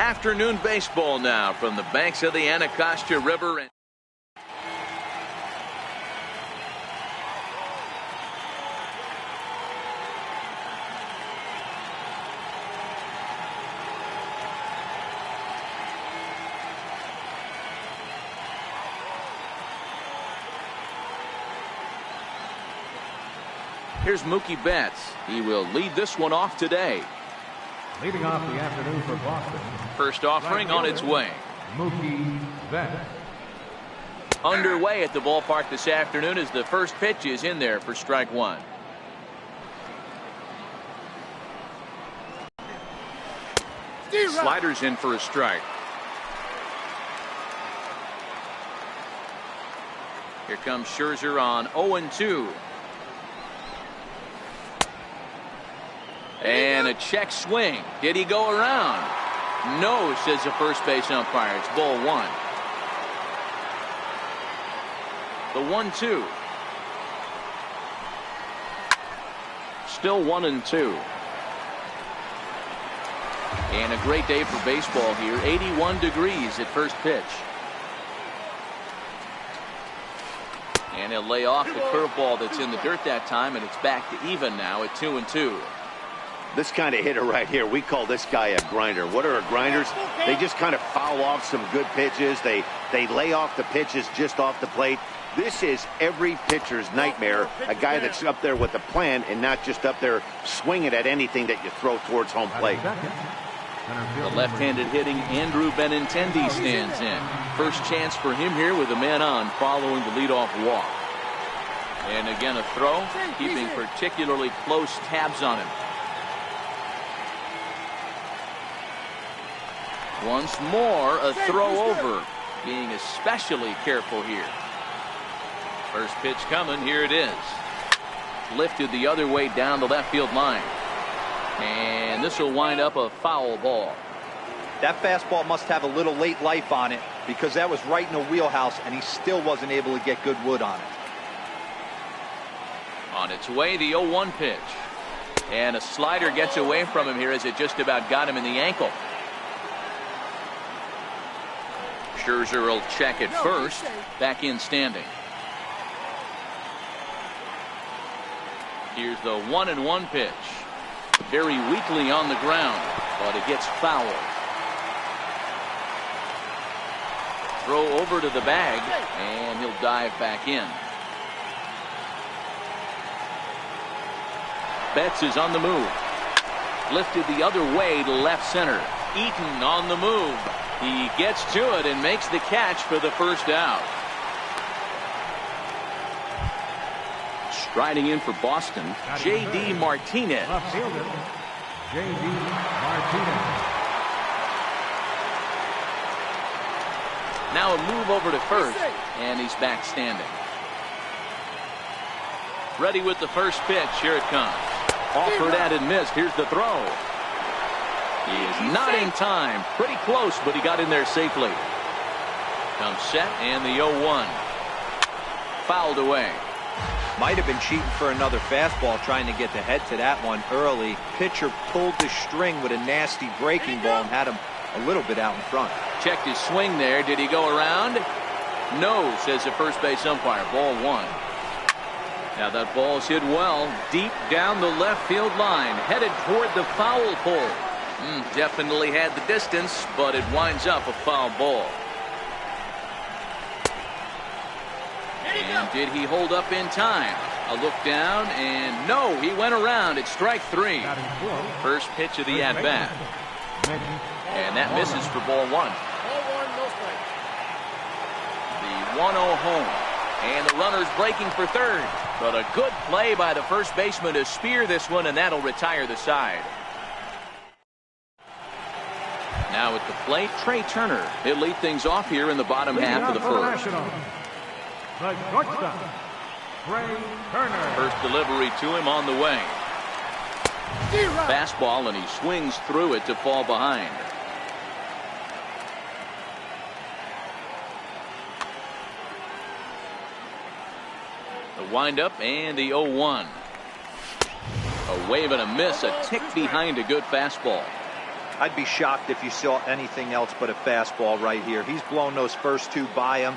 Afternoon baseball now from the banks of the Anacostia River. Here's Mookie Betts. He will lead this one off today. Leading off the afternoon for Boston. First offering on its way. Mookie Betts. Underway at the ballpark this afternoon as the first pitch is in there for strike one. Sliders in for a strike. Here comes Scherzer on 0-2. And a check swing. Did he go around? No, says the first base umpire. It's ball one. The 1-2. Still 1-2. And a great day for baseball here. 81 degrees at first pitch. And he'll lay off the curveball that's in the dirt that time, and it's back to even now at 2-2. This kind of hitter right here, we call this guy a grinder. What are grinders? They just kind of foul off some good pitches. They lay off the pitches just off the plate. This is every pitcher's nightmare, a guy that's up there with a plan and not just up there swinging at anything that you throw towards home plate. The left-handed hitting Andrew Benintendi stands in. First chance for him here with a man on following the leadoff walk. And again a throw, keeping particularly close tabs on him. Once more, a throw over, being especially careful here. First pitch coming, here it is. Lifted the other way down the left field line. And this will wind up a foul ball. That fastball must have a little late life on it because that was right in the wheelhouse and he still wasn't able to get good wood on it. On its way, the 0-1 pitch. And a slider gets away from him here as it just about got him in the ankle. Scherzer will check it first. Back in standing. Here's the 1-1 pitch. Very weakly on the ground, but it gets fouled. Throw over to the bag, and he'll dive back in. Betts is on the move. Lifted the other way to left center. Eaton on the move. He gets to it and makes the catch for the first out. Striding in for Boston, J.D. Martinez. Left fielder, J.D. Martinez. Now a move over to first, and he's back standing. Ready with the first pitch. Here it comes. Offered at and missed. Here's the throw. He is not in time. Pretty close, but he got in there safely. Comes set, and the 0-1. Fouled away. Might have been cheating for another fastball trying to get the head to that one early. Pitcher pulled the string with a nasty breaking ball and had him a little bit out in front. Checked his swing there. Did he go around? No, says the first base umpire. Ball one. Now that ball's hit well, deep down the left field line, headed toward the foul pole. Definitely had the distance, but it winds up a foul ball. And did he hold up in time? A look down, and no, he went around. It's strike three. First pitch of the at-bat. And that misses for ball one. The 1-0 home. And the runner's breaking for third. But a good play by the first baseman to spear this one, and that'll retire the side. Now at the plate, Trey Turner. He'll lead things off here in the bottom half of the first. The shortstop, Trey Turner. First delivery to him on the way. Fastball, and he swings through it to fall behind. The windup and the 0-1. A wave and a miss, a tick behind a good fastball. I'd be shocked if you saw anything else but a fastball right here. He's blown those first two by him.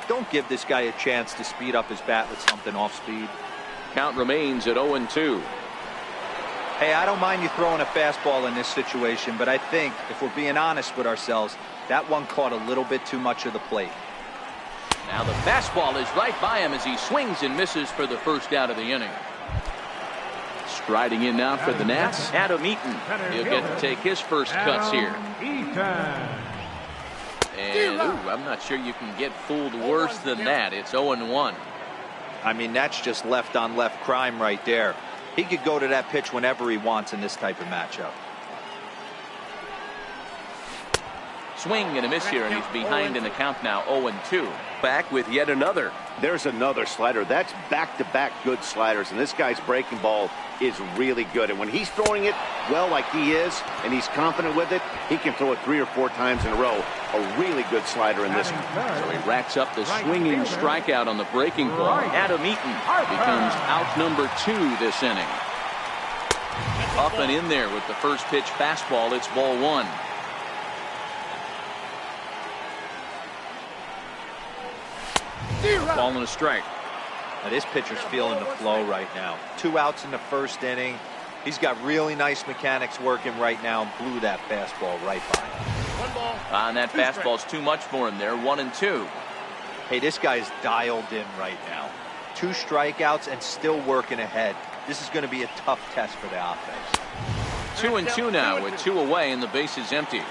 Don't give this guy a chance to speed up his bat with something off speed. Count remains at 0-2. Hey, I don't mind you throwing a fastball in this situation, but I think, if we're being honest with ourselves, that one caught a little bit too much of the plate. Now the fastball is right by him as he swings and misses for the first out of the inning. Striding in now for the Nats, Adam Eaton. He'll get to take his first cuts here. And, ooh, I'm not sure you can get fooled worse than that. It's 0-1. I mean, that's just left-on-left crime right there. He could go to that pitch whenever he wants in this type of matchup. Swing and a miss here, and he's behind in the count now, 0-2. Back with yet another. There's another slider. That's back-to-back good sliders, and this guy's breaking ball is really good. And when he's throwing it well like he is, and he's confident with it, he can throw it 3 or 4 times in a row. A really good slider in this one. So he racks up the swinging strikeout on the breaking ball. Adam Eaton becomes out number 2 this inning. Up and in there with the first pitch fastball. It's ball 1. Ball and a strike. Now this pitcher's feeling the flow right now. 2 outs in the first inning. He's got really nice mechanics working right now and blew that fastball right by him. And that fastball's too much for him there. 1-2. Hey, this guy's dialed in right now. 2 strikeouts and still working ahead. This is going to be a tough test for the offense. 2-2 now with 2 away and the base is empty.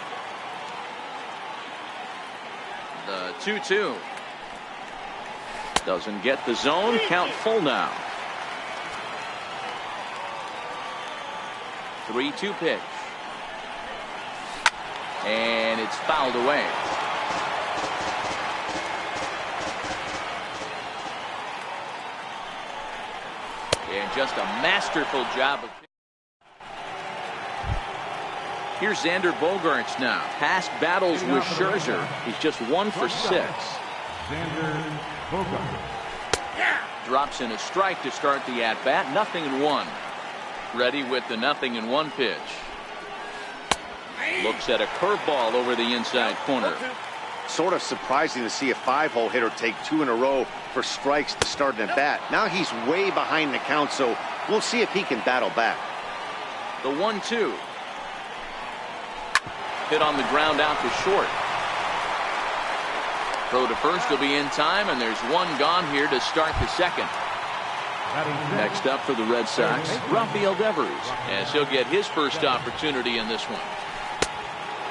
The 2-2. Doesn't get the zone. Count full now. 3-2 pitch. And it's fouled away. And just a masterful job of. Here's Xander Bogaerts now. Past battles with Scherzer. He's just 1 for 6. Xander Bogaerts. Drops in a strike to start the at-bat. 0-1. Ready with the 0-1 pitch. Looks at a curveball over the inside corner. Sort of surprising to see a 5-hole hitter take 2 in a row for strikes to start an at-bat. Now he's way behind the count, so we'll see if he can battle back. The 1-2. Hit on the ground out to short. Throw to first will be in time, and there's 1 gone here to start the second. Next up for the Red Sox, Rafael Devers, as he'll get his first opportunity in this one.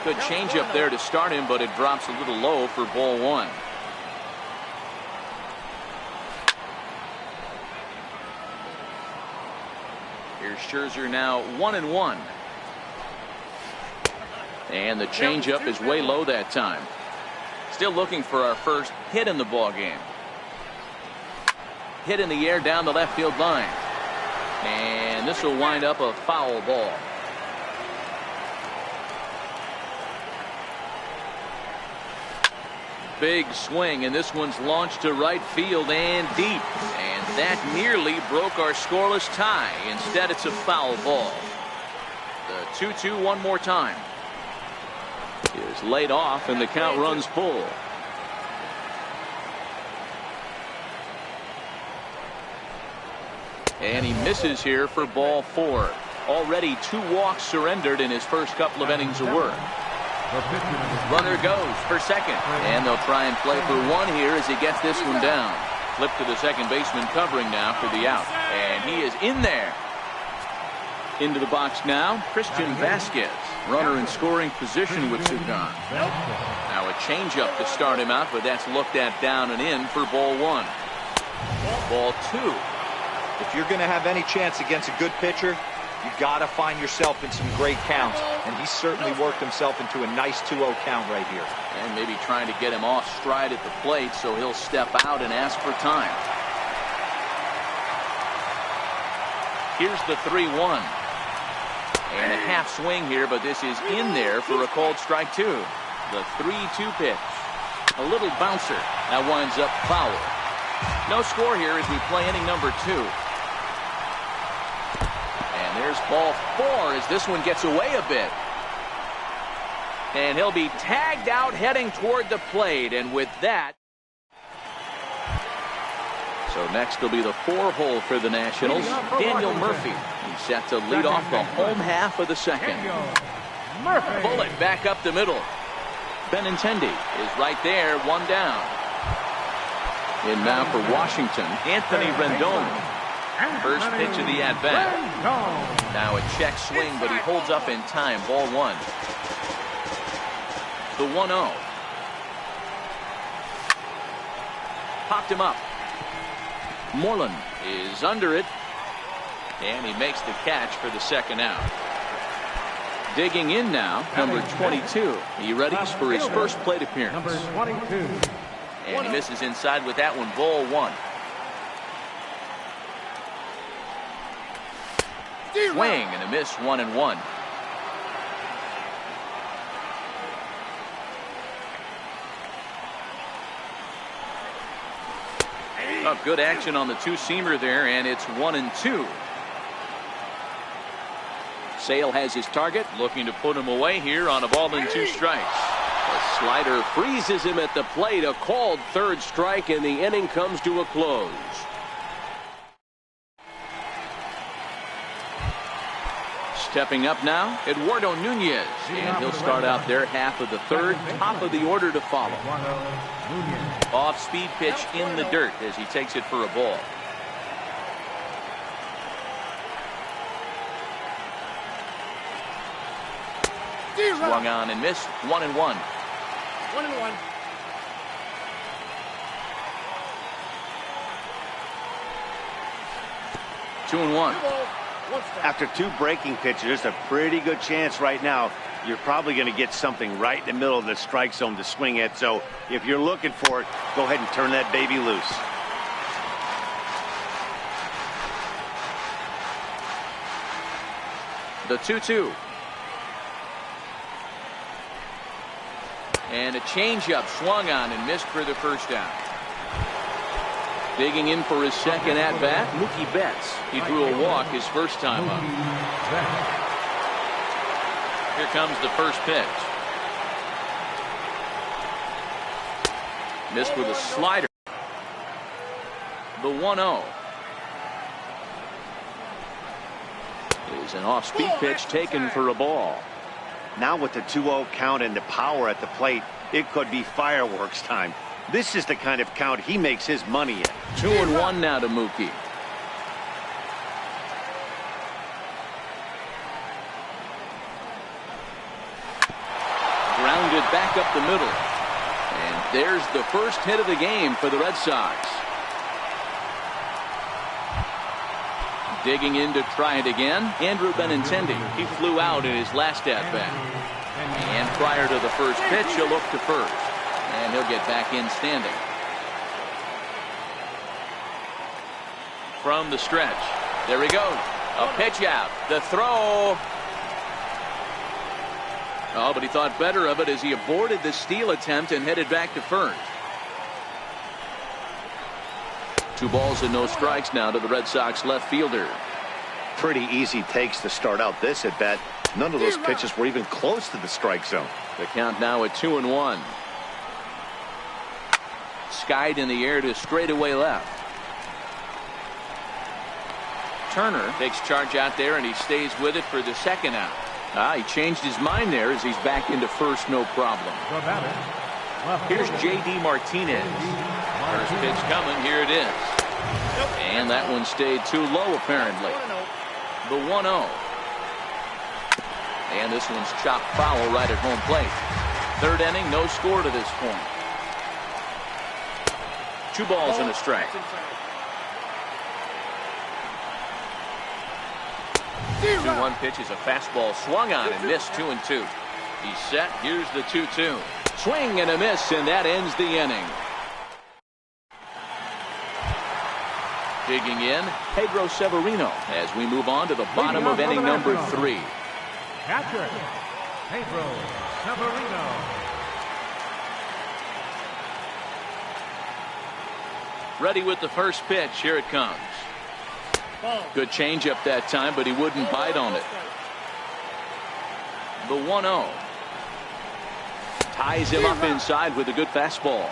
Good changeup there to start him, but it drops a little low for ball 1. Here's Scherzer now 1-1. And the changeup is way low that time. Still looking for our first hit in the ball game. Hit in the air down the left field line. And this will wind up a foul ball. Big swing, and this one's launched to right field and deep. And that nearly broke our scoreless tie. Instead, it's a foul ball. The 2-2 one more time. Is laid off, and the count runs full. And he misses here for ball 4. Already 2 walks surrendered in his first couple of innings of work. Runner goes for second, and they'll try and play for 1 here as he gets this one down. Flip to the second baseman covering now for the out, and he is in there. Into the box now, Christian Vasquez. Runner in scoring position with 2 gone. Now a changeup to start him out, but that's looked at down and in for ball 1. Ball 2. If you're going to have any chance against a good pitcher, you got to find yourself in some great counts, and he certainly worked himself into a nice 2-0 count right here. And maybe trying to get him off stride at the plate so he'll step out and ask for time. Here's the 3-1. And a half swing here, but this is in there for a called strike 2. The 3-2 pitch. A little bouncer. That winds up foul. No score here as we play inning number 2. And there's ball 4 as this one gets away a bit. And he'll be tagged out heading toward the plate. And with that. So next will be the 4-hole for the Nationals. Daniel Murphy. He's set to lead off the home half of the second. Bullet back up the middle. Benintendi is right there, one down. In now for Washington, Anthony Rendon. First pitch of the at-bat. Now a check swing, but he holds up in time. Ball 1. The 1-0. Popped him up. Moreland is under it. And he makes the catch for the second out. Digging in now, number 22. He readies for his first plate appearance. Number 22. And he misses inside with that one. Ball 1. Swing and a miss, 1-1. Oh, good action on the two-seamer there, and it's 1-2. Sale has his target, looking to put him away here on a ball and 2 strikes. A slider freezes him at the plate. A called third strike, and the inning comes to a close. Stepping up now, Eduardo Nunez, and he'll start out there half of the third, top of the order to follow. Off-speed pitch in the dirt as he takes it for a ball. Swung on and missed, 1-1. 1-1. Two and one. After 2 breaking pitches, there's a pretty good chance right now you're probably going to get something right in the middle of the strike zone to swing at. So if you're looking for it, go ahead and turn that baby loose. The 2-2. And a changeup swung on and missed for the first out. Digging in for his second at-bat, Mookie Betts. He drew a walk his first time up. Here comes the first pitch. Missed with a slider. The 1-0. Is an off-speed pitch taken for a ball. Now with the 2-0 count and the power at the plate, it could be fireworks time. This is the kind of count he makes his money in. 2-1 now to Mookie. Grounded back up the middle. And there's the first hit of the game for the Red Sox. Digging in to try it again, Andrew Benintendi. He flew out in his last at-bat. And prior to the first pitch, he'll look to first. And he'll get back in standing. From the stretch. There he goes. A pitch out. The throw. Oh, but he thought better of it as he aborted the steal attempt and headed back to first. 2 balls and no strikes now to the Red Sox left fielder. Pretty easy takes to start out this at bat. None of those pitches were even close to the strike zone. The count now at 2-1. Skied in the air to straightaway left. Turner takes charge out there and he stays with it for the second out. He changed his mind there as he's back into first, no problem. Here's J.D. Martinez. First pitch coming. Here it is. And that one stayed too low, apparently. The 1-0. And this one's chopped foul right at home plate. Third inning, no score to this point. 2 balls and a strike. 2-1 pitch is a fastball swung on and missed, 2-2. He's set. Here's the 2-2. Swing and a miss, and that ends the inning. Digging in, Pedro Severino as we move on to the bottom of inning number 3. Catcher, Pedro Severino. Ready with the first pitch. Here it comes. Good changeup that time, but he wouldn't bite on it. The 1-0. Ties him up inside with a good fastball.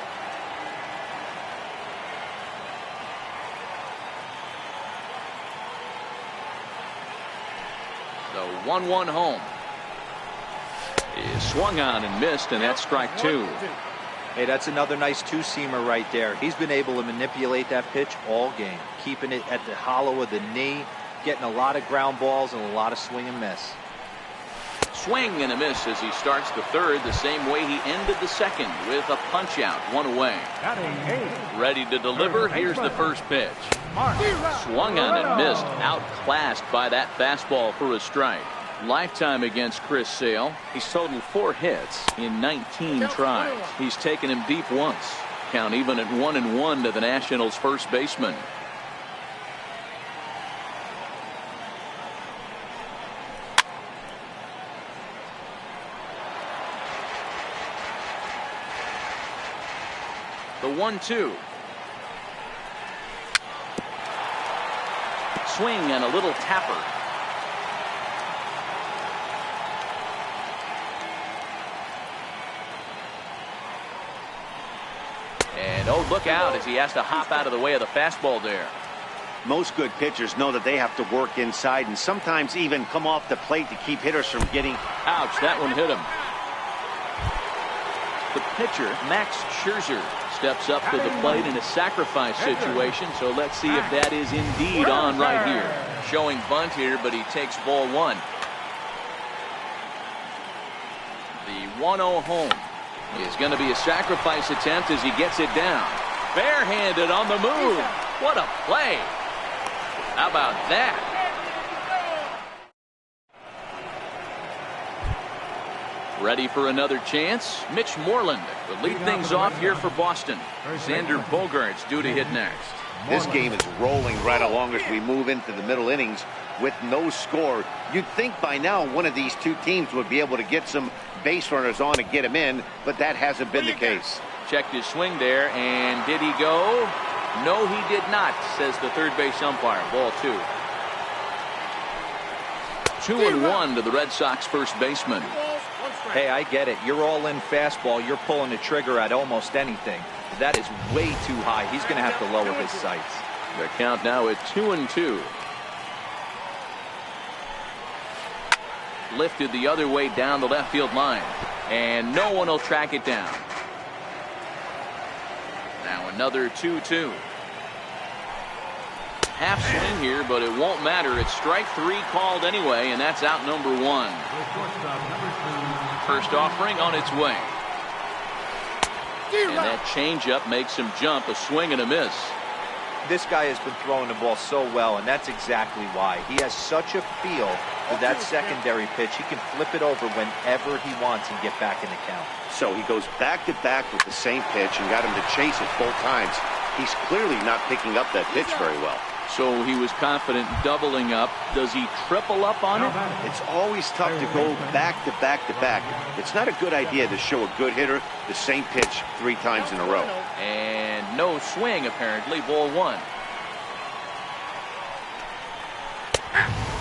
The 1-1 home is swung on and missed, and that's strike two. Hey, that's another nice two-seamer right there. He's been able to manipulate that pitch all game, keeping it at the hollow of the knee, getting a lot of ground balls and a lot of swing and miss. Swing and a miss as he starts the third the same way he ended the second, with a punch out, one away. Ready to deliver. Here's the first pitch. Swung on and missed, outclassed by that fastball for a strike. Lifetime against Chris Sale. He's totaled 4 hits in 19 tries. He's taken him deep once. Count even at 1-1 to the Nationals' first baseman. The 1-2. Swing and a little tapper. And oh, look out as he has to hop out of the way of the fastball there. Most good pitchers know that they have to work inside and sometimes even come off the plate to keep hitters from getting. Ouch, that one hit him. The pitcher, Max Scherzer, steps up to the plate in a sacrifice situation, so let's see if that is indeed on right here. Showing bunt here, but he takes ball one. The 1-0 home is going to be a sacrifice attempt as he gets it down. Barehanded on the move. What a play. How about that? Ready for another chance? Mitch Moreland will lead things off here for Boston. Xander Bogaerts due to hit next. This game is rolling right along as we move into the middle innings with no score. You'd think by now one of these two teams would be able to get some base runners on and get him in, but that hasn't been the case. Checked his swing there, and did he go? No, he did not, says the third base umpire. Ball 2. 2-1 to the Red Sox first baseman. Hey, I get it. You're all in fastball. You're pulling the trigger at almost anything. That is way too high. He's going to have to lower his sights. The count now at 2-2. Lifted the other way down the left field line, and no one will track it down. Now another 2-2. Half swing here, but it won't matter. It's strike 3 called anyway, and that's out number 1. First offering on its way. And that changeup makes him jump. A swing and a miss. This guy has been throwing the ball so well, and that's exactly why. He has such a feel for that secondary pitch. He can flip it over whenever he wants and get back in the count. So he goes back to back with the same pitch and got him to chase it both times. He's clearly not picking up that pitch very well. So he was confident doubling up. Does he triple up on it? It's always tough to go back to back to back. It's not a good idea to show a good hitter the same pitch 3 times in a row. And no swing, apparently. Ball 1.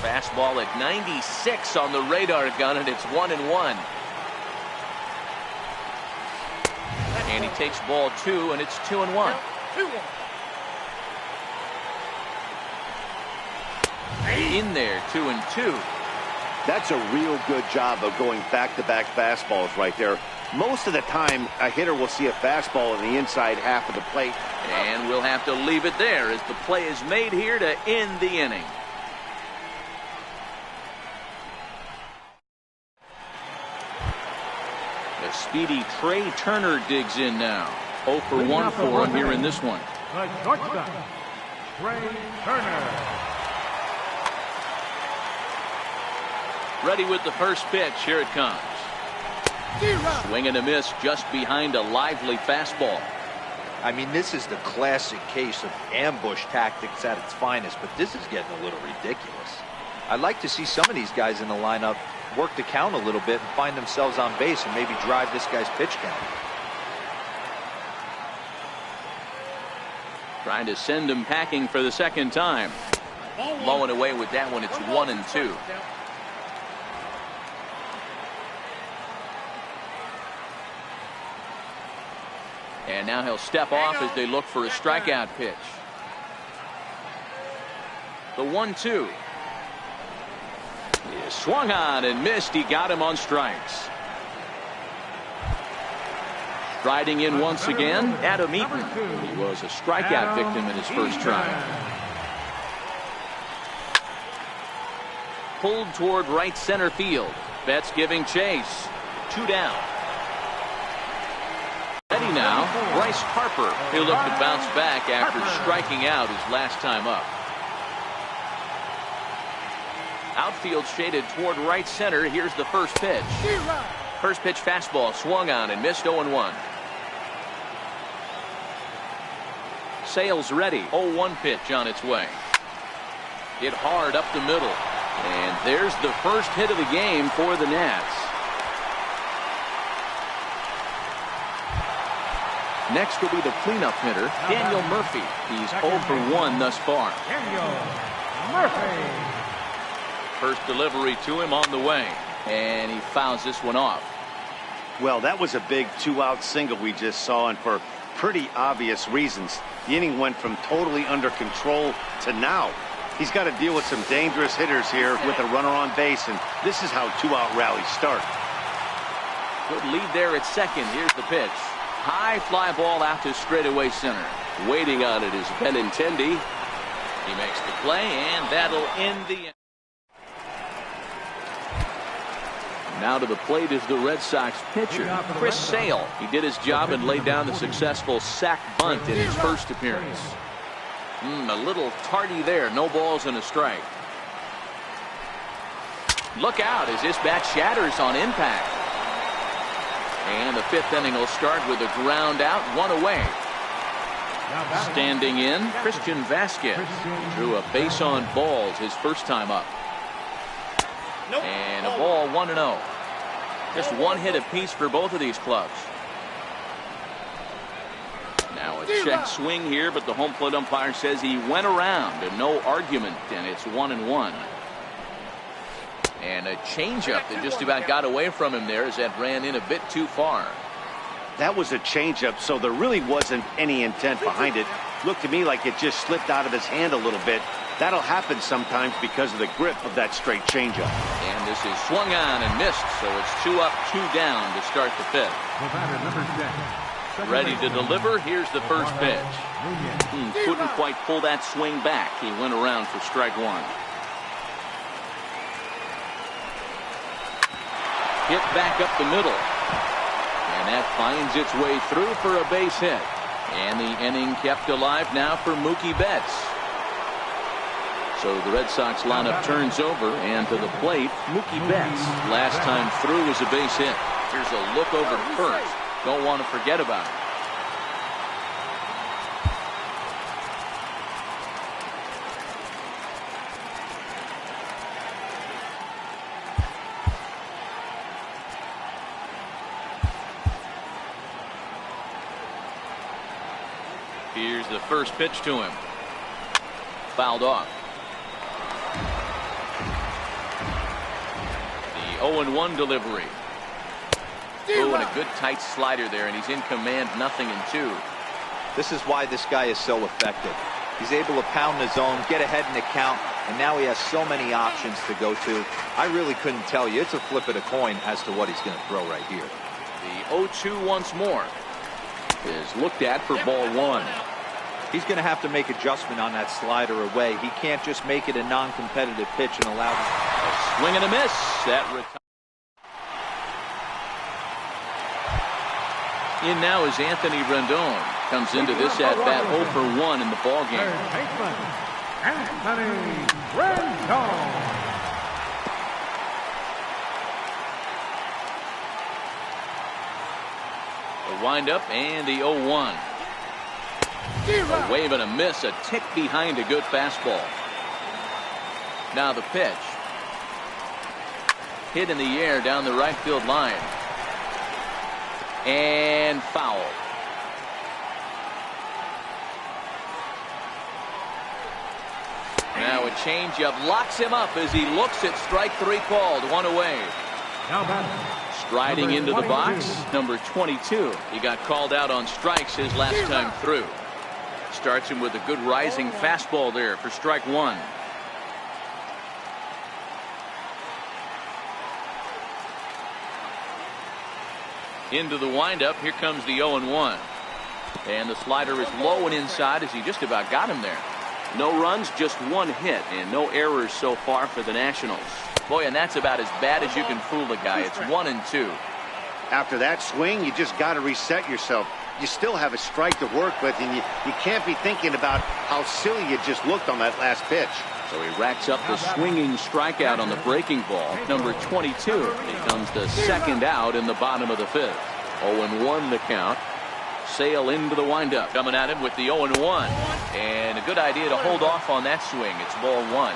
Fastball at 96 on the radar gun, and it's 1-1. And he takes ball 2, and it's 2-1. In there, 2-2. That's a real good job of going back-to-back fastballs right there. Most of the time, a hitter will see a fastball in the inside half of the plate. And we'll have to leave it there as the play is made here to end the inning. The speedy Trey Turner digs in now. 0 for 1 for him here in this one. The shortstop, Trey Turner. Ready with the first pitch. Here it comes. Swing and a miss just behind a lively fastball. I mean, this is the classic case of ambush tactics at its finest, but this is getting a little ridiculous. I'd like to see some of these guys in the lineup work the count a little bit and find themselves on base and maybe drive this guy's pitch count. Trying to send him packing for the second time. Blowing away with that one. It's 1-2. And now he'll step off as they look for a strikeout pitch. The 1-2. He swung on and missed. He got him on strikes. Striding in once again, Adam Eaton. He was a strikeout victim in his first try. Pulled toward right center field. Betts giving chase. 2 down. Ready now, Bryce Harper. He'll look to bounce back after striking out his last time up. Outfield shaded toward right center. Here's the first pitch. First pitch fastball swung on and missed. 0-1. Sales ready. 0-1 pitch on its way. Hit hard up the middle. And there's the first hit of the game for the Nats. Next will be the cleanup hitter, Daniel Murphy. He's 0 for 1 thus far. Daniel Murphy. First delivery to him on the way. And he fouls this one off. Well, that was a big 2-out single we just saw, and for pretty obvious reasons. The inning went from totally under control to now. He's got to deal with some dangerous hitters here with a runner on base, and this is how 2-out rallies start. Good lead there at second. Here's the pitch. High fly ball out to straightaway center. Waiting on it is Benintendi. He makes the play, and that'll end the inning. Now to the plate is the Red Sox pitcher, Chris Sale. He did his job and laid down the successful sac bunt in his first appearance. A little tardy there. No balls and a strike. Look out as this bat shatters on impact. And the 5th inning will start with a ground out, 1 away. Standing in, Christian Vasquez. Drew a base on balls his first time up. And a ball, 1-0. Just 1 hit apiece for both of these clubs. Now a check swing here, but the home plate umpire says he went around and no argument, and it's 1-1. And a changeup that just about got away from him there as that ran in a bit too far. That was a changeup, so there really wasn't any intent behind it. Looked to me like it just slipped out of his hand a little bit. That'll happen sometimes because of the grip of that straight changeup. And this is swung on and missed, so it's 2 up, 2 down to start the 5th. Ready to deliver. Here's the first pitch. Couldn't quite pull that swing back. He went around for strike 1. Hit back up the middle. And that finds its way through for a base hit. And the inning kept alive now for Mookie Betts. So the Red Sox lineup turns over, and to the plate, Mookie Betts. Last time through was a base hit. Here's a look over first. Don't want to forget about it. Here's the first pitch to him. Fouled off. The 0-1 delivery. Oh, and a good tight slider there, and he's in command, 0-2. This is why this guy is so effective. He's able to pound the zone, get ahead in the count, and now he has so many options to go to. I really couldn't tell you. It's a flip of the coin as to what he's going to throw right here. The 0-2 once more is looked at for ball 1. He's going to have to make adjustment on that slider away. He can't just make it a non-competitive pitch and allow him. A swing and a miss. That in now is Anthony Rendon. Comes into this at bat 0 for 1 in the ball game. Anthony Rendon. The windup and the 0-1. A wave and a miss, a tick behind a good fastball. Now the pitch. Hit in the air down the right field line. And foul. Now a changeup locks him up as he looks at strike 3 called. 1 away. Now batter, Striding into the box, number 22. He got called out on strikes his last time through. Starts him with a good rising fastball there for strike one. Into the windup. Here comes the 0-1. And the slider is low and inside as he just about got him there. No runs, just one hit, and no errors so far for the Nationals. Boy, and that's about as bad as you can fool a guy. It's 1-2. After that swing, you just got to reset yourself. You still have a strike to work with, and you can't be thinking about how silly you just looked on that last pitch. So he racks up the swinging strikeout on the breaking ball. Number 22 becomes the second out in the bottom of the fifth. 0-1 the count. Sale into the windup. Coming at him with the 0-1. And a good idea to hold off on that swing. It's ball one.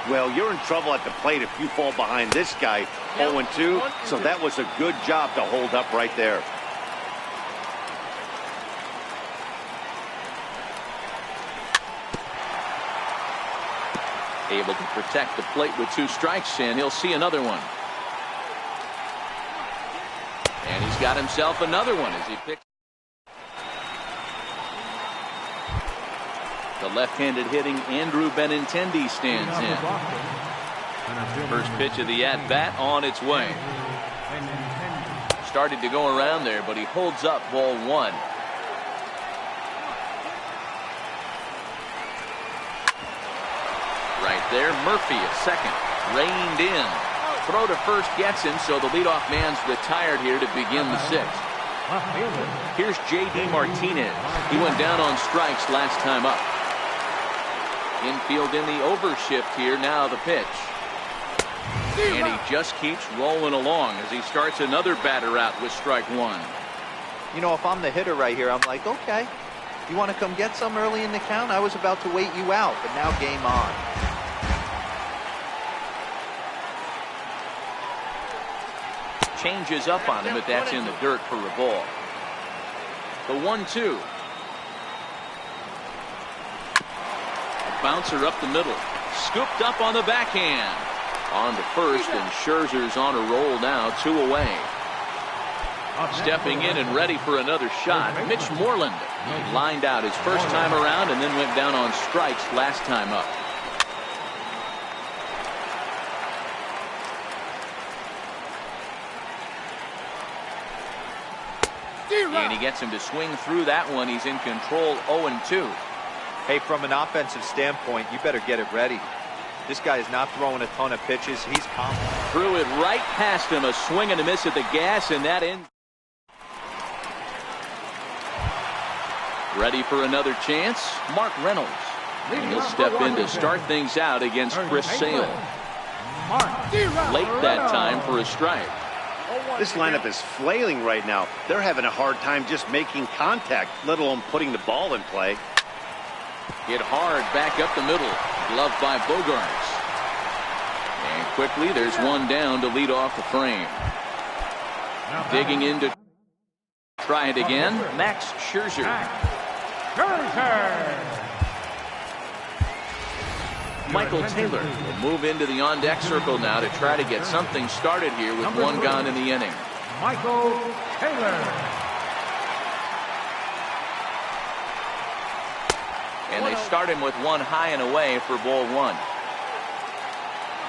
Well, you're in trouble at the plate if you fall behind this guy 0-2. So that was a good job to hold up right there. Able to protect the plate with two strikes, and he'll see another one. And he's got himself another one as he picks. The left-handed hitting Andrew Benintendi stands in. First pitch of the at-bat on its way. Started to go around there, but he holds up ball one. Right there, Murphy at second. Reined in. Throw to first gets him, so the leadoff man's retired here to begin the sixth. Here's J.D. Martinez. He went down on strikes last time up. Infield in the overshift here. Now the pitch. And he just keeps rolling along as he starts another batter out with strike one. You know, if I'm the hitter right here, I'm like, okay, you want to come get some early in the count? I was about to wait you out, but now game on. Changes up on him, but that's in the dirt for a ball. The 1-2. Bouncer up the middle. Scooped up on the backhand. On to first, and Scherzer's on a roll now, 2 away. Stepping in and ready for another shot, Mitch Moreland. He lined out his first time around and then went down on strikes last time up. And he gets him to swing through that one. He's in control, 0-2. Hey, from an offensive standpoint, you better get it ready. This guy is not throwing a ton of pitches. He's confident. Threw it right past him. A swing and a miss at the gas, and that ends. Ready for another chance? Mark Reynolds. And he'll step in to start things out against Chris Sale. Late that time for a strike. This lineup is flailing right now. They're having a hard time just making contact, let alone putting the ball in play. Hit hard back up the middle. Gloved by Bogaerts. And quickly there's one down to lead off the frame. Digging in to try it again, Max Scherzer. Michael Taylor will move into the on-deck circle now to try to get something started here with one gone in the inning. Michael Taylor. And they start him with one high and away for ball one.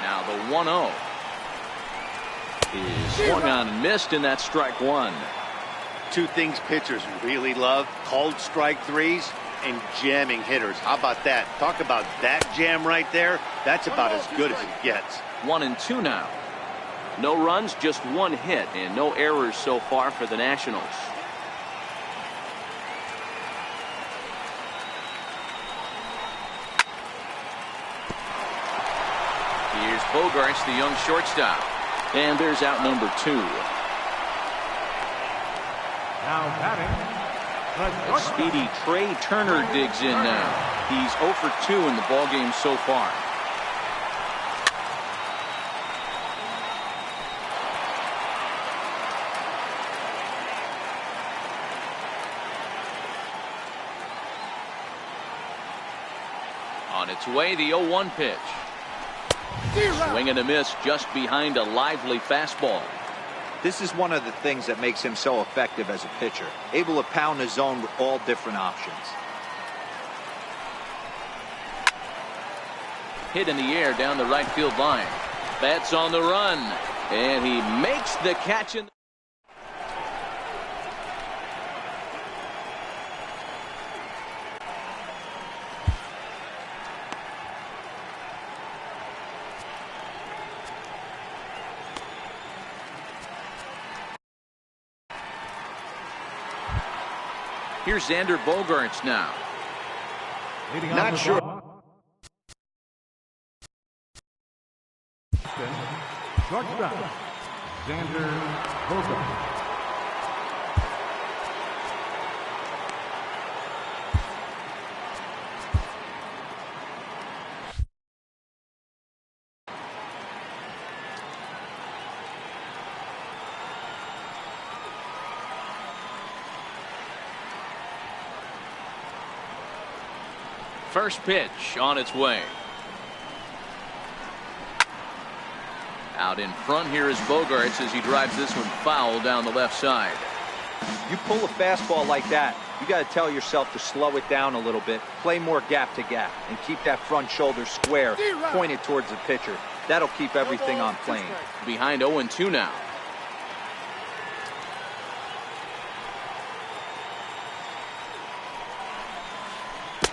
Now the 1-0 is swung on and missed, and that's strike one. Two things pitchers really love: called strike threes and jamming hitters. How about that? Talk about that jam right there. That's about as good as it gets. 1-2 now. No runs, just one hit, and no errors so far for the Nationals. Here's Bogaerts, the young shortstop. And there's out number 2. Now batting. The speedy Trey Turner digs in now. He's 0 for 2 in the ballgame so far. On its way, the 0-1 pitch. Swing and a miss just behind a lively fastball. This is one of the things that makes him so effective as a pitcher, able to pound the zone with all different options. Hit in the air down the right field line. Betts on the run, and he makes the catch in. Here's Xander Bogaerts now. Not sure. Shortstop, Xander Bogaerts. First pitch on its way. Out in front here is Bogaerts as he drives this one foul down the left side. You pull a fastball like that, you got to tell yourself to slow it down a little bit, play more gap to gap, and keep that front shoulder square, pointed towards the pitcher. That'll keep everything on plane. Behind 0-2 now.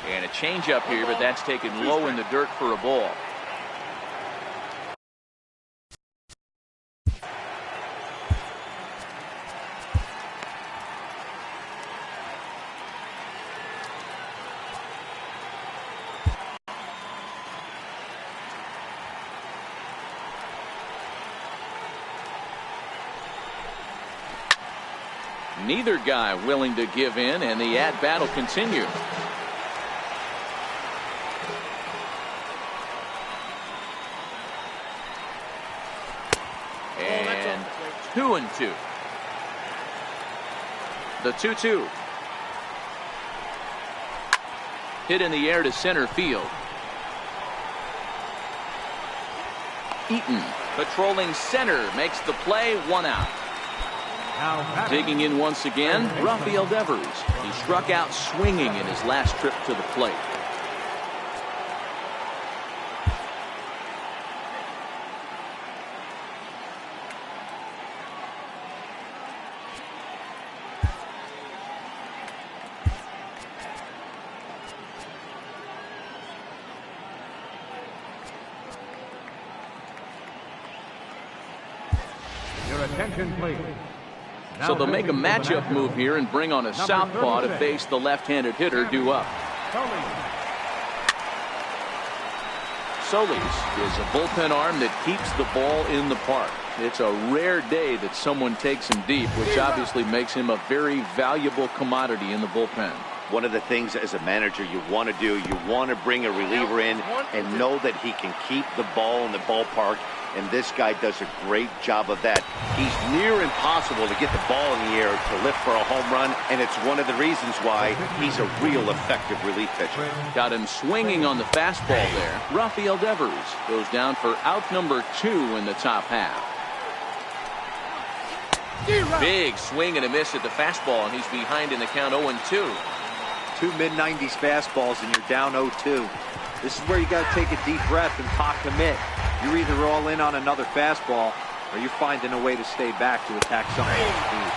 And a changeup here, but that's taken low in the dirt for a ball. Neither guy willing to give in, and the at-bat will continue. And 2-2. The 2-2. Hit in the air to center field. Eaton patrolling center makes the play, 1 out. Digging in once again, Rafael Devers. He struck out swinging in his last trip to the plate. Your attention, please. So they'll make a matchup move here and bring on a southpaw to face the left-handed hitter due up. Solis is a bullpen arm that keeps the ball in the park. It's a rare day that someone takes him deep, which obviously makes him a very valuable commodity in the bullpen. One of the things as a manager you want to do, you want to bring a reliever in and know that he can keep the ball in the ballpark. And this guy does a great job of that. He's near impossible to get the ball in the air to lift for a home run, and it's one of the reasons why he's a real effective relief pitcher. Got him swinging on the fastball there. Rafael Devers goes down for out number 2 in the top half. Big swing and a miss at the fastball, and he's behind in the count 0-2. 2 mid-90s fastballs and you're down 0-2. This is where you got to take a deep breath and talk to Mitt. You're either all in on another fastball or you're finding a way to stay back to attack something with speed.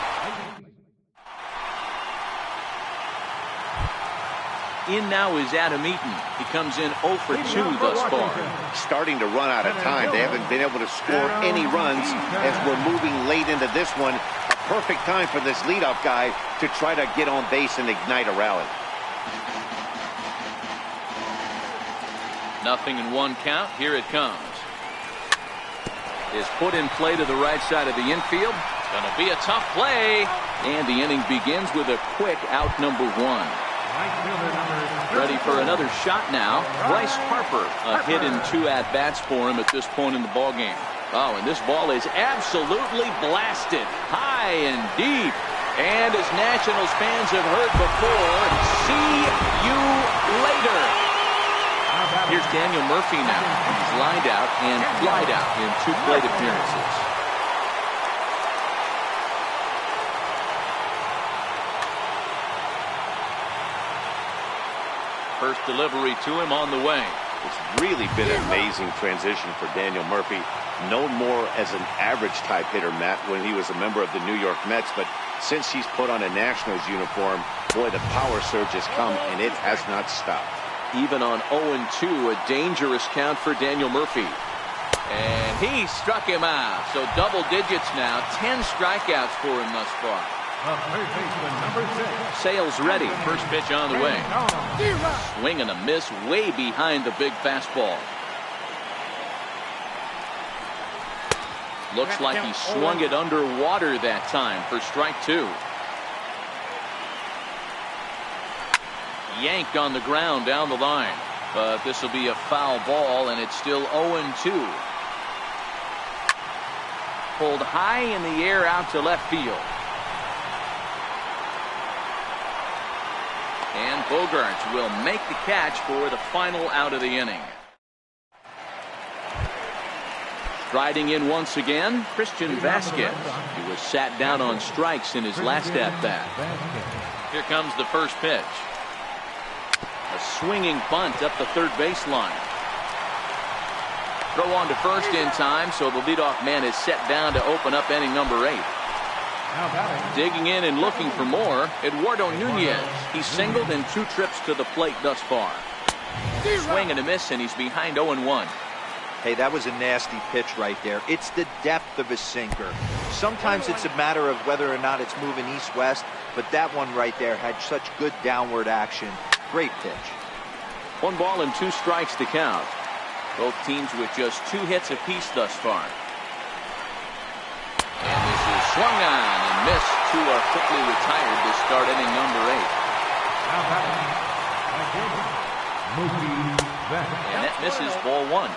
In now is Adam Eaton. He comes in 0 for 2 thus far. Starting to run out of time. They haven't been able to score any runs as we're moving late into this one. A perfect time for this leadoff guy to try to get on base and ignite a rally. Nothing in 1 count. Here it comes. Is put in play to the right side of the infield. Gonna be a tough play. And the inning begins with a quick out number 1. Ready for another shot now. Bryce Harper. A hit in 2 at-bats for him at this point in the ballgame. Oh, and this ball is absolutely blasted. High and deep. And as Nationals fans have heard before, see you later. Here's Daniel Murphy now. He's lined out and flied out in 2 plate appearances. First delivery to him on the way. It's really been an amazing transition for Daniel Murphy. Known more as an average type hitter, Matt, when he was a member of the New York Mets. But since he's put on a Nationals uniform, boy, the power surge has come, and it has not stopped. Even on 0-2, a dangerous count for Daniel Murphy. And he struck him out. So double digits now. 10 strikeouts for him thus far. #6. Sales ready. First pitch on the way. Swing and a miss way behind the big fastball. Looks like he swung it underwater that time for strike 2. Yanked on the ground down the line. But this will be a foul ball, and it's still 0-2. Pulled high in the air out to left field. And Bogaerts will make the catch for the final out of the inning. Striding in once again, Christian Vasquez. He was sat down on strikes in his last at-bat. Here comes the first pitch. A swinging bunt up the third baseline. Throw on to first in time, so the leadoff man is set down to open up inning number 8. Digging in and looking for more, Eduardo Nunez. He's singled in 2 trips to the plate thus far. Swing and a miss, and he's behind 0-1. Hey, that was a nasty pitch right there. It's the depth of his sinker. Sometimes it's a matter of whether or not it's moving east-west, but that one right there had such good downward action. Great pitch. 1 ball and 2 strikes to count. Both teams with just 2 hits apiece thus far. And this is swung on and missed. 2 are quickly retired to start inning number 8. And that misses ball 1.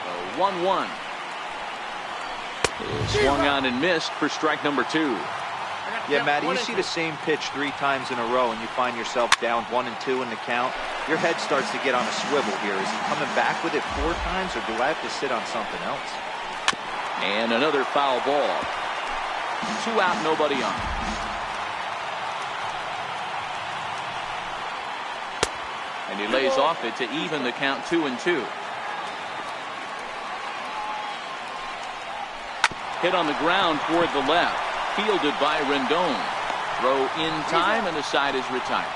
So 1-1. Swung on and missed for strike number 2. Yeah, Matty, you see the same pitch 3 times in a row and you find yourself down 1-2 in the count. Your head starts to get on a swivel here. Is he coming back with it 4 times, or do I have to sit on something else? And another foul ball. 2 out, nobody on. And he lays off it to even the count 2-2. Hit on the ground toward the left. Fielded by Rendon. Throw in time, and the side is retired.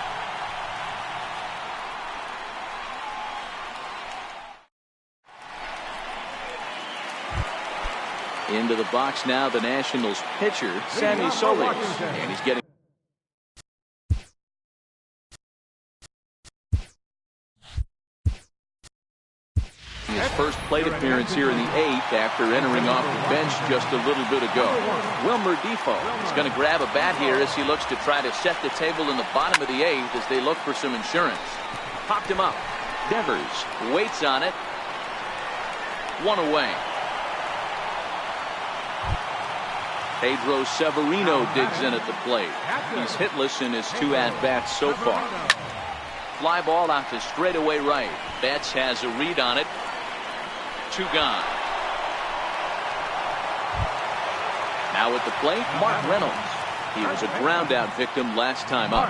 Into the box now, the Nationals pitcher, Sammy Solis. And he's getting his first plate appearance here in the 8th after entering off the bench just a little bit ago. Wilmer Defoe is going to grab a bat here as he looks to try to set the table in the bottom of the 8th as they look for some insurance. Popped him up. Devers waits on it. 1 away. Pedro Severino digs in at the plate. He's hitless in his 2 at-bats so far. Fly ball out to straightaway right. Betts has a read on it. 2 gone. Now at the plate, Mark Reynolds. He was a ground out victim last time up.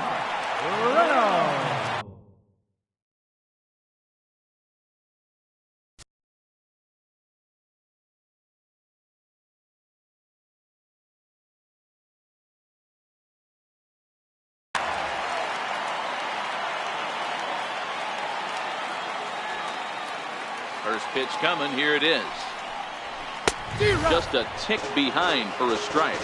First pitch coming. Here it is. Just a tick behind for a strike.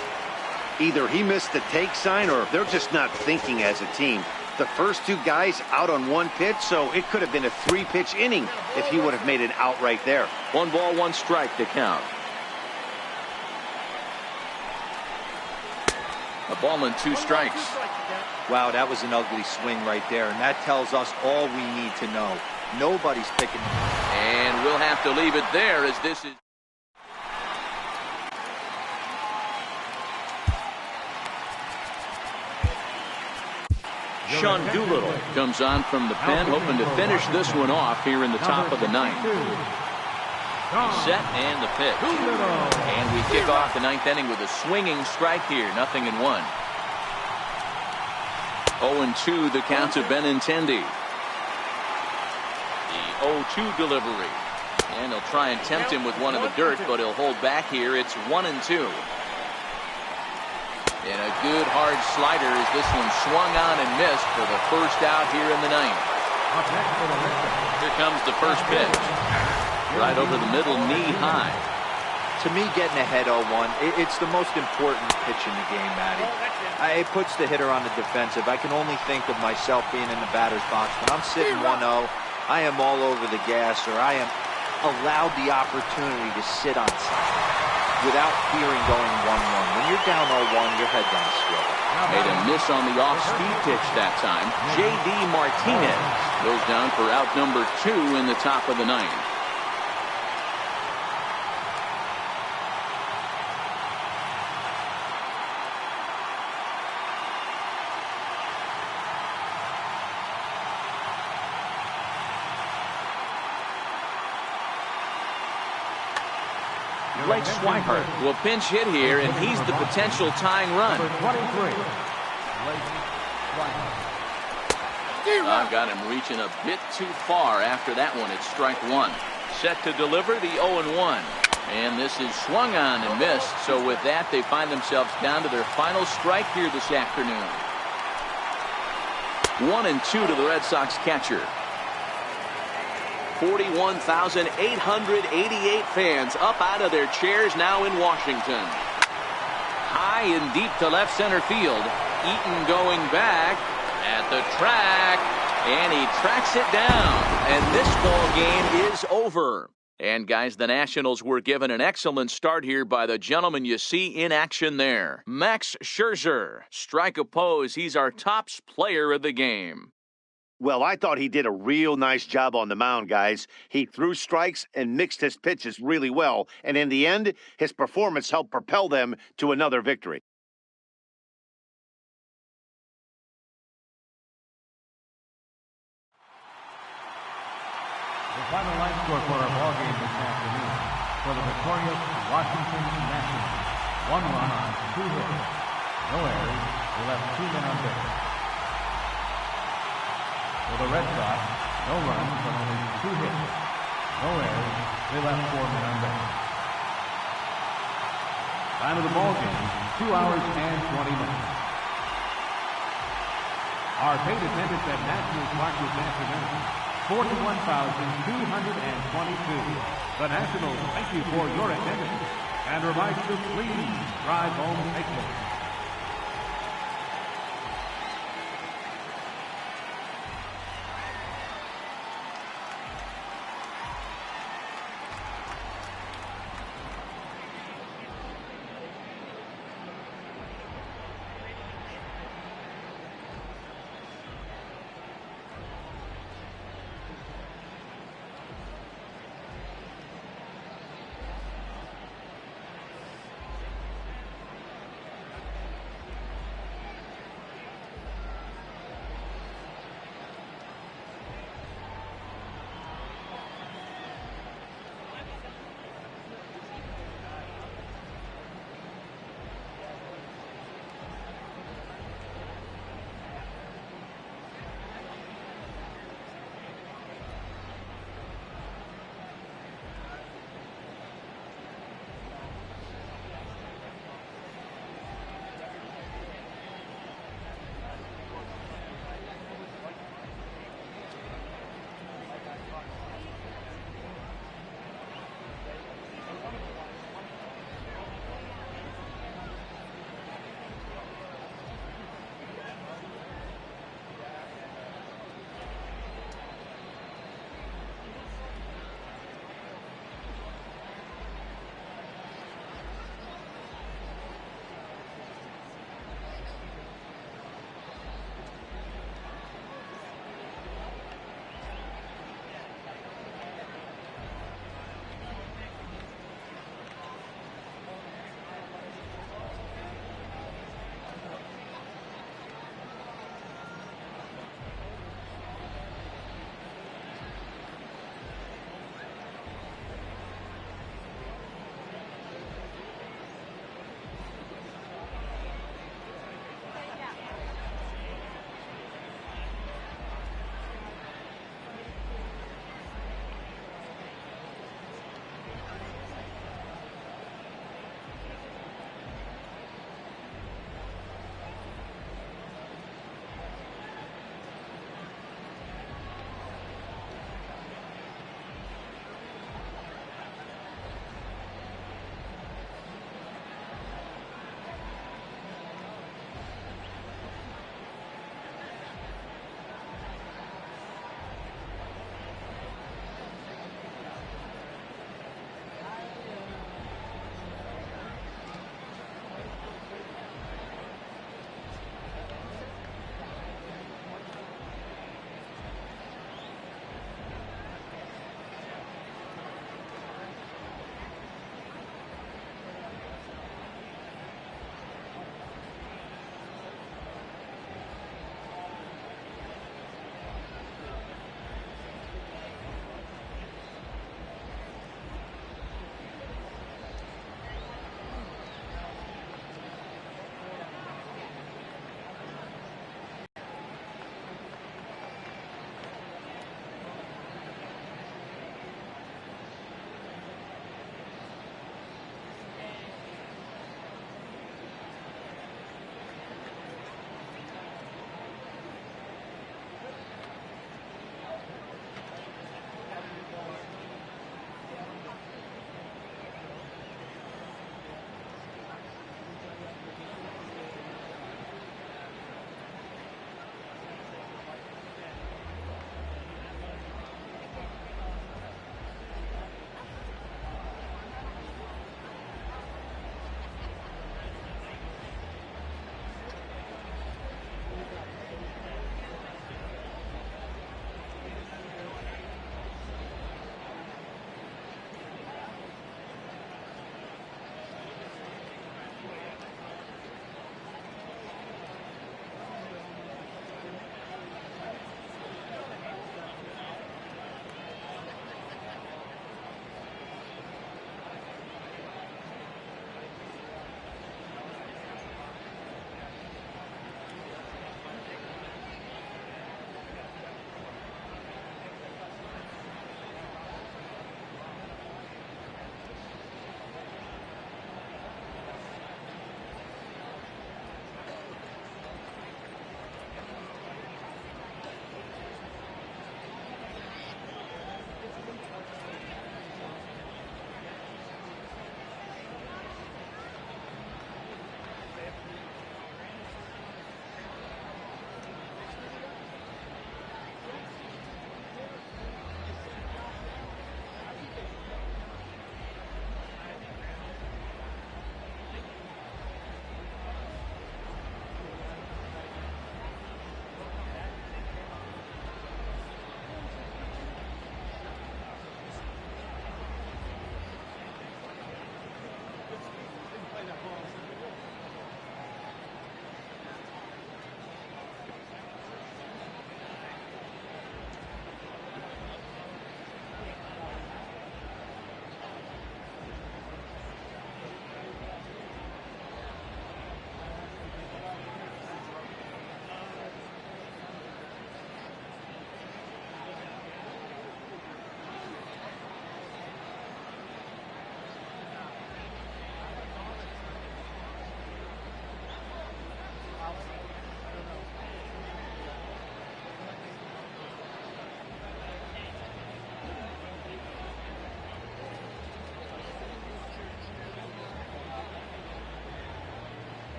Either he missed the take sign or they're just not thinking as a team. The first 2 guys out on 1 pitch, so it could have been a 3-pitch inning if he would have made it out right there. 1 ball, 1 strike to count. A ball and 2 strikes. Wow, that was an ugly swing right there, and that tells us all we need to know. Nobody's picking. And we'll have to leave it there as this is. Sean Doolittle comes on from the pen, hoping to finish this one off here in the top of the ninth. Set and the pitch. And we kick off the ninth inning with a swinging strike here. 0-1. 0-2 the count to Benintendi. The 0-2 delivery. And he'll try and tempt him with one in the dirt, but he'll hold back here. It's 1-2. And a good hard slider as this one swung on and missed for the first out here in the ninth. Here comes the first pitch. Right over the middle, knee high. To me, getting ahead 0-1, it's the most important pitch in the game, Matty. It puts the hitter on the defensive. I can only think of myself being in the batter's box. When I'm sitting 1-0, I am all over the gas, or I am allowed the opportunity to sit on something without fearing going 1-1. When you're down 0-1, your head's on a swivel. Made a miss on the off-speed pitch that time. J.D. Martinez goes down for out number 2 in the top of the ninth. Blake Swihart will pinch hit here, and he's the potential tying run. I've got him reaching a bit too far after that one. It's strike 1. Set to deliver the 0-1. And this is swung on and missed. So with that, they find themselves down to their final strike here this afternoon. 1-2 to the Red Sox catcher. 41,888 fans up out of their chairs now in Washington. High and deep to left center field. Eaton going back at the track, and he tracks it down. And this ball game is over. And guys, the Nationals were given an excellent start here by the gentleman you see in action there. Max Scherzer. Strike oppose. He's our top player of the game. Well, I thought he did a real nice job on the mound, guys. He threw strikes and mixed his pitches really well. And in the end, his performance helped propel them to another victory. The final line score for our ball game this afternoon. For the victorious Washington Nationals, 1 run on 2 hits. No errors. They left 2 men on base. For the Red Sox, no runs on only 2 hits. No errors. They left 4 men on base. Time of the ball game, 2 hours and 20 minutes. Our paid attendance at Nationals Park this afternoon, 41,222. The Nationals thank you for your attendance and remind you to please drive home safely.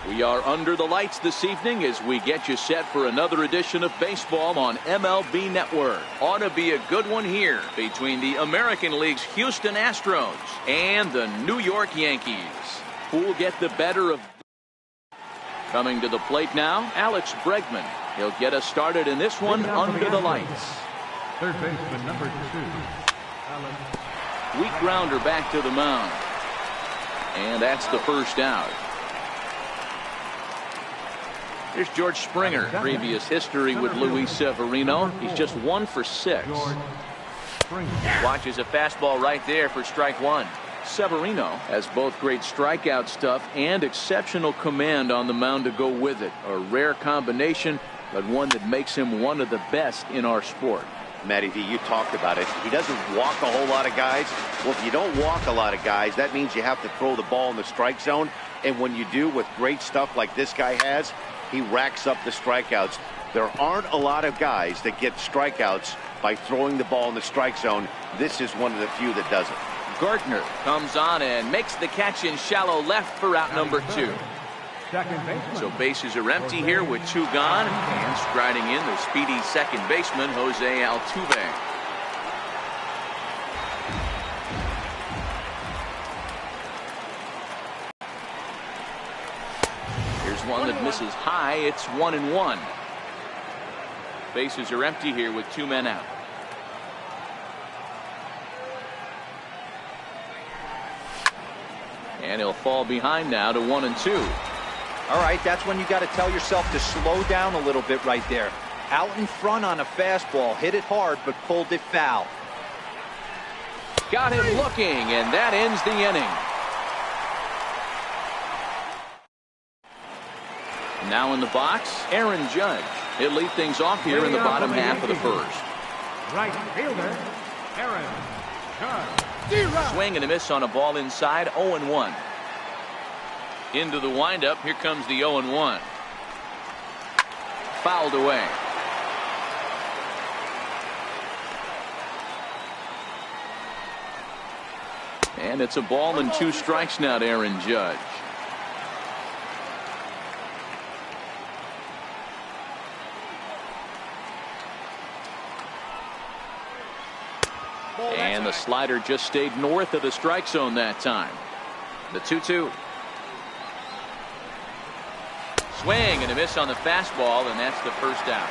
We are under the lights this evening as we get you set for another edition of baseball on MLB Network. Ought to be a good one here between the American League's Houston Astros and the New York Yankees. Who'll get the better of... Coming to the plate now, Alex Bregman. He'll get us started in this one under the lights. Third baseman number 2, Alex. Weak grounder back to the mound. And that's the first out. Here's George Springer. Previous history with Luis Severino. He's just 1 for 6. Watches a fastball right there for strike 1. Severino has both great strikeout stuff and exceptional command on the mound to go with it. A rare combination, but one that makes him one of the best in our sport. Matty V, you talked about it. He doesn't walk a whole lot of guys. Well, if you don't walk a lot of guys, that means you have to throw the ball in the strike zone. And when you do with great stuff like this guy has, he racks up the strikeouts. There aren't a lot of guys that get strikeouts by throwing the ball in the strike zone. This is one of the few that does it. Gardner comes on and makes the catch in shallow left for out number 2. So bases are empty here with 2 gone, and striding in the speedy second baseman Jose Altuve. Here's one that misses high. It's 1-1. Bases are empty here with 2 men out. And he'll fall behind now to 1-2. All right, that's when you got to tell yourself to slow down a little bit right there. Out in front on a fastball, hit it hard, but pulled it foul. Got him looking, and that ends the inning. Now in the box, Aaron Judge. He'll lead things off here in the bottom half of the first. Right fielder, Aaron Judge. Swing and a miss on a ball inside, 0-1. Into the windup, here comes the 0-1. Fouled away. And it's a ball and 2 strikes now to Aaron Judge. And the slider just stayed north of the strike zone that time. The 2-2. Swing and a miss on the fastball, and that's the first out.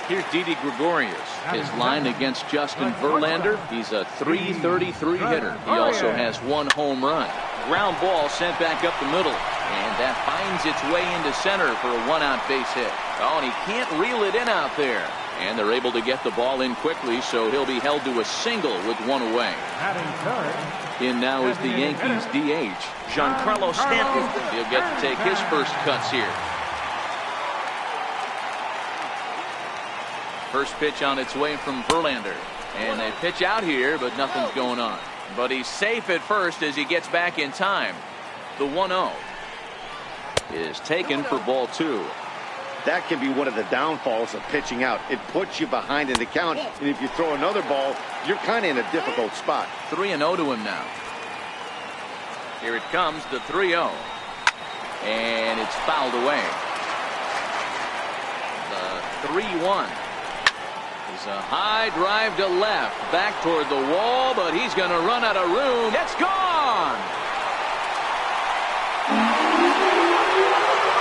Here's Didi Gregorius. His line against Justin Verlander. He's a .333 hitter. He also has 1 home run. Ground ball sent back up the middle, and that finds its way into center for a 1-out base hit. Oh, and he can't reel it in out there. And they're able to get the ball in quickly, so he'll be held to a single with 1 away. In now is the Yankees DH, Giancarlo Stanton. He'll get to take his first cuts here. First pitch on its way from Verlander. And they pitch out here, but nothing's going on. But he's safe at first as he gets back in time. The 1-0 is taken for ball 2. That can be one of the downfalls of pitching out. It puts you behind in the count, and if you throw another ball, you're kind of in a difficult spot. 3-0 to him now. Here it comes, the 3-0. And it's fouled away. The 3-1 is a high drive to left, back toward the wall, but he's going to run out of room. It's gone!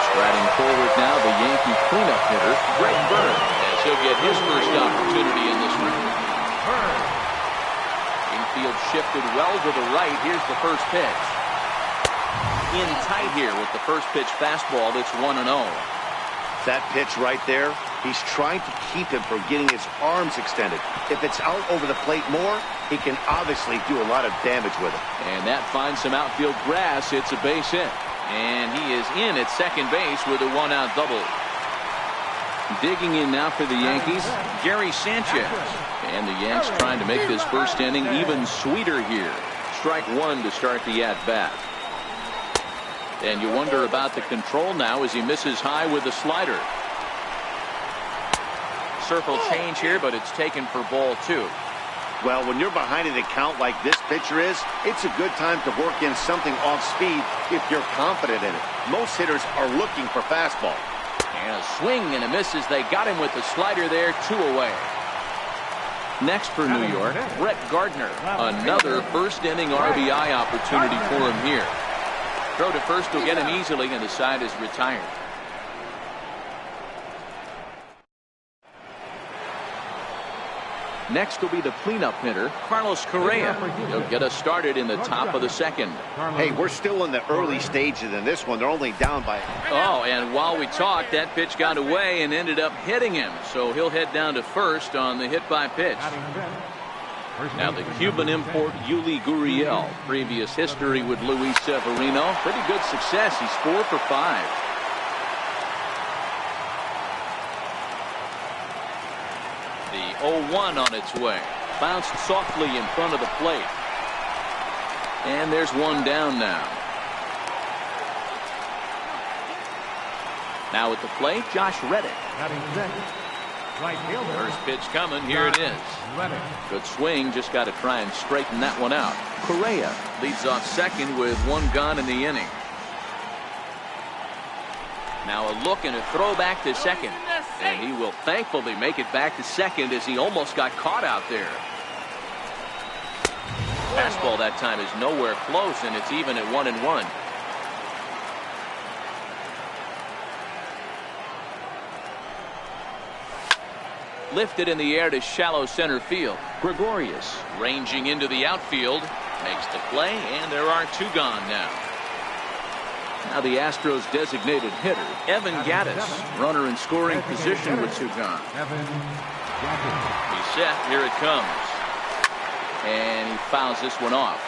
Striding forward now, the Yankee cleanup hitter, Greg Bird, as he'll get his first opportunity in this round. Infield shifted well to the right. Here's the first pitch. In tight here with the first pitch fastball. That's 1-0. That pitch right there, he's trying to keep him from getting his arms extended. If it's out over the plate more, he can obviously do a lot of damage with it. And that finds some outfield grass. It's a base hit. And he is in at second base with a 1-out double. Digging in now for the Yankees, Gary Sanchez. And the Yanks trying to make this first inning even sweeter here. Strike 1 to start the at-bat. And you wonder about the control now as he misses high with the slider. Circle change here, but it's taken for ball 2. Well, when you're behind in the count like this pitcher is, it's a good time to work in something off speed if you're confident in it. Most hitters are looking for fastball. And a swing and a miss as they got him with the slider there, 2 away. Next for New York, Brett Gardner. Another first-inning RBI opportunity for him here. Throw to first will get him easily, and the side is retired. Next will be the cleanup hitter, Carlos Correa. He'll get us started in the top of the second. Hey, we're still in the early stages in this one. They're only down by... Oh, and while we talked, that pitch got away and ended up hitting him. So he'll head down to first on the hit by pitch. Now the Cuban import, Yuli Gurriel. Previous history with Luis Severino. Pretty good success. He's 4 for 5. The 0-1 on its way. Bounced softly in front of the plate. And there's one down now. Now at the plate, Josh Reddick. First pitch coming. Here it is. Good swing. Just got to try and straighten that one out. Correa leads off second with 1 gone in the inning. Now a look and a throw back to second. And he will thankfully make it back to second as he almost got caught out there. Fastball that time is nowhere close, and it's even at 1-1. Lifted in the air to shallow center field. Gregorius ranging into the outfield. Makes the play, and there are 2 gone now. Now the Astros designated hitter, Evan Gattis, runner in scoring position with 2 gone. He's set. Here it comes. And he fouls this one off.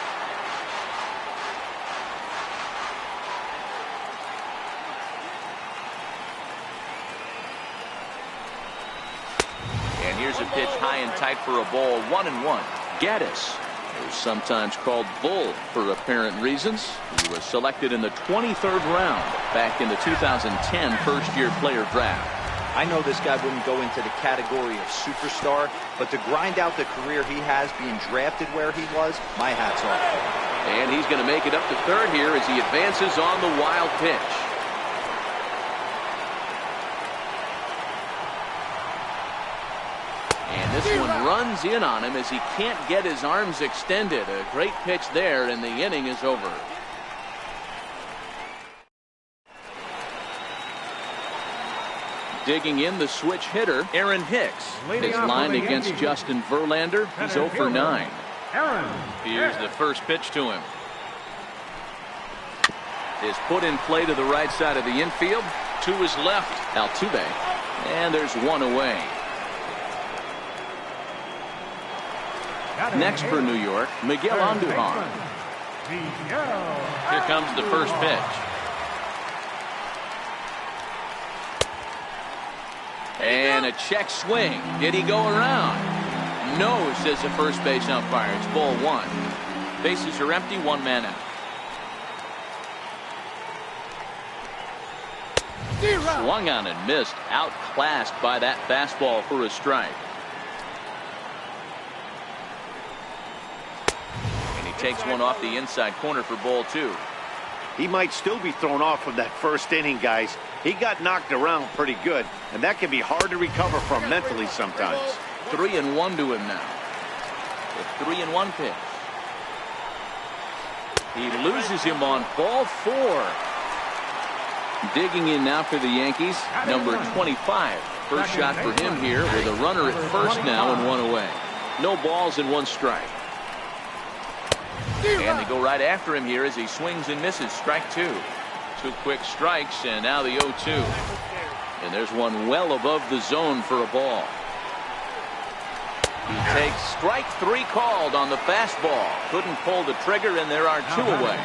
And here's a pitch high and tight for a ball, 1-1. Gattis, who's sometimes called Bull for apparent reasons. He was selected in the 23rd round back in the 2010 first-year player draft. I know this guy wouldn't go into the category of superstar, but to grind out the career he has being drafted where he was, my hat's off to him. And he's going to make it up to third here as he advances on the wild pitch. And this one runs in on him as he can't get his arms extended. A great pitch there, and the inning is over. Digging in, the switch hitter, Aaron Hicks. His line against Justin Verlander, he's 0 for 9. Here's the first pitch to him. Is put in play to the right side of the infield. To his left, Altuve. And there's 1 away. Next for New York, Miguel Andujar. Here comes the first pitch. And a check swing. Did he go around? No, says the first base umpire. It's ball 1. Bases are empty, 1 man out. Swung on and missed. Outclassed by that fastball for a strike. And he takes one off the inside corner for ball 2. He might still be thrown off from that first inning, guys. He got knocked around pretty good, and that can be hard to recover from mentally sometimes. 3-1 to him now. The 3-1 pitch. He loses him on ball 4. Digging in now for the Yankees, number 25. First shot for him here with a runner at first now and 1 away. No balls and 1 strike. And they go right after him here as he swings and misses. Strike 2. 2 quick strikes, and now the 0-2. And there's one well above the zone for a ball. He takes strike 3 called on the fastball. Couldn't pull the trigger, and there are 2 away.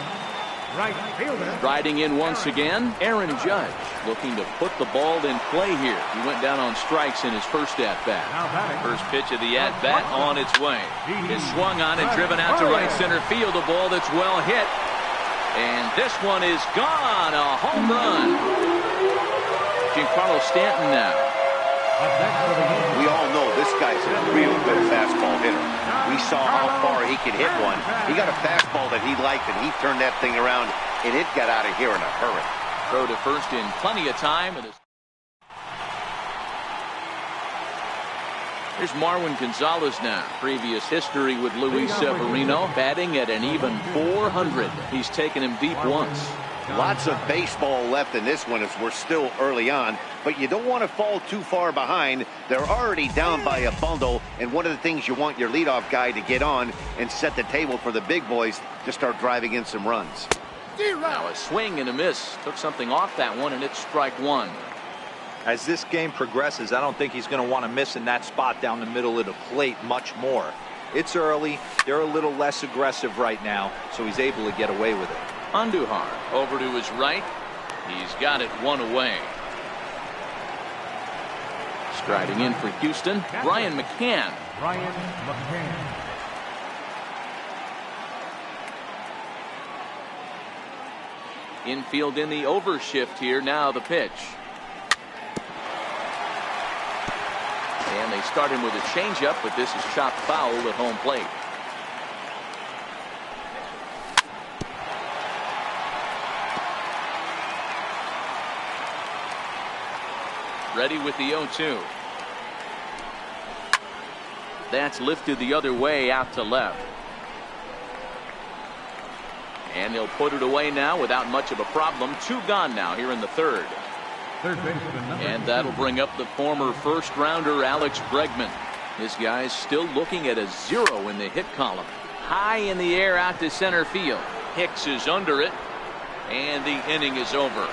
Riding in once again, Aaron Judge, looking to put the ball in play here. He went down on strikes in his first at-bat. First pitch of the at-bat on its way. Is swung on and driven out to right center field. A ball that's well hit. And this one is gone. A home run. Giancarlo Stanton now. We all know this guy's a real good fastball hitter. We saw how far he could hit one. He got a fastball that he liked, and he turned that thing around, and it got out of here in a hurry. Throw to first in plenty of time. Here's Marwin Gonzalez now. Previous history with Luis Severino, batting at an even .400. He's taken him deep once. Lots of baseball left in this one as we're still early on, but you don't want to fall too far behind. They're already down by a bundle, and one of the things you want your leadoff guy to get on and set the table for the big boys to start driving in some runs. Now a swing and a miss. Took something off that one, and it's strike one. As this game progresses, I don't think he's going to want to miss in that spot down the middle of the plate much more. It's early. They're a little less aggressive right now, so he's able to get away with it. Andujar over to his right. He's got it one away. Striding in for Houston, Brian McCann. Brian McCann. Infield in the overshift here. Now the pitch. And they start him with a changeup, but this is chopped foul at home plate. Ready with the 0-2. That's lifted the other way out to left. And he'll put it away now without much of a problem. Two gone now here in the third. And that'll bring up the former first-rounder Alex Bregman. This guy's still looking at a 0 in the hit column. High in the air out to center field. Hicks is under it, and the inning is over.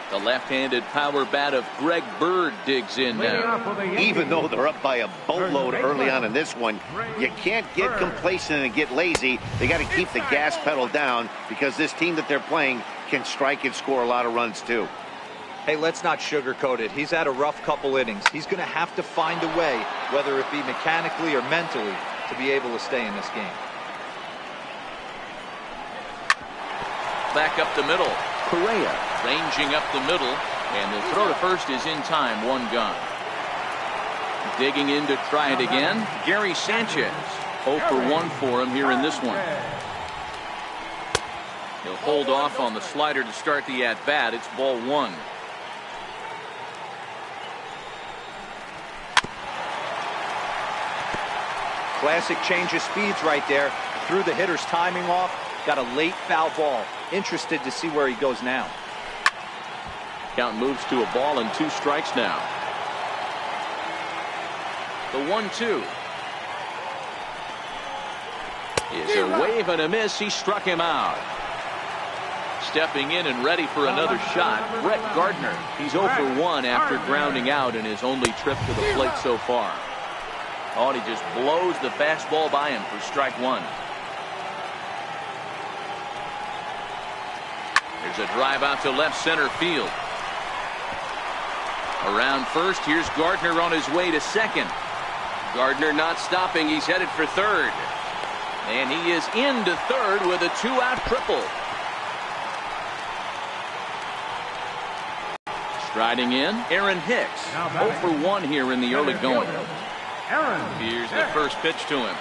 The left-handed power bat of Greg Bird digs in now. Even though they're up by a boatload early on in this one, you can't get complacent and get lazy. They got to keep the gas pedal down because this team that they're playing can strike and score a lot of runs too. Hey, let's not sugarcoat it. He's had a rough couple innings. He's going to have to find a way, whether it be mechanically or mentally, to be able to stay in this game. Back up the middle. Correa ranging up the middle, and the throw to first is in time. One gone. Digging in to try it again. Gary Sanchez. 0 for 1 for him here in this one. He'll hold off on the slider to start the at-bat. It's ball one. Classic change of speeds right there. Threw the hitter's timing off. Got a late foul ball. Interested to see where he goes now. Count moves to a ball and 2 strikes now. The 1-2 is a wave and a miss. He struck him out. Stepping in and ready for another shot, Brett Gardner. He's 0 for 1 after grounding out in his only trip to the plate so far. Oh, and he just blows the fastball by him for strike one. There's a drive out to left center field. Around first, here's Gardner on his way to second. Gardner not stopping. He's headed for third. And he is into third with a 2-out triple. Striding in, Aaron Hicks. 0 for 1 here in the early going. Here's the first pitch to him.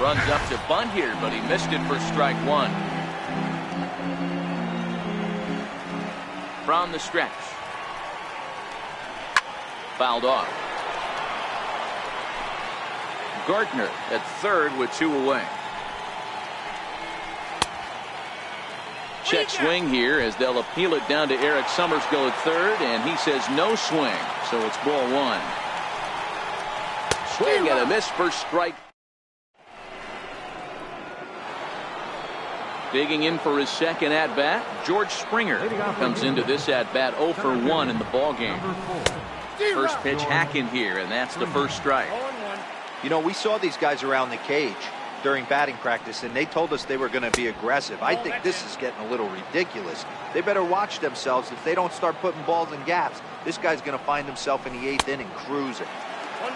Runs up to bunt here, but he missed it for strike one. From the stretch. Fouled off. Gardner at third with 2 away. Check swing here as they'll appeal it down to Eric Summerskill at third, and he says no swing, so it's ball one. Swing and a miss for strike. Digging in for his second at-bat, George Springer comes into this at-bat 0 for 1 in the ballgame. First pitch hack in here, and that's the first strike. You know, we saw these guys around the cage during batting practice, and they told us they were going to be aggressive. I think this is getting a little ridiculous. They better watch themselves. If they don't start putting balls in gaps, this guy's going to find himself in the 8th inning cruising.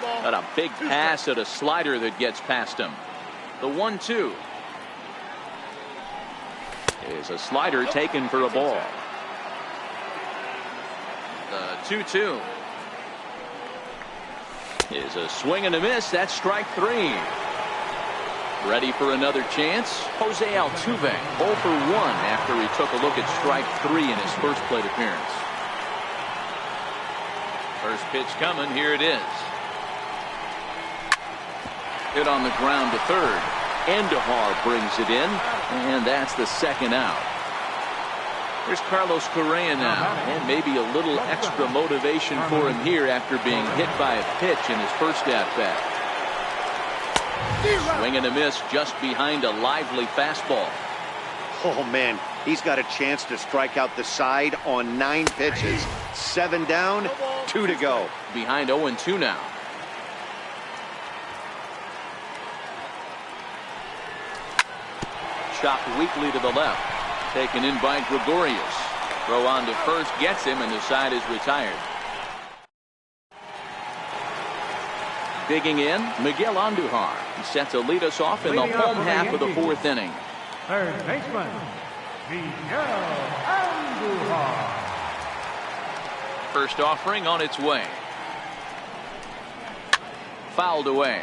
Got a big pass at a slider that gets past him. The 1-2. is a slider taken for a ball. The 2-2 is a swing and a miss. That's strike 3. Ready for another chance. Jose Altuve 0 for 1 after he took a look at strike 3 in his first plate appearance. First pitch coming. Here it is. Hit on the ground to third. Andujar brings it in, and that's the second out. Here's Carlos Correa now, and maybe a little extra motivation for him here after being hit by a pitch in his first at-bat. Swing and a miss just behind a lively fastball. Oh, man, he's got a chance to strike out the side on 9 pitches. 7 down, 2 to go. Behind 0-2 now. Chopped weakly to the left. Taken in by Gregorius. Throw on to first gets him, and the side is retired. Digging in, Miguel Andujar. He's set to lead us off in the home half of the 4th inning. Third baseman, Miguel Andujar. First offering on its way. Fouled away.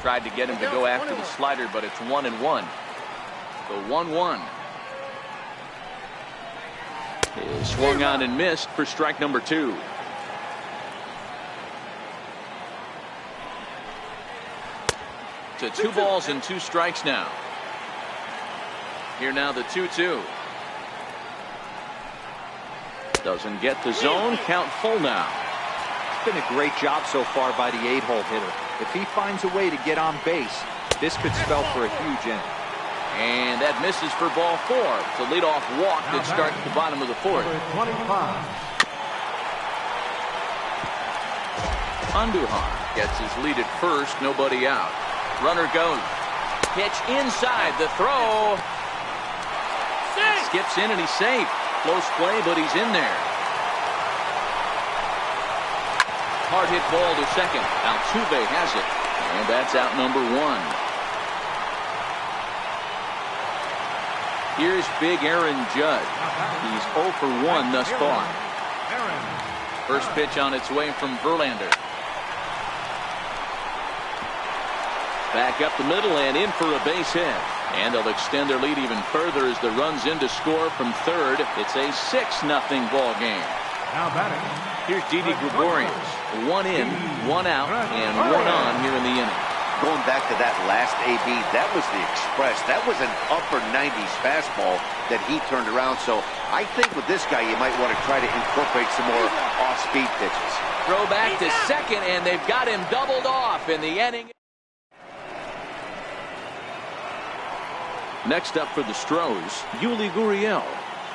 Tried to get him to go after the slider, but it's 1-1. The 1-1 is swung on and missed for strike number 2. To 2 balls and 2 strikes now. Here now the 2-2. Doesn't get the zone. Count full now. It's been a great job so far by the 8-hole hitter. If he finds a way to get on base, this could spell for a huge inning. And that misses for ball 4. It's a leadoff walk that starts at the bottom of the 4th. Andujar gets his lead at first. Nobody out. Runner goes. Pitch inside. The throw. Skips in and he's safe. Close play, but he's in there. Hard hit ball to second. Altuve has it. And that's out number 1. Here's big Aaron Judge. He's 0 for 1 thus far. First pitch on its way from Verlander. Back up the middle and in for a base hit. And they'll extend their lead even further as the runs in to score from third. It's a 6-0 ball game. Now batting. Here's Didi Gregorius. 1 in, 1 out, and 1 on here in the inning. Going back to that last AB, that was the express. That was an upper 90s fastball that he turned around. So I think with this guy, you might want to try to incorporate some more off-speed pitches. Throw back to second, and they've got him doubled off in the inning. Next up for the Stros, Yuli Gurriel.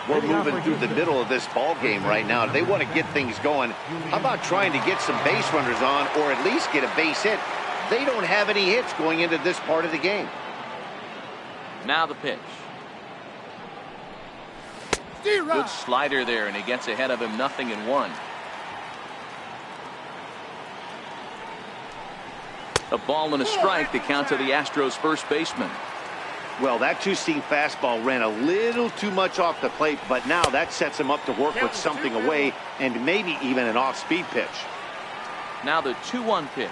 We're moving through the middle of this ball game right now. They want to get things going. How about trying to get some base runners on or at least get a base hit? They don't have any hits going into this part of the game. Now the pitch. Good slider there, and he gets ahead of him 0-1. A ball and a strike to count to the Astros first baseman. Well, that two-seam fastball ran a little too much off the plate, but now that sets him up to work with something away and maybe even an off-speed pitch. Now the 2-1 pitch.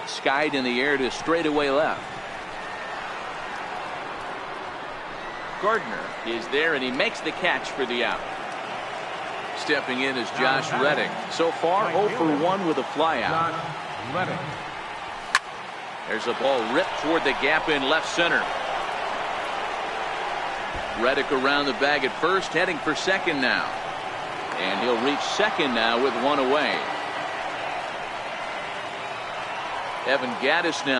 Skied in the air to straightaway left. Gardner is there, and he makes the catch for the out. Stepping in is Josh Reddick. So far, 0 for 1 with a flyout. There's a ball ripped toward the gap in left center. Reddick around the bag at first, heading for second now. And he'll reach second now with 1 away. Evan Gattis now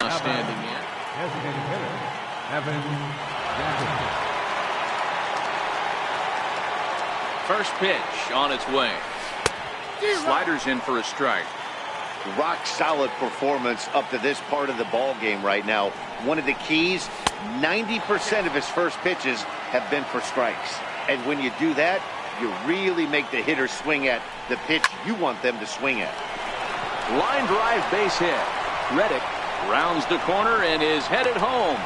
standing in. Designated hitter, Evan Gattis. First pitch on its way. Sliders in for a strike. Rock solid performance up to this part of the ball game right now. One of the keys, 90% of his first pitches have been for strikes. And when you do that, You really make the hitter swing at the pitch you want them to swing at. Line drive base hit. Reddick rounds the corner and is headed home.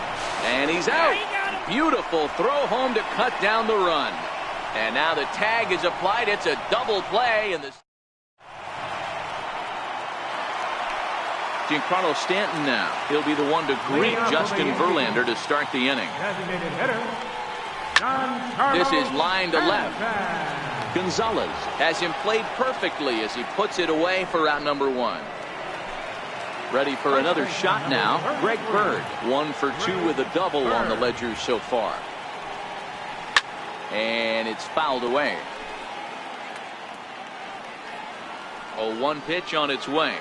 And he's out. Beautiful throw home to cut down the run. And now the tag is applied. It's a double play. And the Giancarlo Stanton now. He'll be the one to greet Justin Verlander to start the inning. This is line to left. Gonzalez has him played perfectly as he puts it away for out number 1. Ready for another shot now. Greg Bird, 1 for 2 with a double on the ledger so far. And it's fouled away. 0-1 pitch on its way.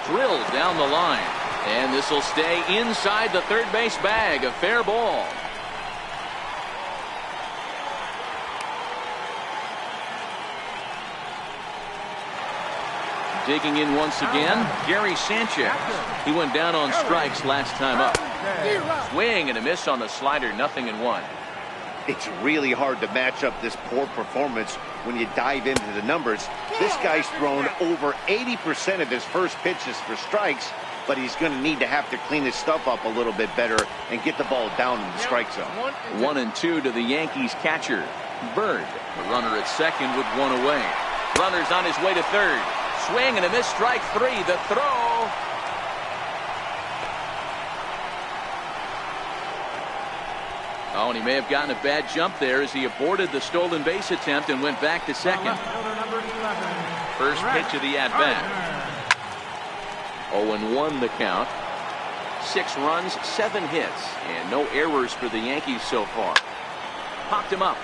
Drilled down the line. And this will stay inside the third base bag. A fair ball. Digging in once again, Gary Sanchez. He went down on strikes last time up. Swing and a miss on the slider, 0-1. It's really hard to match up this poor performance when you dive into the numbers. This guy's thrown over 80% of his first pitches for strikes, but he's going to need to have to clean his stuff up a little bit better and get the ball down in the strike zone. 1-2 to the Yankees catcher, Bird. The runner at second with 1 away. Runner's on his way to third. Swing and a miss, strike 3. The throw. Oh, and he may have gotten a bad jump there as he aborted the stolen base attempt and went back to second. First pitch of the at-bat. 0-1 the count. 6 runs, 7 hits, and no errors for the Yankees so far. Popped him up.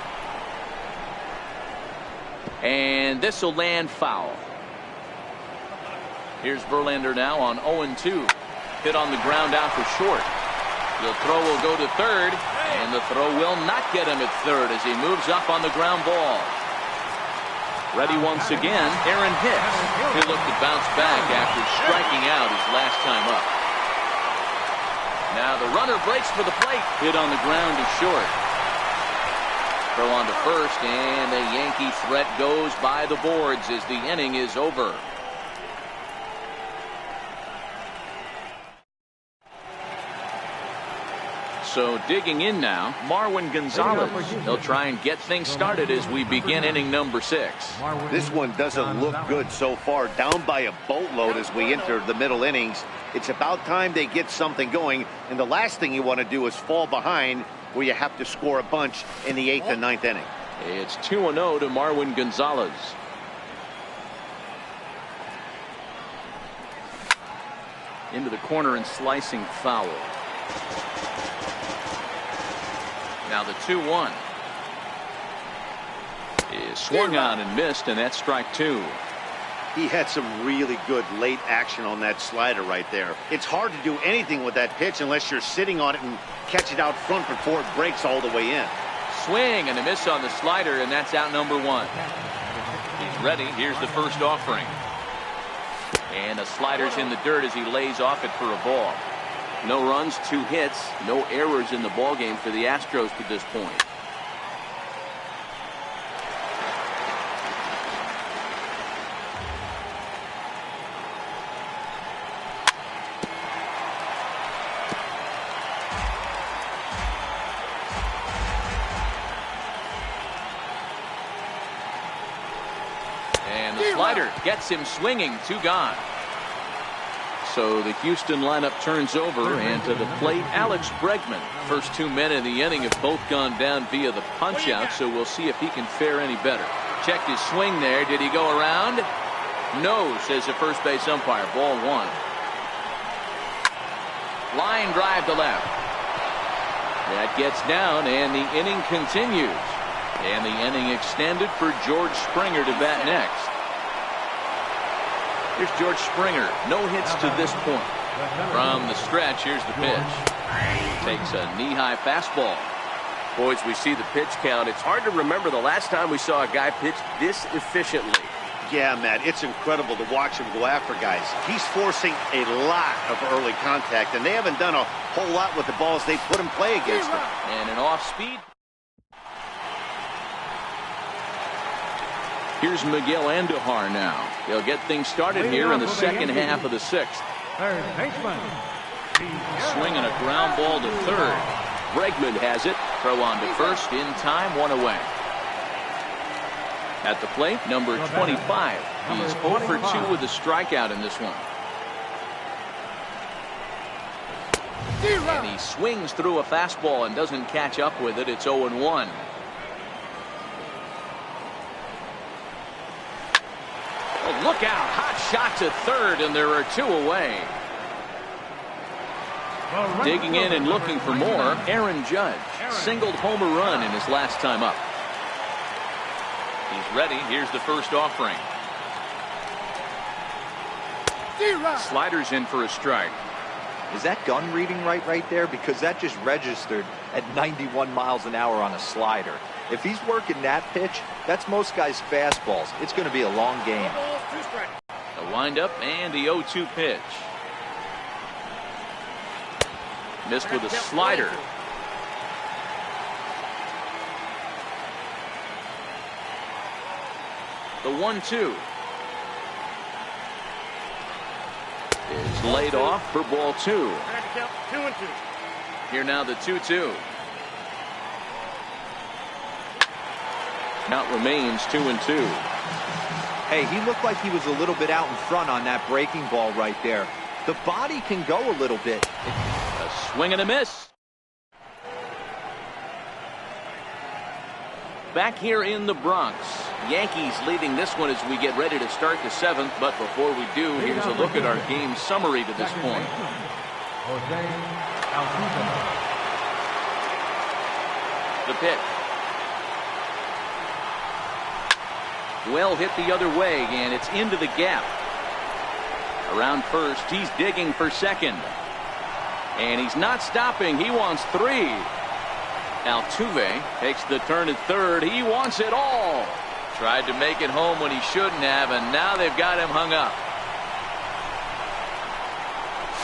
And this will land foul. Here's Verlander now on 0-2. Hit on the ground out for short. The throw will go to third, and the throw will not get him at third as he moves up on the ground ball. Ready once again, Aaron Hicks. He looked to bounce back after striking out his last time up. Now the runner breaks for the plate. Hit on the ground to short. Throw on to first, and the Yankee threat goes by the boards as the inning is over. So digging in now, Marwin Gonzalez. They'll try and get things started as we begin inning number 6. This one doesn't look good so far. Down by a boatload as we enter the middle innings. It's about time they get something going. And the last thing you want to do is fall behind where you have to score a bunch in the 8th and 9th inning. It's 2-0 to Marwin Gonzalez. Into the corner and slicing foul. Now the 2-1 is swung on and missed, and that's strike 2. He had some really good late action on that slider right there. It's hard to do anything with that pitch unless you're sitting on it and catch it out front before it breaks all the way in. Swing and a miss on the slider, and that's out number 1. He's ready. Here's the first offering. And the slider's in the dirt as he lays off it for a ball. No runs, 2 hits, no errors in the ballgame for the Astros to this point. And the slider gets him swinging, 2 gone. So the Houston lineup turns over, and to the plate, Alex Bregman. First 2 men in the inning have both gone down via the punch-out, so we'll see if he can fare any better. Checked his swing there. Did he go around? No, says the first base umpire. Ball 1. Line drive to left. That gets down, and the inning continues. And the inning extended for George Springer to bat next. Here's George Springer. No hits to this point. From the stretch, here's the pitch. Takes a knee-high fastball. Boys, we see the pitch count. It's hard to remember the last time we saw a guy pitch this efficiently. Yeah, Matt, it's incredible to watch him go after guys. He's forcing a lot of early contact, and they haven't done a whole lot with the balls they put in play against him. And an off-speed Here's Miguel Andujar now. He'll get things started here in the second half of the sixth. Third baseman. Swinging a ground ball to third. Bregman has it. Throw on to first in time, one away. At the plate, number 25. He's 0 for 2 with a strikeout in this one. And he swings through a fastball and doesn't catch up with it. It's 0-1. Oh, look out. Hot shot to third, and there are 2 away. Digging in and looking for more, Aaron Judge. Singled home a run in his last time up. He's ready. Here's the first offering. Sliders in for a strike. Is that gun reading right there? Because that just registered at 91 miles an hour on a slider. If he's working that pitch, that's most guys' fastballs. It's going to be a long game. A windup and the 0-2 pitch. Missed with a slider. The 1-2 is laid off for ball 2. Here now the 2-2. Count remains 2-2. Hey, he looked like he was a little bit out in front on that breaking ball right there. The body can go a little bit. A swing and a miss. Back here in the Bronx, Yankees leading this one as we get ready to start the 7th. But before we do, here's a look at our game summary to this point. The pitch. Well hit the other way, and it's into the gap. Around first, he's digging for second. And he's not stopping. He wants 3. Altuve takes the turn at third. He wants it all. Tried to make it home when he shouldn't have, and now they've got him hung up.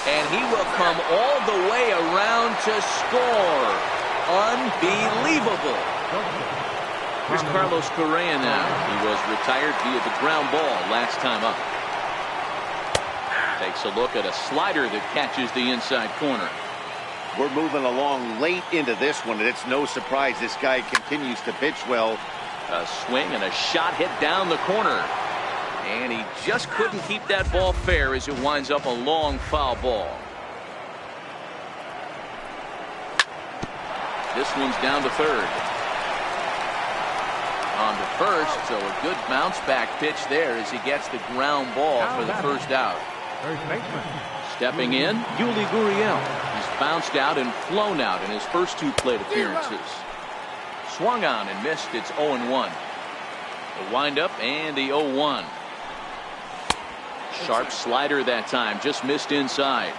And he will come all the way around to score. Unbelievable. Here's Carlos Correa now. He was retired via the ground ball last time up. Takes a look at a slider that catches the inside corner. We're moving along late into this one, and it's no surprise this guy continues to pitch well. A swing and a shot hit down the corner. And he just couldn't keep that ball fair as it winds up a long foul ball. This one's down to third. On to first, so a good bounce back pitch there as he gets the ground ball for the first out. Stepping in, Yuli Gurriel. He's bounced out and flown out in his first 2 plate appearances. Swung on and missed. It's 0-1. The windup and the 0-1. Sharp slider that time, just missed inside.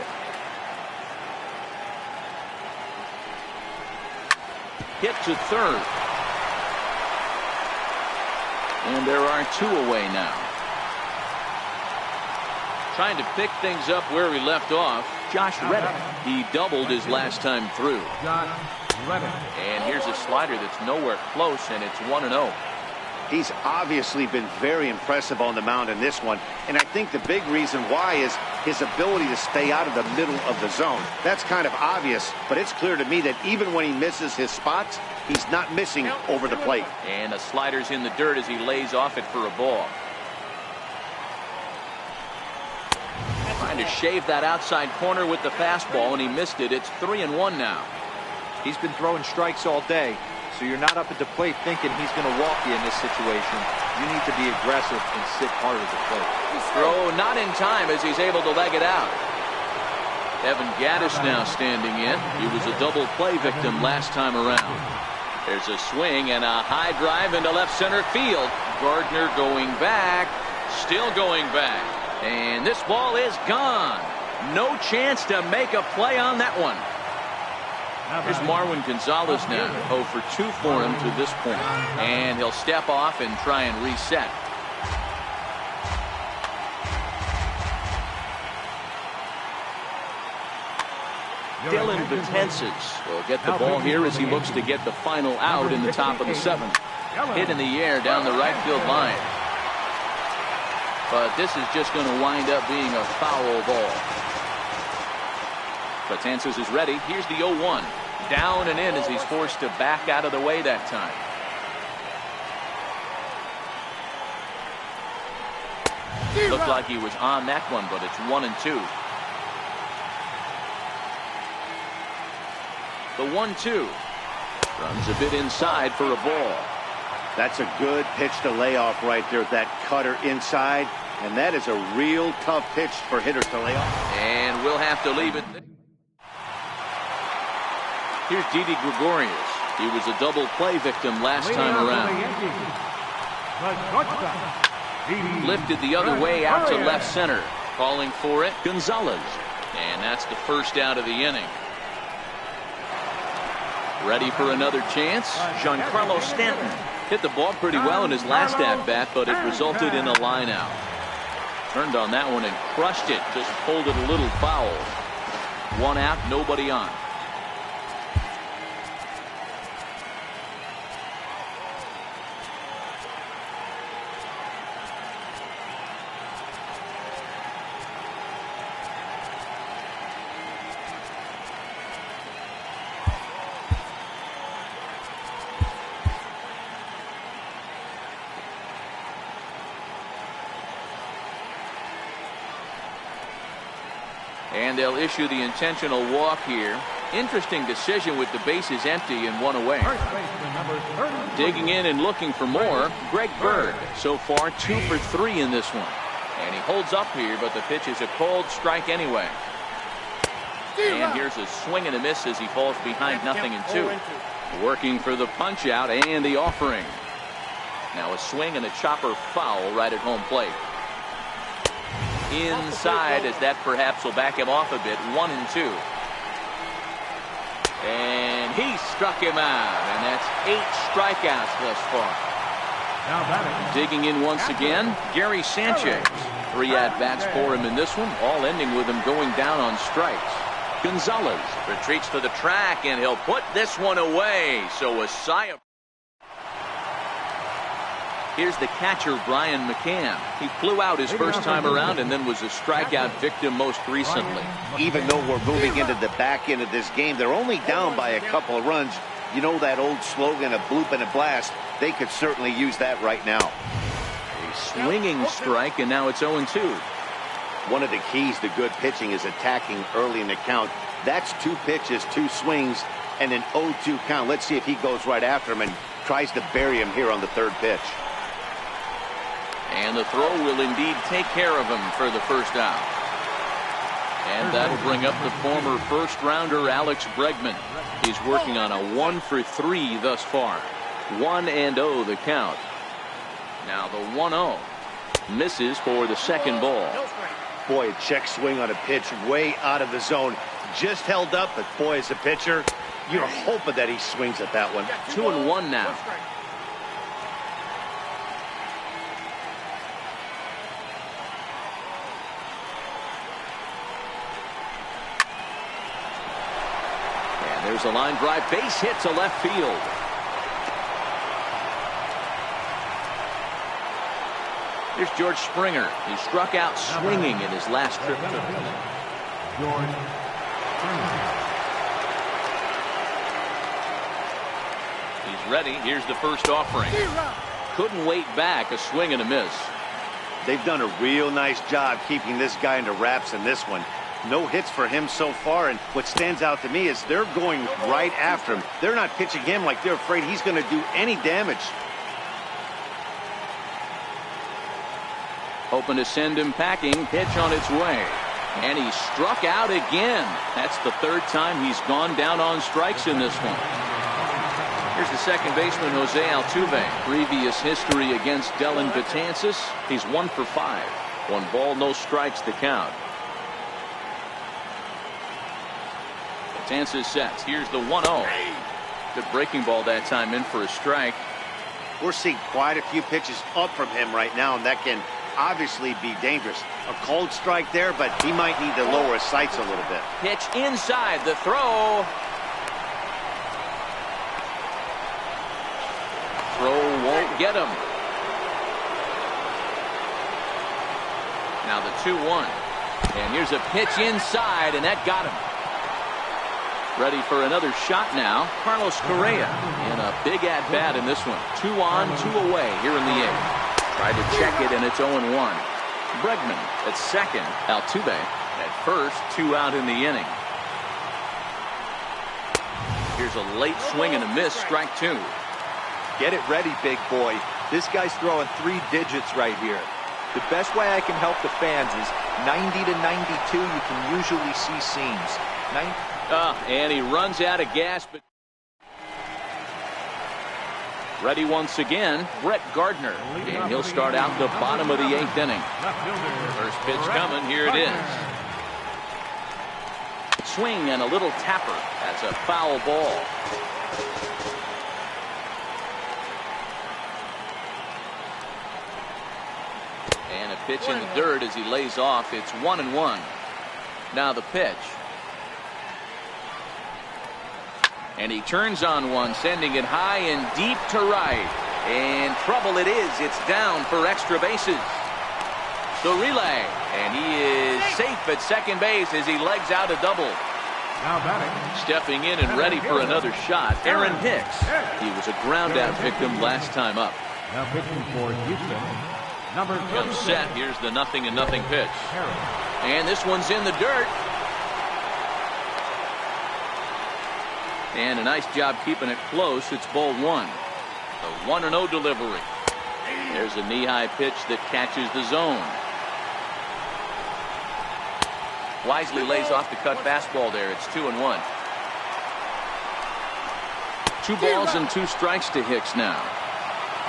Hit to third. And there are 2 away now. Trying to pick things up where we left off, Josh Reddick. He doubled his last time through. And here's a slider that's nowhere close, and it's 1-0. He's obviously been very impressive on the mound in this one, and I think the big reason why is his ability to stay out of the middle of the zone. That's kind of obvious, but it's clear to me that even when he misses his spots, he's not missing over the plate. And a slider's in the dirt as he lays off it for a ball. Trying to shave that outside corner with the fastball, and he missed it. It's 3-1 now. He's been throwing strikes all day, so you're not up at the plate thinking he's going to walk you in this situation. You need to be aggressive and sit hard at the plate. Throw not in time as he's able to leg it out. Evan Gattis now standing in. He was a double play victim last time around. There's a swing and a high drive into left center field. Gardner going back, still going back. And this ball is gone. No chance to make a play on that one. Here's Marwin Gonzalez now. 0 for 2 for him to this point. And he'll step off and try and reset. Dylan Betances will get the ball here as he looks to get the final out in the top of the 7th. Hit in the air down the right field line. But this is just going to wind up being a foul ball. Betances is ready. Here's the 0-1. Down and in as he's forced to back out of the way that time. Looked like he was on that one, but it's 1-2. The 1-2. Runs a bit inside for a ball. That's a good pitch to lay off right there. That cutter inside. And that is a real tough pitch for hitters to lay off. And we'll have to leave it. Here's Didi Gregorius. He was a double play victim last time around. Lifted the other way out to left center. Calling for it, Gonzalez. And that's the first out of the inning. Ready for another chance? Giancarlo Stanton hit the ball pretty well in his last at-bat, but it resulted in a line out. Turned on that one and crushed it. Just pulled it a little foul. One out, nobody on. And they'll issue the intentional walk here. Interesting decision with the bases empty and one away. Digging in and looking for more, Greg Bird. So far 2 for 3 in this one. And he holds up here, but the pitch is a cold strike anyway. And here's a swing and a miss as he falls behind 0-2. Working for the punch out and the offering. Now a swing and a chopper foul right at home plate. Inside, as that perhaps will back him off a bit. 1-2. And he struck him out, and that's 8 strikeouts thus far. Digging in once again, Gary Sanchez. 3 at-bats for him in this one, all ending with him going down on strikes. Gonzalez retreats to the track, and he'll put this one away. So a sigh of... Here's the catcher, Brian McCann. He flew out his first time around and then was a strikeout victim most recently. Even though we're moving into the back end of this game, they're only down by a couple of runs. You know that old slogan, a bloop and a blast. They could certainly use that right now. A swinging strike, and now it's 0-2. One of the keys to good pitching is attacking early in the count. That's 2 pitches, 2 swings, and an 0-2 count. Let's see if he goes right after him and tries to bury him here on the 3rd pitch. And the throw will indeed take care of him for the first out. And that'll bring up the former first-rounder Alex Bregman. He's working on a 1 for 3 thus far. 1-0 the count. Now the 1-0 misses for the second ball. Boy, a check swing on a pitch way out of the zone. Just held up, but boy, as a pitcher, you're hoping that he swings at that one. 2-1 now. There's a line drive, base hit to left field. Here's George Springer. He struck out swinging in his last trip to the plate. George Springer. He's ready. Here's the first offering. Couldn't wait back. A swing and a miss. They've done a real nice job keeping this guy into wraps in this one. No hits for him so far, and what stands out to me is they're going right after him. They're not pitching him like they're afraid he's going to do any damage. Hoping to send him packing. Pitch on its way. And he struck out again. That's the 3rd time he's gone down on strikes in this one. Here's the second baseman, Jose Altuve. Previous history against Dellin Betances. He's 1 for 5. 1 ball, no strikes to count. Betances sets. Here's the 1-0. Good breaking ball that time, in for a strike. We're seeing quite a few pitches up from him right now, and that can obviously be dangerous. A cold strike there, but he might need to lower his sights a little bit. Pitch inside, the throw. Throw won't get him. Now the 2-1. And here's a pitch inside, and that got him. Ready for another shot now. Carlos Correa in a big at-bat in this one. 2 on, 2 away here in the 8th. Tried to check it, and it's 0-1. Bregman at second. Altuve at first. 2 out in the inning. Here's a late swing and a miss. Strike 2. Get it ready, big boy. This guy's throwing 3 digits right here. The best way I can help the fans is 90 to 92. You can usually see seams. And he runs out of gas. But ready once again, Brett Gardner. And he'll start out the bottom of the 8th inning. First pitch coming. Here it is. Swing and a little tapper. That's a foul ball. And a pitch in the dirt as he lays off. It's 1-1. Now the pitch. And he turns on one, sending it high and deep to right. And trouble it is. It's down for extra bases. The relay. And he is safe at second base as he legs out a double. Now batting. Stepping in and ready for another shot, Aaron Hicks. He was a ground-out victim last time up. Now pitching for Houston, number 37. Comes set. Here's the 0-0 pitch. And this one's in the dirt. And a nice job keeping it close. It's ball 1. The 1-0 delivery. There's a knee-high pitch that catches the zone. Wisely lays off the cut fastball there. It's 2-1. 2 balls and 2 strikes to Hicks now.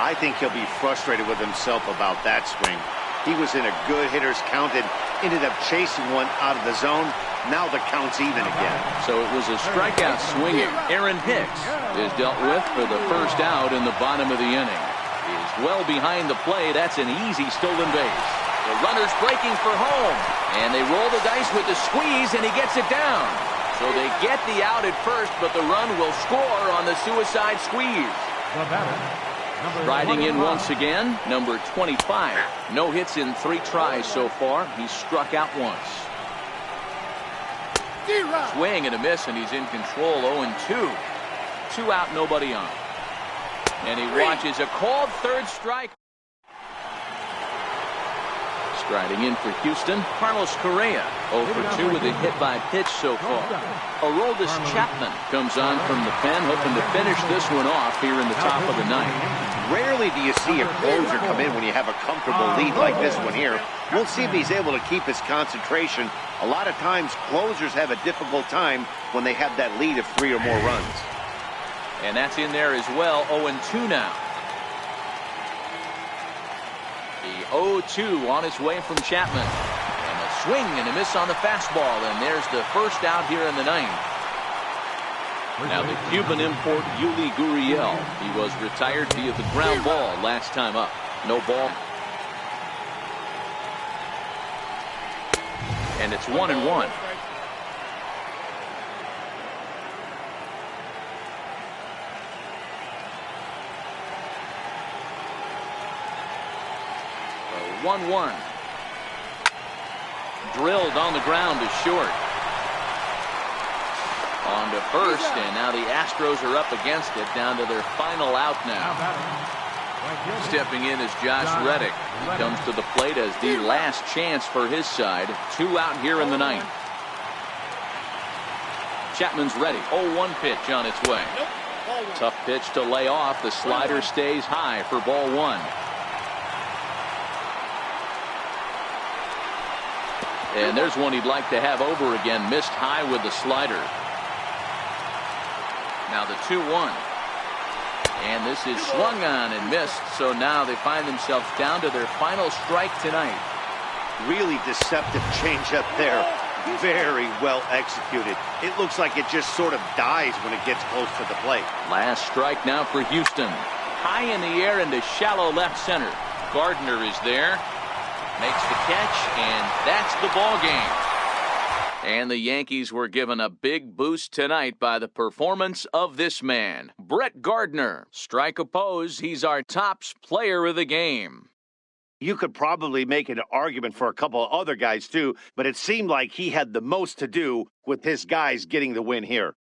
I think he'll be frustrated with himself about that swing. He was in a good hitter's count and ended up chasing one out of the zone. Now the count's even again. So it was a strikeout swinging. Aaron Hicks is dealt with for the first out in the bottom of the inning. He's well behind the plate. That's an easy stolen base. The runner's breaking for home. And they roll the dice with the squeeze, and he gets it down. So they get the out at first, but the run will score on the suicide squeeze. The batter, number Riding in 21. once again, number 25. No hits in 3 tries so far. He's struck out once. Swing and a miss, and he's in control. 0-2. 2 out, nobody on. And he watches a called third strike. Striding in for Houston, Carlos Correa. 0 for 2 with a hit by pitch so far. Aroldis Chapman comes on from the pen, hoping to finish this one off here in the top of the 9th. Rarely do you see a closer come in when you have a comfortable lead like this one here. We'll see if he's able to keep his concentration. A lot of times, closers have a difficult time when they have that lead of 3 or more runs. And that's in there as well. 0-2 now. The 0-2 on its way from Chapman. And a swing and a miss on the fastball. And there's the first out here in the 9th. Now the Cuban import Yuli Gurriel. He was retired via the ground ball last time up. No ball. And it's 1-1. The 1-1. Drilled on the ground to short. On to first, and now the Astros are up against it, down to their final out now. Stepping in is Josh Reddick. He comes to the plate as the last chance for his side. 2 out here in the 9th. Chapman's ready. 0-1 pitch on its way. Tough pitch to lay off. The slider stays high for ball 1. And there's one he'd like to have over again. Missed high with the slider. Now the 2-1. And this is swung on and missed. So now they find themselves down to their final strike tonight. Really deceptive changeup there. Very well executed. It looks like it just sort of dies when it gets close to the plate. Last strike now for Houston. High in the air into shallow left center. Gardner is there. Makes the catch, and that's the ball game. And the Yankees were given a big boost tonight by the performance of this man, Brett Gardner. Strike opposed, he's our tops player of the game. You could probably make an argument for a couple of other guys too, but it seemed like he had the most to do with his guys getting the win here.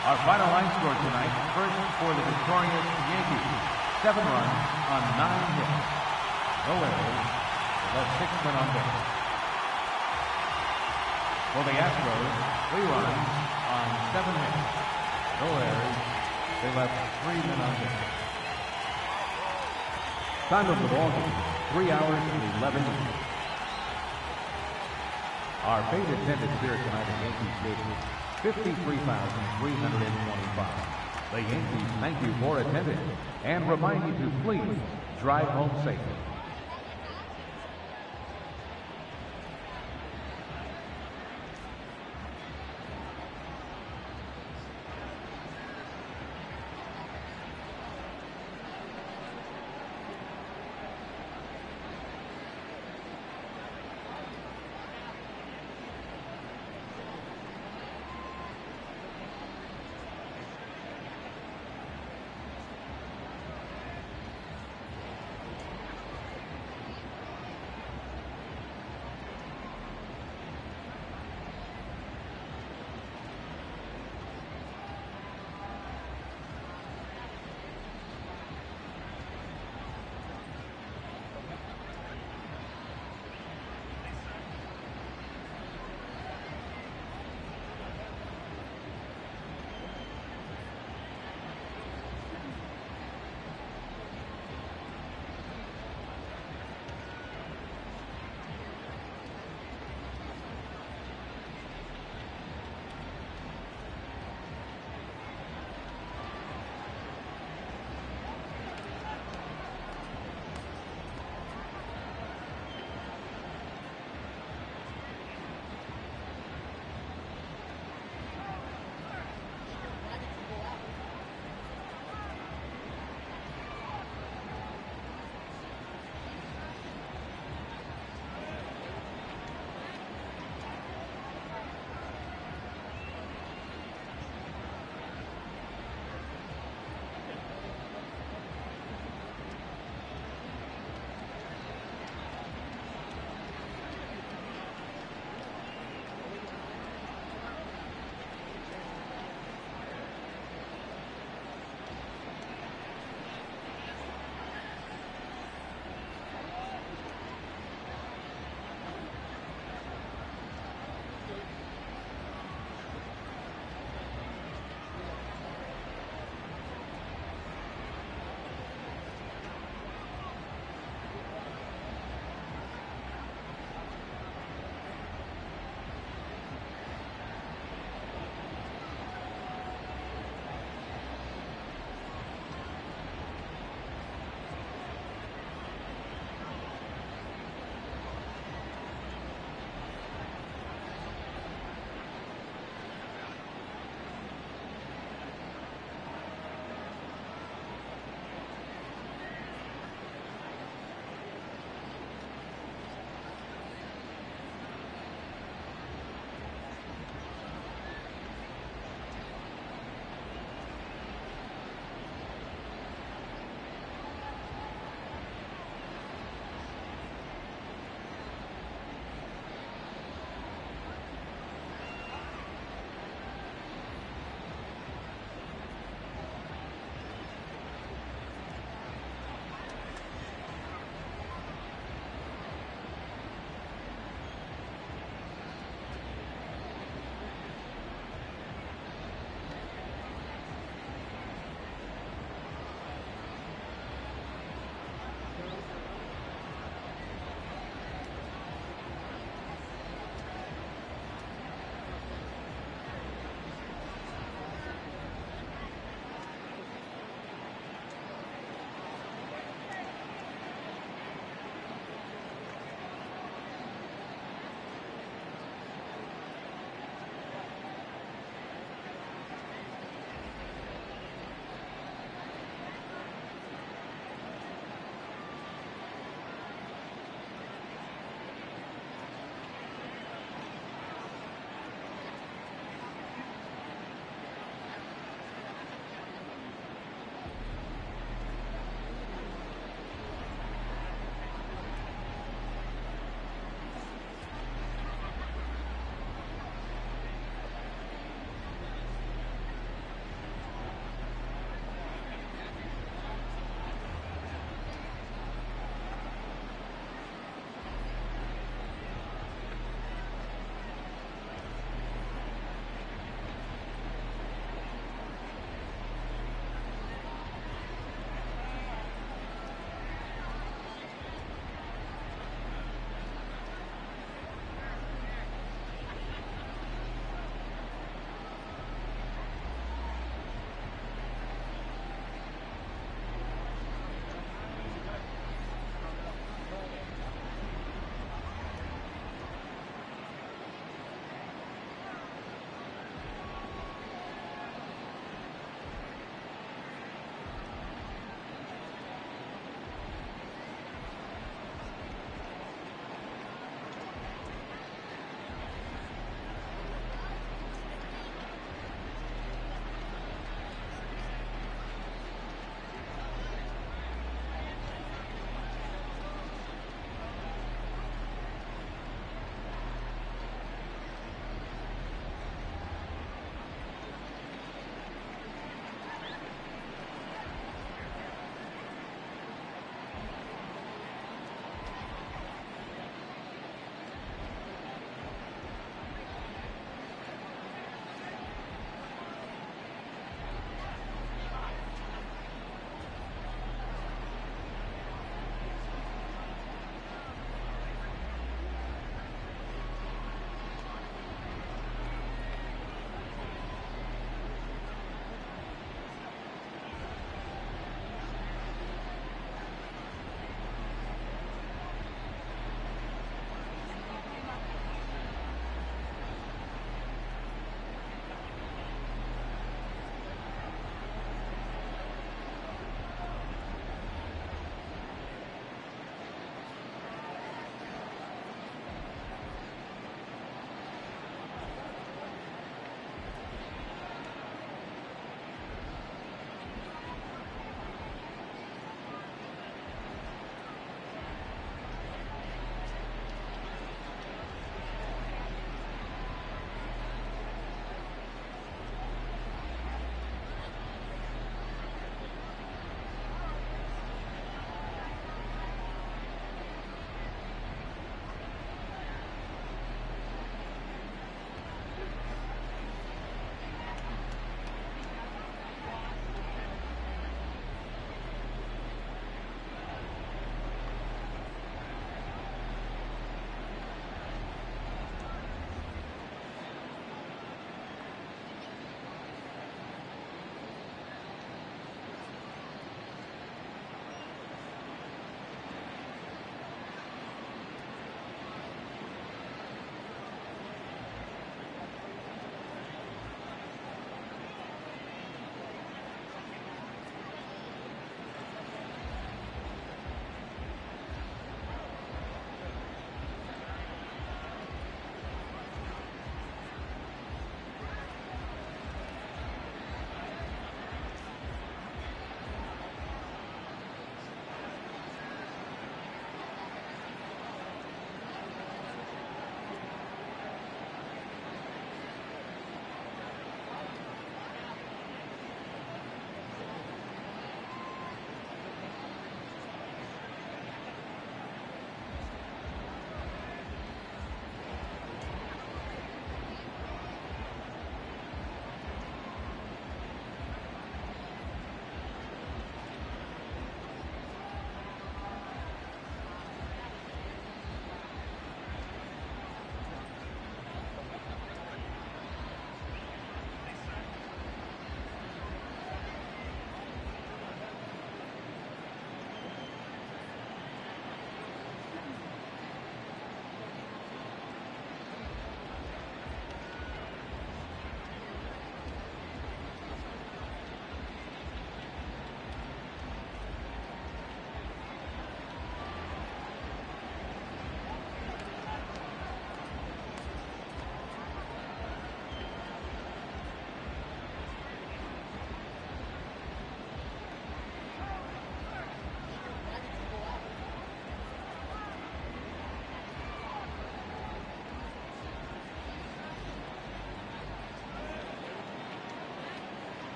Our final line score tonight, first for the victorious Yankees, 7 runs on 9 hits. No errors, they left 6 men on base. For the Astros, 3 runs on 7 hits. No errors, they left 3 men on base. Time of the ball game, 3 hours and 11 minutes. Our paid attendance here tonight at Yankee Stadium, 53,325. The Yankees thank you for attending and remind you to please drive home safely.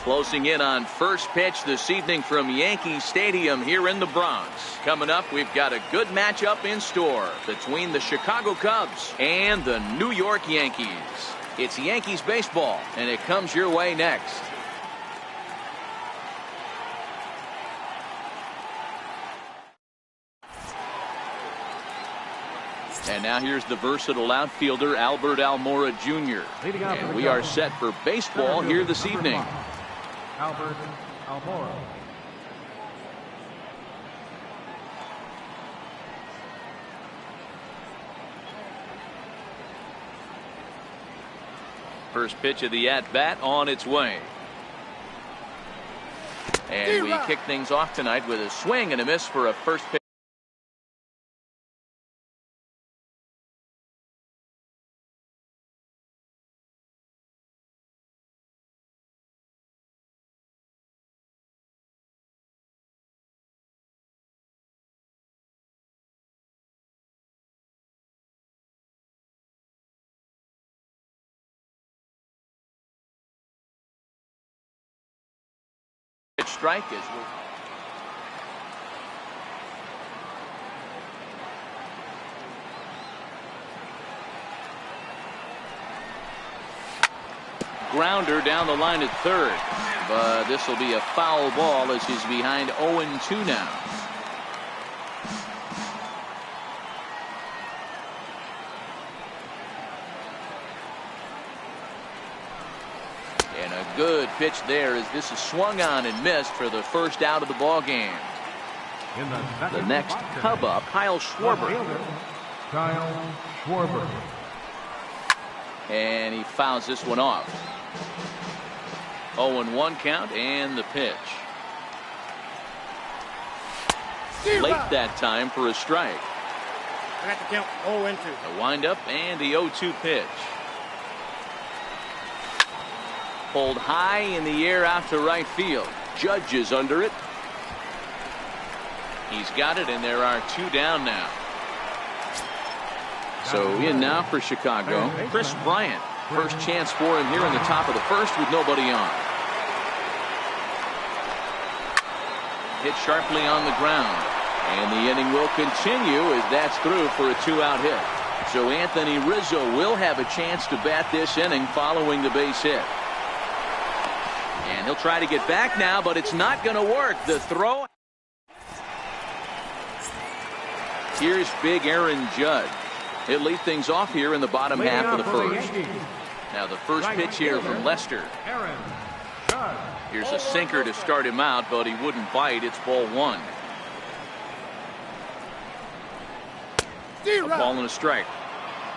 Closing in on first pitch this evening from Yankee Stadium here in the Bronx. Coming up, we've got a good matchup in store between the Chicago Cubs and the New York Yankees. It's Yankees baseball, and it comes your way next. And now here's the versatile outfielder Albert Almora Jr. And we are set for baseball here this evening. Albert Almora. First pitch of the at-bat on its way. And we kick things off tonight with a swing and a miss for a first pitch. Strike is grounder down the line at third, but this will be a foul ball as he's behind 0-2 now. And a good pitch there as this is swung on and missed for the first out of the ball game. The next Cub up, Kyle Schwarber. Kyle Schwarber. And he fouls this one off. 0-1 count and the pitch. Late that time for a strike. I got to count 0-2. The windup and the 0-2 pitch. Pulled high in the air out to right field. Judge is under it. He's got it, and there are two down now. So in now for Chicago, Chris Bryant. First chance for him here in the top of the first with nobody on. Hit sharply on the ground. And the inning will continue as that's through for a two-out hit. So Anthony Rizzo will have a chance to bat this inning following the base hit. And he'll try to get back now, but it's not going to work. The throw. Here's big Aaron Judge. He'll lead things off here in the bottom half of the first. Now the first pitch here from Lester. Here's a sinker to start him out, but he wouldn't bite. It's ball one. A ball and a strike.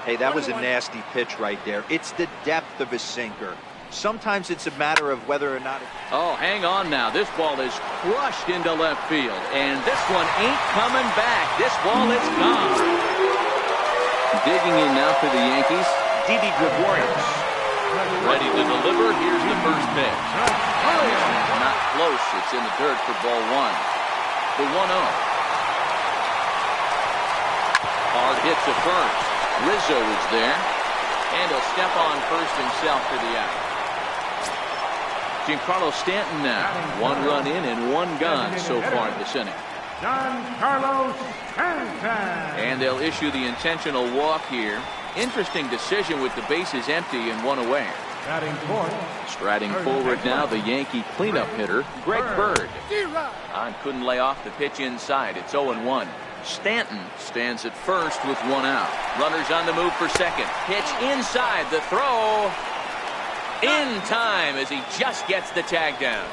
Hey, that was a nasty pitch right there. It's the depth of his sinker. Sometimes it's a matter of whether or not. Oh, hang on now. This ball is crushed into left field, and this one ain't coming back. This ball is gone. Digging in now for the Yankees, Didi Gregorius. Ready to deliver. Here's the first pitch. We're not close. It's in the dirt for ball one. The 1-0. Hard hit to first. Rizzo is there, and he'll step on first himself for the out. Giancarlo Stanton now. One run in and one gone so far this inning. Giancarlo Stanton. And they'll issue the intentional walk here. Interesting decision with the bases empty and one away. Striding forward now, the Yankee cleanup hitter, Greg Bird. Couldn't lay off the pitch inside. It's 0-1. Stanton stands at first with one out. Runners on the move for second. Pitch inside. The throw in time as he just gets the tag down.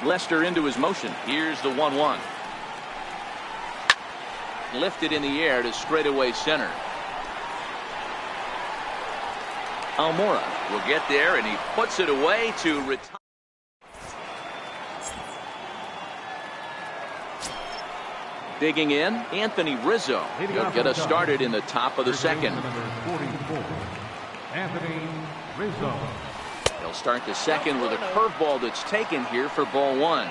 Lester into his motion. Here's the 1-1. Lifted in the air to straightaway center. Almora will get there, and he puts it away to retire. Digging in, Anthony Rizzo. He'll get us started in the top of the second. Anthony Rizzo. He'll start the second with a curveball that's taken here for ball one.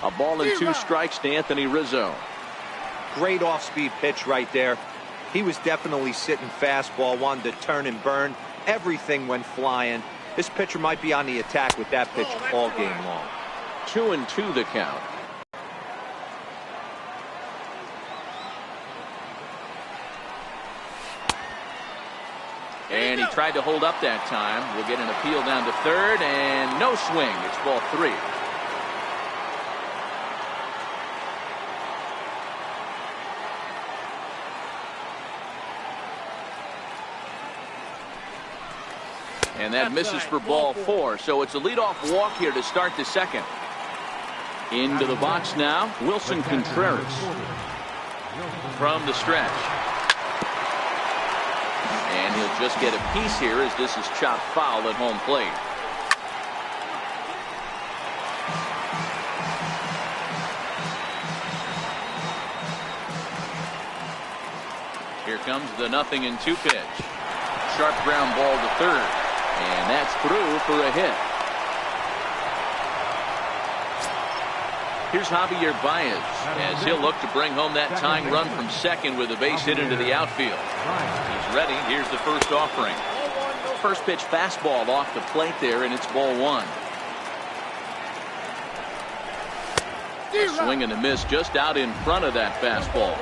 A ball and 2 strikes to Anthony Rizzo. Great off-speed pitch right there. He was definitely sitting fastball, wanted to turn and burn. Everything went flying. This pitcher might be on the attack with that pitch all game long. 2-2 the count. And he tried to hold up that time. We'll get an appeal down to third, and no swing. It's ball 3. And that misses for ball 4. So it's a leadoff walk here to start the second. Into the box now, Wilson Contreras from the stretch. And he'll just get a piece here as this is chopped foul at home plate. Here comes the 0-2 pitch. Sharp ground ball to third. And that's through for a hit. Here's Javier Baez as he'll look to bring home that tying run from second with a base hit into the outfield. He's ready. Here's the first offering. First pitch fastball off the plate there, and it's ball 1. A swing and a miss just out in front of that fastball.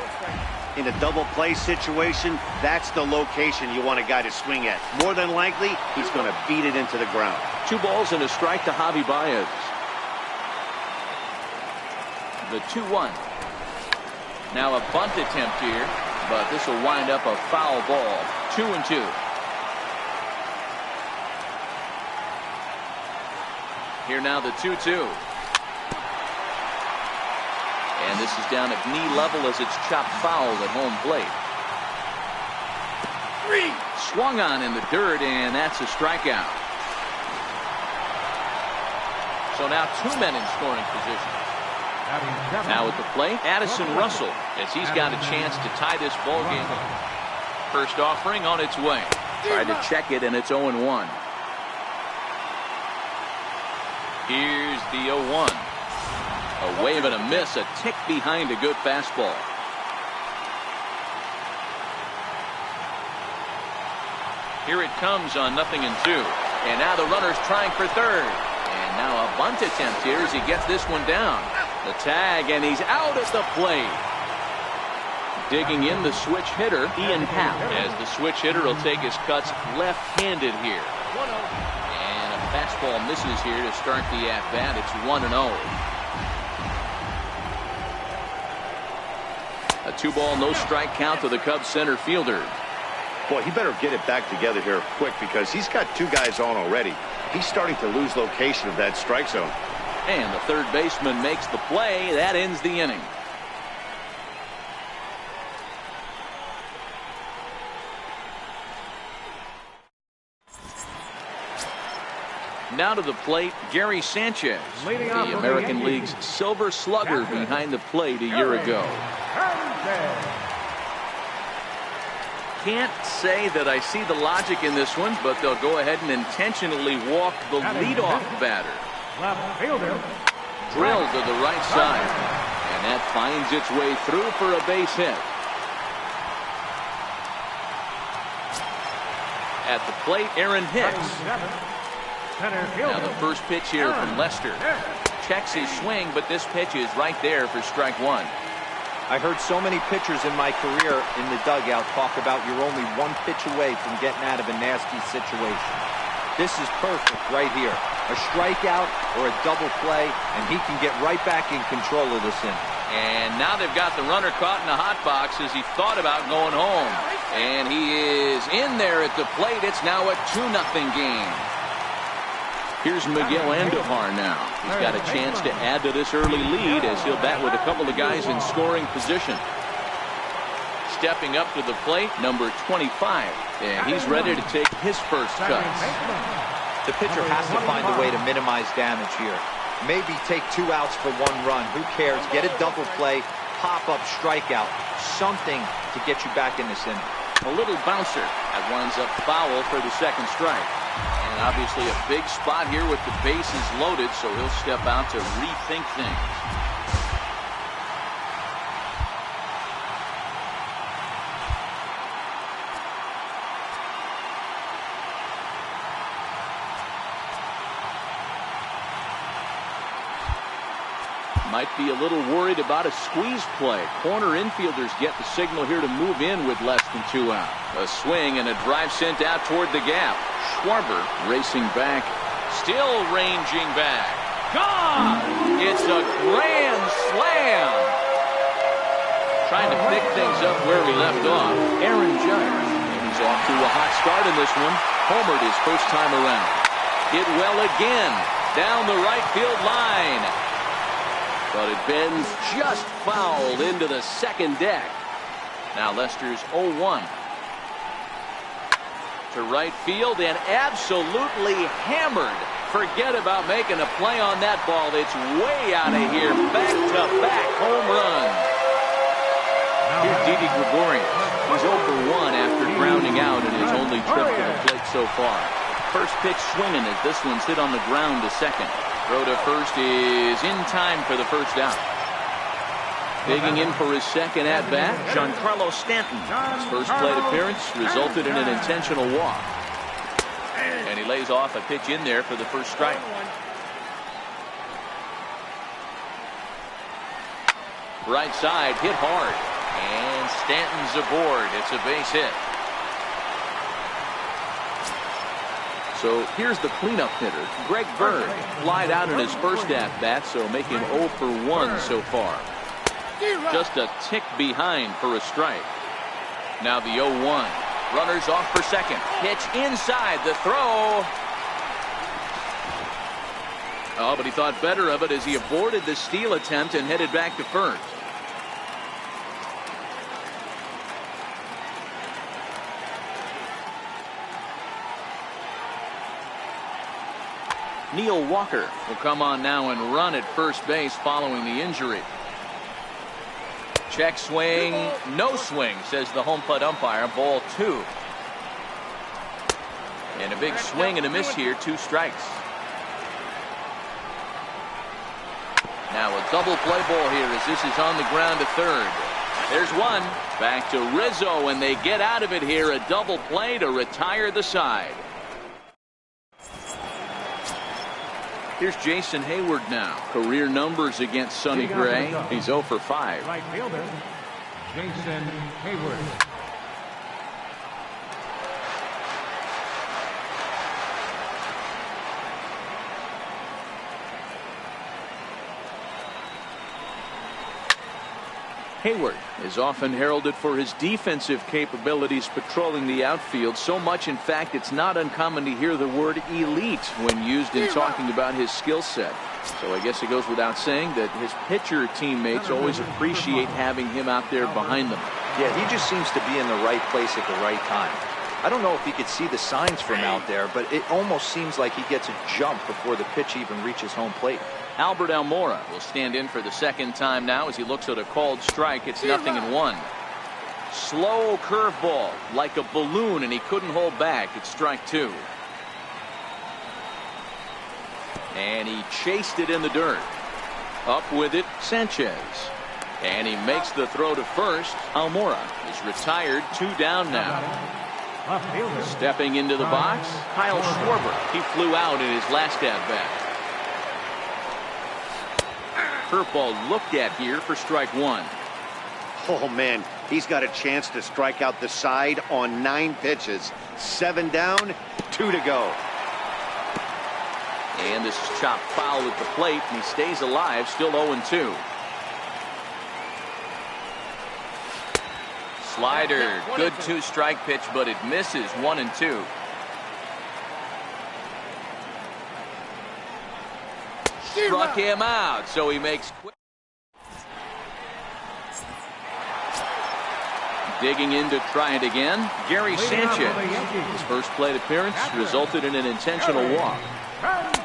In a double play situation, that's the location you want a guy to swing at. More than likely, he's going to beat it into the ground. 2 balls and a strike to Javi Baez. The 2-1. Now a bunt attempt here, but this will wind up a foul ball. 2-2. Here now the 2-2. And this is down at knee level as it's chopped foul at home plate. 3. Swung on in the dirt, and that's a strikeout. So now 2 men in scoring position. Now at the plate, Addison Russell, as he's got a chance to tie this ball game. First offering on its way. Tried to check it, and it's 0-1. Here's the 0-1. A wave and a miss, a tick behind a good fastball. Here it comes on 0-2. And now the runner's trying for third. And now a bunt attempt here as he gets this one down. The tag, and he's out at the plate. Digging in the switch hitter, Ian Happ, as the switch hitter will take his cuts left-handed here. And a fastball misses here to start the at-bat. It's 1-0. A 2-ball, no-strike count to the Cubs center fielder. Boy, he better get it back together here quick because he's got 2 guys on already. He's starting to lose location of that strike zone. And the third baseman makes the play. That ends the inning. Now to the plate, Gary Sanchez, the American League's Silver Slugger behind the plate a year ago. Can't say that I see the logic in this one, but they'll go ahead and intentionally walk the leadoff batter. Drilled to the right side, and that finds its way through for a base hit. At the plate, Aaron Hicks. Now the first pitch here from Lester. Checks his swing, but this pitch is right there for strike 1. I heard so many pitchers in my career in the dugout talk about you're only 1 pitch away from getting out of a nasty situation. This is perfect right here. A strikeout or a double play, and he can get right back in control of this inning. And now they've got the runner caught in the hot box as he thought about going home. And he is in there at the plate. It's now a 2-0 game. Here's Miguel Andujar now. He's got a chance to add to this early lead as he'll bat with a couple of guys in scoring position. Stepping up to the plate, number 25. And he's ready to take his first cuts. The pitcher has to find a way to minimize damage here. Maybe take 2 outs for 1 run. Who cares? Get a double play, pop-up strikeout. Something to get you back in this inning. A little bouncer that winds up foul for the second strike. And obviously a big spot here with the bases loaded, so he'll step out to rethink things. Might be a little worried about a squeeze play. Corner infielders get the signal here to move in with less than 2 out. A swing and a drive sent out toward the gap. Schwarber racing back. Still ranging back. Gone! It's a grand slam! Trying to pick things up where we left off. Aaron Judge. And he's off to a hot start in this one. Homered his first time around. Hit well again. Down the right field line. But it bends just foul into the second deck. Now Lester's 0-1. To right field and absolutely hammered. Forget about making a play on that ball. It's way out of here. Back-to-back home runs. Here's Didi Gregorius. He's 0-for-1 after grounding out in his only trip to the plate so far. First pitch swinging as this one's hit on the ground to second. Throw to first is in time for the first out. Digging in for his second at-bat, Giancarlo Stanton. His first plate appearance resulted in an intentional walk. And he lays off a pitch in there for the first strike. Right side hit hard. And Stanton's aboard. It's a base hit. So here's the cleanup hitter, Greg Bird, flied out in his first at-bat, so making 0-for-1 so far. Just a tick behind for a strike. Now the 0-1. Runners off for second. Pitch inside the throw. Oh, but he thought better of it as he aborted the steal attempt and headed back to first. Neil Walker will come on now and run at first base following the injury. Check swing, no swing, says the home plate umpire. Ball 2. And a big swing and a miss here. 2 strikes. Now a double play ball here as this is on the ground to third. There's one. Back to Rizzo, and they get out of it here. A double play to retire the side. Here's Jason Hayward now. Career numbers against Sonny Gray. He's 0-for-5. Right fielder, Jason Hayward. Hayward is often heralded for his defensive capabilities patrolling the outfield. So much, in fact, it's not uncommon to hear the word elite when used in talking about his skill set. So I guess it goes without saying that his pitcher teammates always appreciate having him out there behind them. Yeah, he just seems to be in the right place at the right time. I don't know if he could see the signs from out there, but it almost seems like he gets a jump before the pitch even reaches home plate. Albert Almora will stand in for the second time now as he looks at a called strike. It's 0-1. Slow curveball like a balloon, and he couldn't hold back. It's strike 2. And he chased it in the dirt. Up with it, Sanchez. And he makes the throw to first. Almora is retired. 2 down now. Stepping into the box, Kyle Schwarber. He flew out in his last at-bat. Curveball looked at here for strike 1. Oh, man, he's got a chance to strike out the side on 9 pitches. 7 down, 2 to go. And this is chopped foul at the plate, and he stays alive, still 0-2. Slider, good 2-strike pitch, but it misses. 1-2. Struck him out, so he makes quick. Digging in to try it again, Gary Sanchez. His first plate appearance resulted in an intentional walk.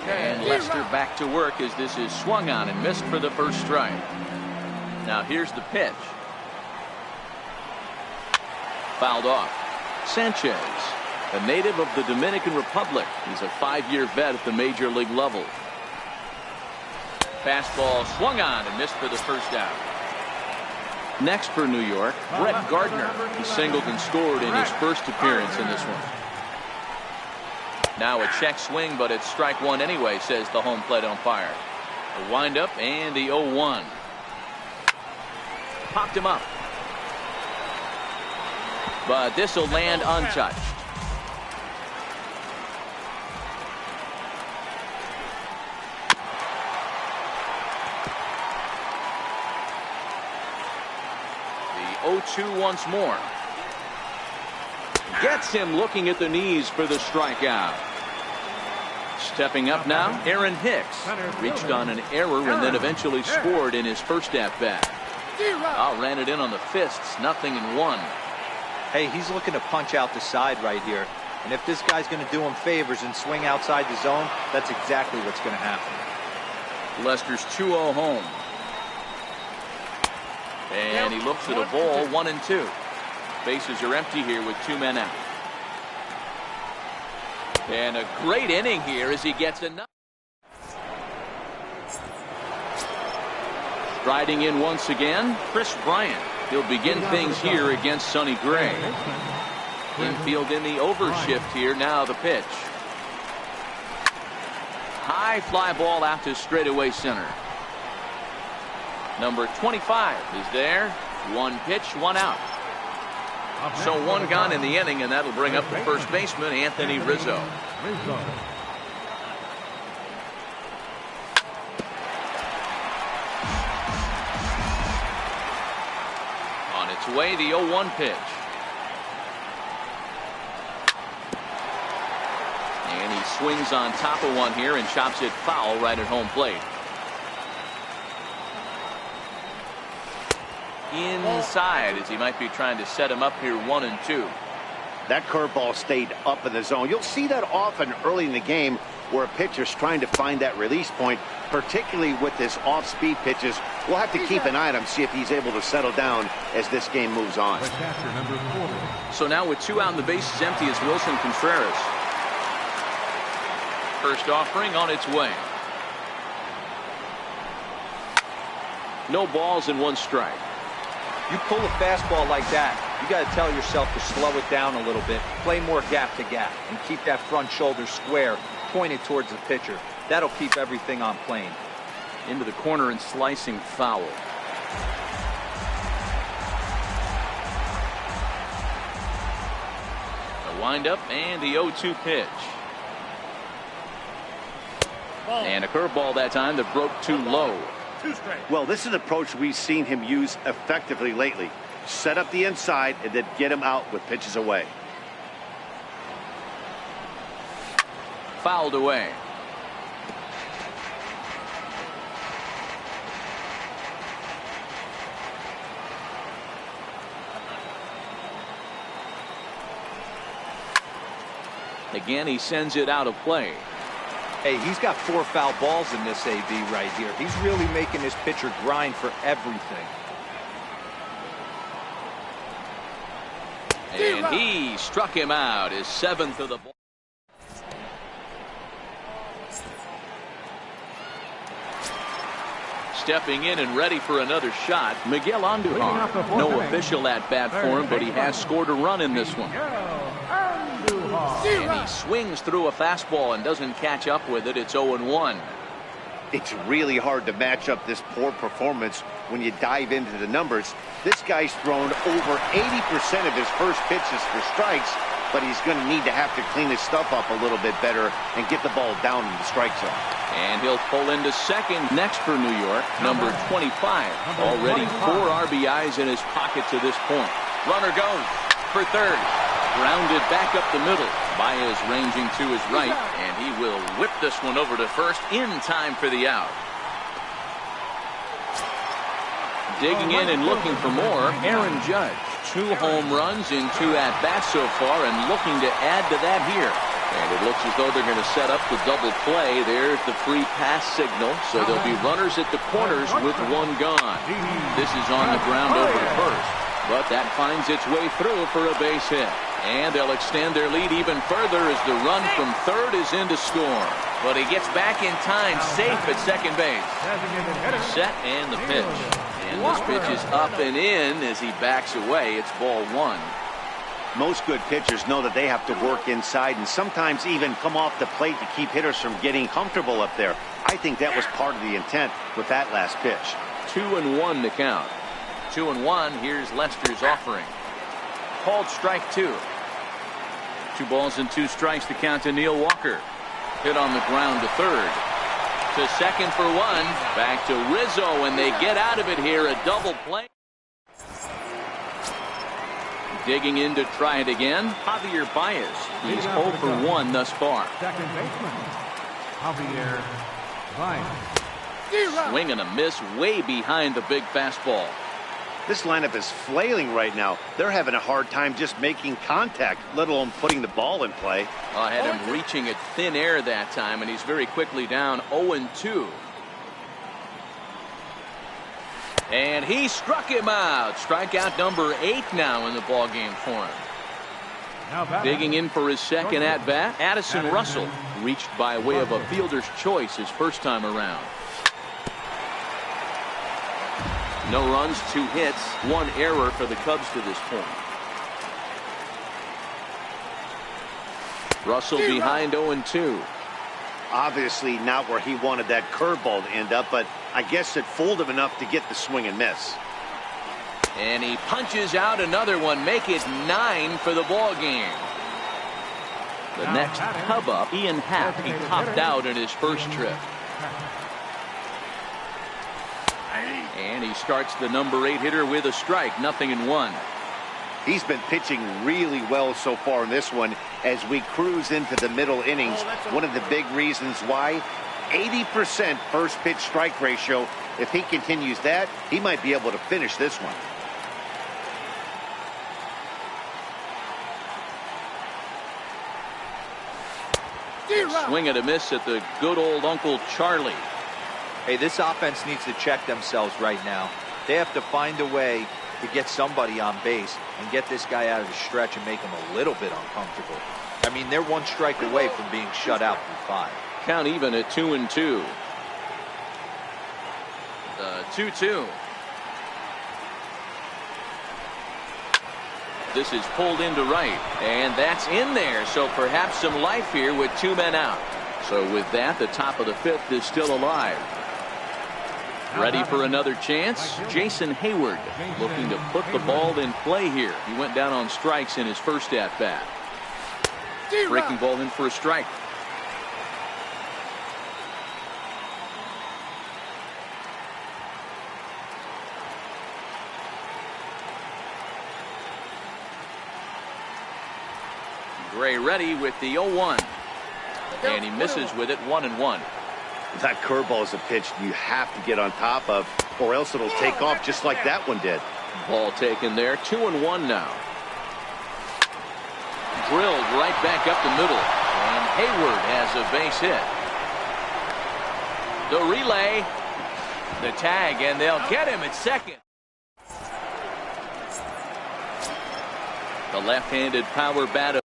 And Lester back to work as this is swung on and missed for the first strike. Now here's the pitch. Fouled off. Sanchez, a native of the Dominican Republic. He's a 5-year vet at the major league level. Fastball swung on and missed for the first out. Next for New York, Brett Gardner. He singled and scored in his first appearance in this one. Now a check swing, but it's strike one anyway, says the home plate umpire. The windup and the 0-1. Popped him up. But this will land untouched. The 0-2 once more. Gets him looking at the knees for the strikeout. Stepping up now, Aaron Hicks. Reached on an error and then eventually scored in his first at-bat. Ran it in on the fists, 0-1. Hey, he's looking to punch out the side right here. And if this guy's going to do him favors and swing outside the zone, that's exactly what's going to happen. Lester's 2-0 home. And he looks at a ball, 1-2. Bases are empty here with 2 men out. And a great inning here as he gets another. Striding in once again, Chris Bryant. He'll begin things here against Sonny Gray. Infield in the overshift here. Now the pitch. High fly ball out to straightaway center. Number 25 is there. 1 pitch, 1 out. So 1 gone in the inning, and that'll bring up the first baseman, Anthony Rizzo. On its way, the 0-1 pitch. And he swings on top of one here and chops it foul right at home plate. Inside as he might be trying to set him up here 1-2. That curveball stayed up in the zone. You'll see that often early in the game where a pitcher's trying to find that release point, particularly with this off-speed pitches. We'll have to keep an eye on him, see if he's able to settle down as this game moves on. So now with 2 out and the bases empty, it's Wilson Contreras. First offering on its way. No balls and 1 strike. You pull a fastball like that, you got to tell yourself to slow it down a little bit, play more gap to gap, and keep that front shoulder square, pointed towards the pitcher. That'll keep everything on plane. Into the corner and slicing foul. The windup and the 0-2 pitch. And a curveball that time that broke too low. Well, this is an approach we've seen him use effectively lately. Set up the inside and then get him out with pitches away. Fouled away. Again, he sends it out of play. Hey, he's got 4 foul balls in this AB right here. He's really making this pitcher grind for everything. And he struck him out, his 7th of the ball. Stepping in and ready for another shot, Miguel Andujar. No official at bat for him, but he has scored a run in this one. And he swings through a fastball and doesn't catch up with it. It's 0-1. It's really hard to match up this poor performance when you dive into the numbers. This guy's thrown over 80% of his first pitches for strikes, but he's going to need to have to clean his stuff up a little bit better and get the ball down in the strike zone. And he'll pull into second. Next for New York, number 25. Already 4 RBIs in his pocket to this point. Runner goes for third. Grounded back up the middle. Baez ranging to his right, and he will whip this one over to first in time for the out. Digging in and looking for more, Aaron Judge. 2 home runs in 2 at-bats so far, and looking to add to that here. And it looks as though they're going to set up the double play. There's the free pass signal, so there'll be runners at the corners with 1 gone. This is on the ground over to first, but that finds its way through for a base hit. And they'll extend their lead even further as the run from third is in to score. But he gets back in time, safe at second base. Set and the pitch. And this pitch is up and in as he backs away. It's ball one. Most good pitchers know that they have to work inside and sometimes even come off the plate to keep hitters from getting comfortable up there. I think that was part of the intent with that last pitch. 2-1 to count. 2-1. Here's Lester's offering. Called strike two. 2 balls and 2 strikes to count to Neil Walker. Hit on the ground to third. To second for 1. Back to Rizzo, and they get out of it here. A double play. Digging in to try it again, Javier Baez. He's 0 for 1 thus far. Second baseman, Javier Baez. Swing and a miss way behind the big fastball. This lineup is flailing right now. They're having a hard time just making contact, let alone putting the ball in play. I had him reaching at thin air that time, and he's very quickly down 0-2. And he struck him out. Strikeout number 8 now in the ballgame for him. Digging in for his second at-bat, Addison Russell. Reached by way of a fielder's choice his first time around. No runs, 2 hits, 1 error for the Cubs to this point. Russell behind 0-2. Obviously not where he wanted that curveball to end up, but I guess it fooled him enough to get the swing and miss. And he punches out another one, make it 9 for the ball game. The next Cub up, Ian Happ. He popped out in his first trip. And he starts the number 8 hitter with a strike, 0-1. He's been pitching really well so far in this one as we cruise into the middle innings. One of the big reasons why, 80% first pitch strike ratio. If he continues that, he might be able to finish this one. Swing and a miss at the good old Uncle Charlie. Hey, this offense needs to check themselves right now. They have to find a way to get somebody on base and get this guy out of the stretch and make him a little bit uncomfortable. I mean, they're 1 strike away from being shut out through 5. Count even at 2-2. 2-2. This is pulled into right, and that's in there. So perhaps some life here with 2 men out. So with that, the top of the 5th is still alive. Ready for another chance? Jason Hayward looking to put the ball in play here. He went down on strikes in his first at-bat. Breaking ball in for a strike. Gray ready with the 0-1. And he misses with it, 1-1. That curveball is a pitch you have to get on top of, or else it'll take off just like that one did. Ball taken there, 2-1 now. Drilled right back up the middle, and Hayward has a base hit. The relay, the tag, and they'll get him at second. The left-handed power bat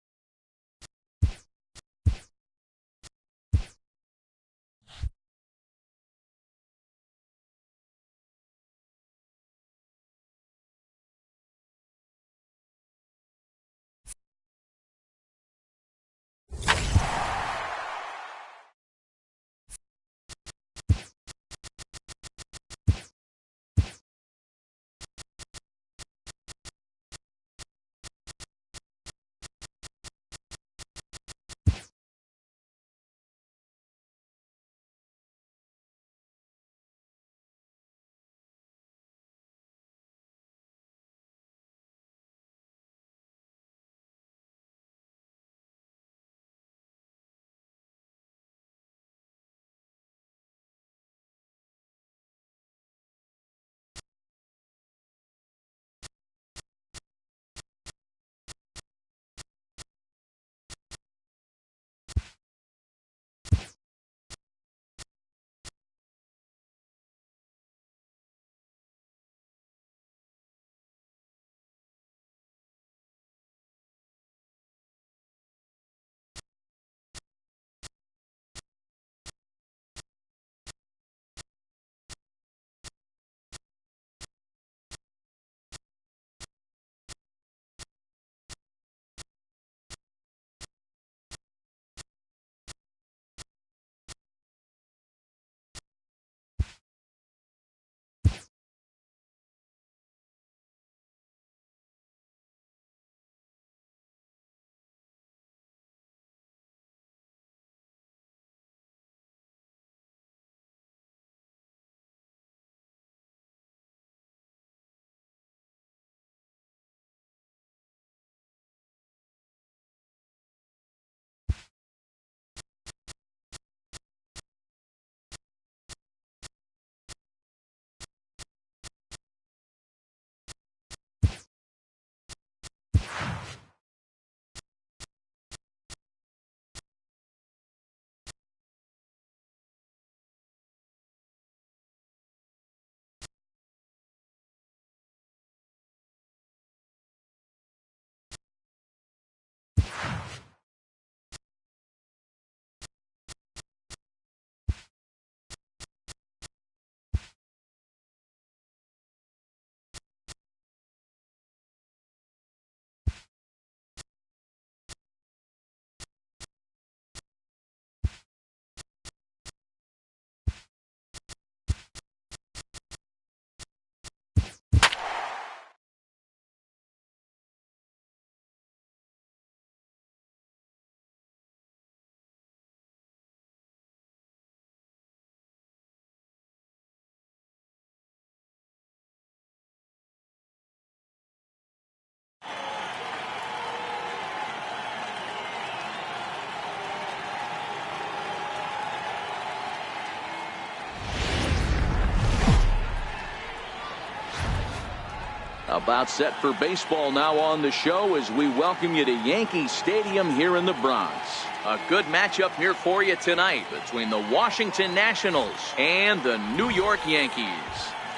About set for baseball now on the show as we welcome you to Yankee Stadium here in the Bronx. A good matchup here for you tonight between the Washington Nationals and the New York Yankees.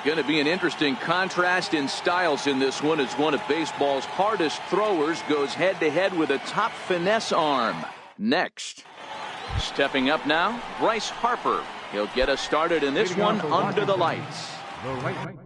Going to be an interesting contrast in styles in this one as one of baseball's hardest throwers goes head-to-head with a top finesse arm. Next, stepping up now, Bryce Harper. He'll get us started in this one under the lights. The right.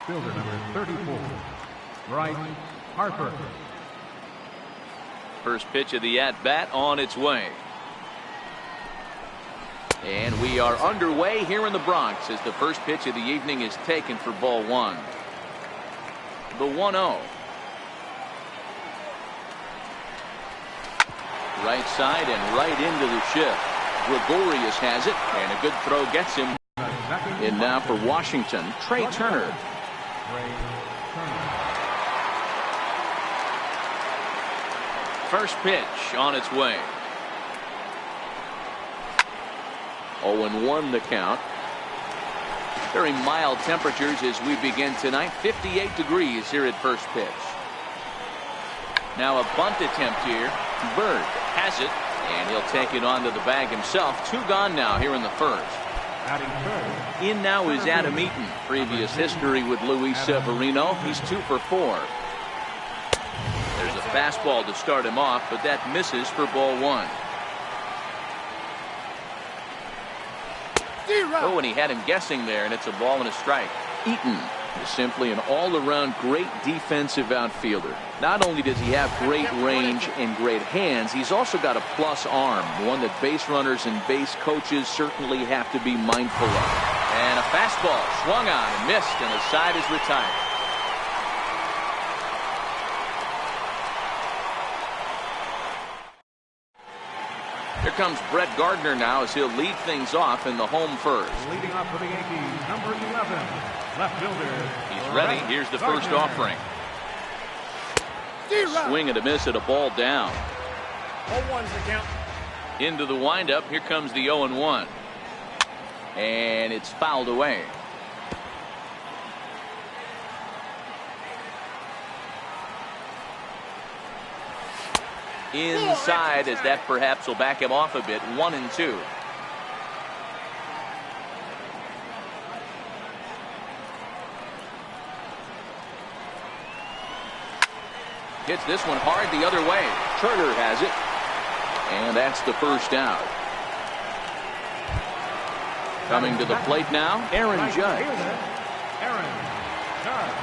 Fielder number 34, Bryce Harper. First pitch of the at-bat on its way. And we are underway here in the Bronx as the first pitch of the evening is taken for ball one. The 1-0. Right side and right into the shift. Gregorius has it, and a good throw gets him. And now for Washington, Trey Turner. First pitch on its way. 0-1 the count. Very mild temperatures as we begin tonight. 58 degrees here at first pitch. Now a bunt attempt here. Bird has it, and he'll take it onto the bag himself. 2 gone now here in the first. In now is Adam Eaton. Previous history with Luis Severino. He's 2 for 4. There's a fastball to start him off, but that misses for ball 1. Oh, and he had him guessing there, and it's a ball and a strike. Eaton is simply an all-around great defensive outfielder. Not only does he have great range and great hands, he's also got a plus arm, one that base runners and base coaches certainly have to be mindful of. And a fastball swung on and missed, and the side is retired. Here comes Brett Gardner now as he'll lead things off in the home first. Leading off for the Yankees, number 11, left fielder. He's ready. Here's the first offering. Swing and a miss at a ball down. 0-1's the count. Into the windup. Here comes the 0-1. And it's fouled away. Inside, as that perhaps will back him off a bit. 1-2. Hits this one hard the other way. Turner has it. And that's the first out. Coming to the plate now, Aaron Judge. Aaron Judge.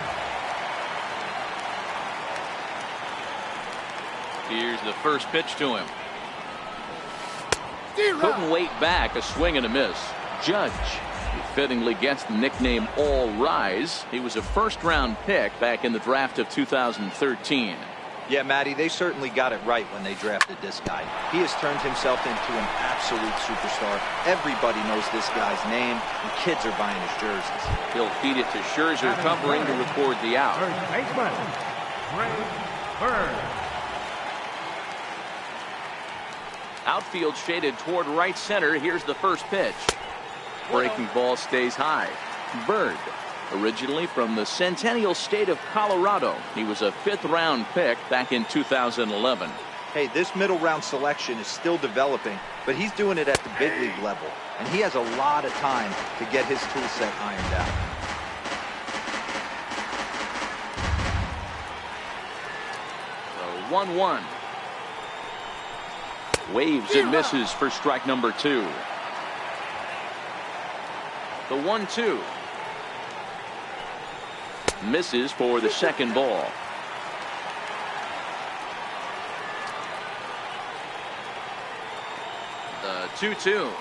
Here's the first pitch to him. Couldn't wait back. A swing and a miss. Judge, who fittingly gets the nickname All Rise. He was a first-round pick back in the draft of 2013. Yeah, Matty, they certainly got it right when they drafted this guy. He has turned himself into an absolute superstar. Everybody knows this guy's name, and kids are buying his jerseys. He'll feed it to Scherzer, covering to record the out. Baseman, Ray Bird. Outfield shaded toward right center. Here's the first pitch. Breaking ball stays high. Bird, originally from the Centennial State of Colorado. He was a 5th-round pick back in 2011. Hey, this middle round selection is still developing, but he's doing it at the big league level, and he has a lot of time to get his tool set ironed out. So 1-1. Waves and misses for strike number 2. The 1-2. Misses for the second ball. The 2-2.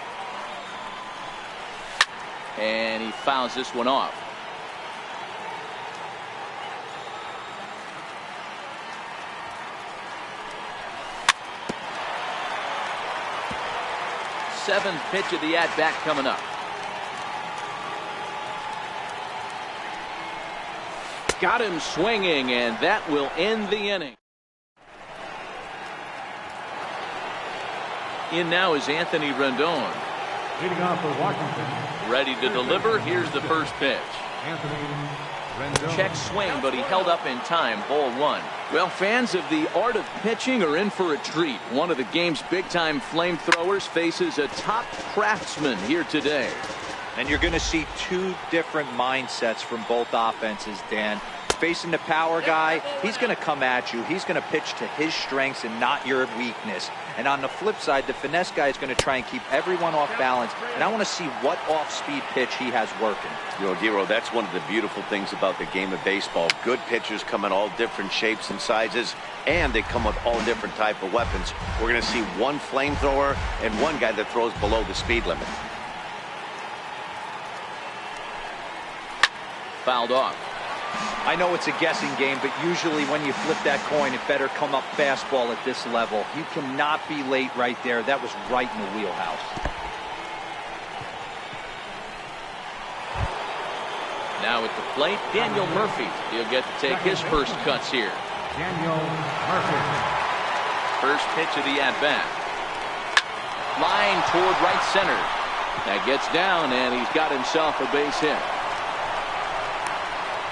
And he fouls this one off. Seventh pitch of the at-bat coming up. Got him swinging, and that will end the inning. In now is Anthony Rendon. Leading off for Washington. Ready to deliver. Here's the first pitch. Anthony Rendon. Check swing, but he held up in time. Ball 1. Well, fans of the art of pitching are in for a treat. One of the game's big-time flamethrowers faces a top craftsman here today. And you're going to see 2 different mindsets from both offenses, Dan. Facing the power guy, he's going to come at you. He's going to pitch to his strengths and not your weakness. And on the flip side, the finesse guy is going to try and keep everyone off balance. And I want to see what off-speed pitch he has working. You know, Giro, that's one of the beautiful things about the game of baseball. Good pitchers come in all different shapes and sizes, and they come with all different type of weapons. We're going to see one flamethrower and one guy that throws below the speed limit. Fouled off. I know it's a guessing game, but usually when you flip that coin, it better come up fastball at this level. You cannot be late right there. That was right in the wheelhouse. Now at the plate, Daniel Murphy. He'll get to take his first cuts here. Daniel Murphy. First pitch of the at-bat. Line toward right center. That gets down, and he's got himself a base hit.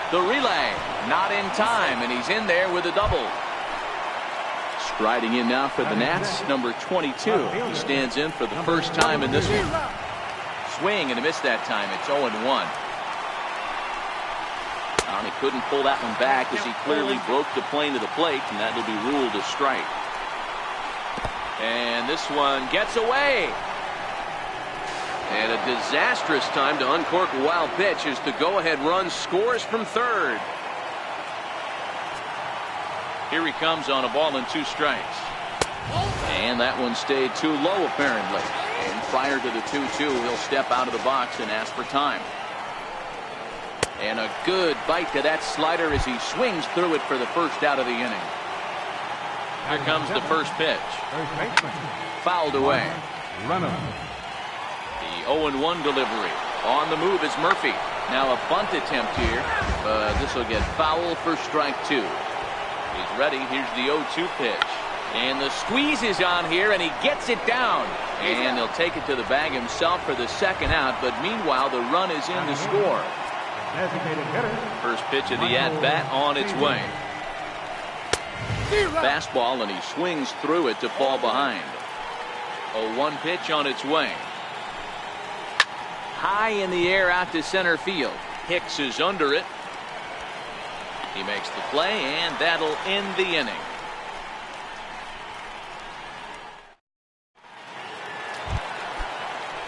The relay, not in time, and he's in there with a double. Striding in now for the Nats, number 22. He stands in for the first time in this one. Swing and a miss that time. It's 0-1. He couldn't pull that one back as he clearly broke the plane to the plate, and that will be ruled a strike. And this one gets away. And a disastrous time to uncork a wild pitch as the go-ahead run scores from third. Here he comes on a ball and 2 strikes. And that one stayed too low apparently. And prior to the 2-2, he'll step out of the box and ask for time. And a good bite to that slider as he swings through it for the first out of the inning. Here comes the first pitch. Fouled away. The 0-1 delivery. On the move is Murphy. Now a bunt attempt here. This will get foul for strike 2. He's ready. Here's the 0-2 pitch. And the squeeze is on here, and he gets it down. And he'll take it to the bag himself for the second out. But meanwhile, the run is in to score. First pitch of the at-bat on its way. Fastball, and he swings through it to fall behind. 0-1 pitch on its way. High in the air out to center field. Hicks is under it. He makes the play, and that'll end the inning.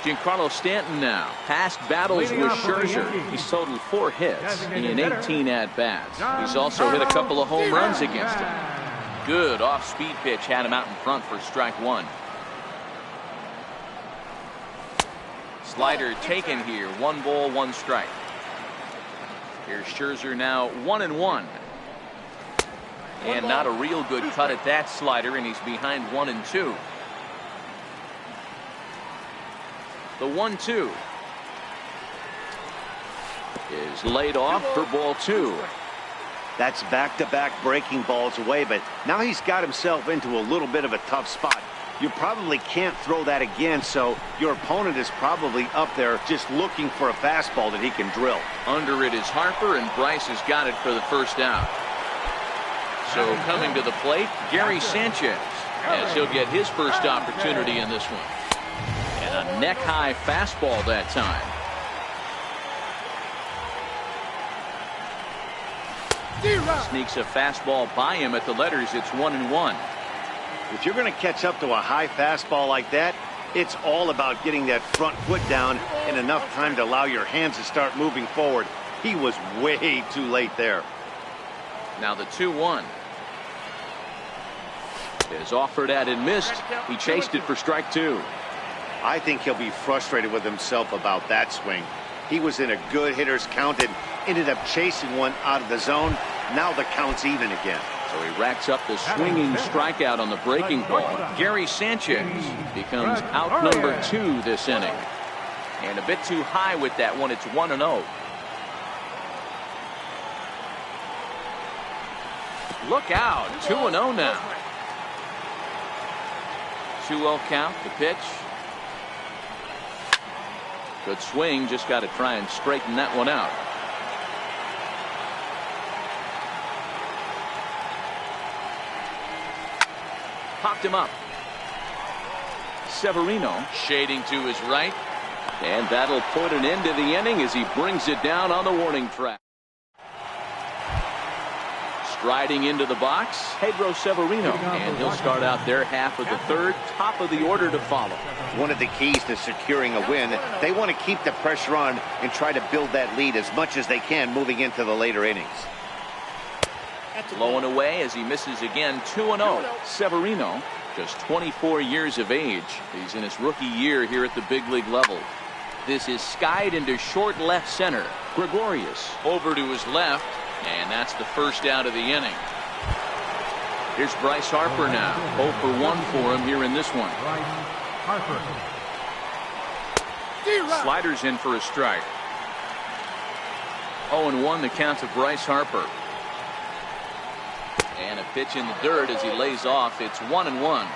Giancarlo Stanton now. Past battles with Scherzer. He's totaled 4 hits in 18 at-bats. He's also hit a couple of home runs against him. Good off-speed pitch had him out in front for strike 1. Slider taken here. 1 ball, 1 strike. Here's Scherzer now 1-1. And not a real good cut at that slider, and he's behind 1-2. The 1-2 is laid off for ball 2. That's back-to-back breaking balls away, but now he's got himself into a little bit of a tough spot. You probably can't throw that again, so your opponent is probably up there just looking for a fastball that he can drill. Under it is Harper, and Bryce has got it for the first out. So coming to the plate, Gary Sanchez, as he'll get his first opportunity in this one. And a neck-high fastball that time. Sneaks a fastball by him at the letters. It's 1-1. If you're going to catch up to a high fastball like that, it's all about getting that front foot down in enough time to allow your hands to start moving forward. He was way too late there. Now the 2-1 is offered at and missed. He chased it for strike 2. I think he'll be frustrated with himself about that swing. He was in a good hitter's count and ended up chasing one out of the zone. Now the count's even again. So he racks up the swinging strikeout on the breaking ball. Gary Sanchez becomes out number 2 this inning. And a bit too high with that one. It's 1-0. Look out. 2-0 now. 2-0 count. The pitch. Good swing. Just got to try and straighten that one out. Popped him up. Severino shading to his right. And that'll put an end to the inning as he brings it down on the warning track. Striding into the box, Pedro Severino. And he'll start out their half of the third. Top of the order to follow. One of the keys to securing a win, they want to keep the pressure on and try to build that lead as much as they can moving into the later innings. Low and away as he misses again. 2-0. Severino, just 24 years of age. He's in his rookie year here at the big league level. This is skied into short left center. Gregorius over to his left, and that's the first out of the inning. Here's Bryce Harper now. 0 for 1 for him here in this one. Sliders in for a strike. 0-1 the count of Bryce Harper. And a pitch in the dirt as he lays off. It's 1-1.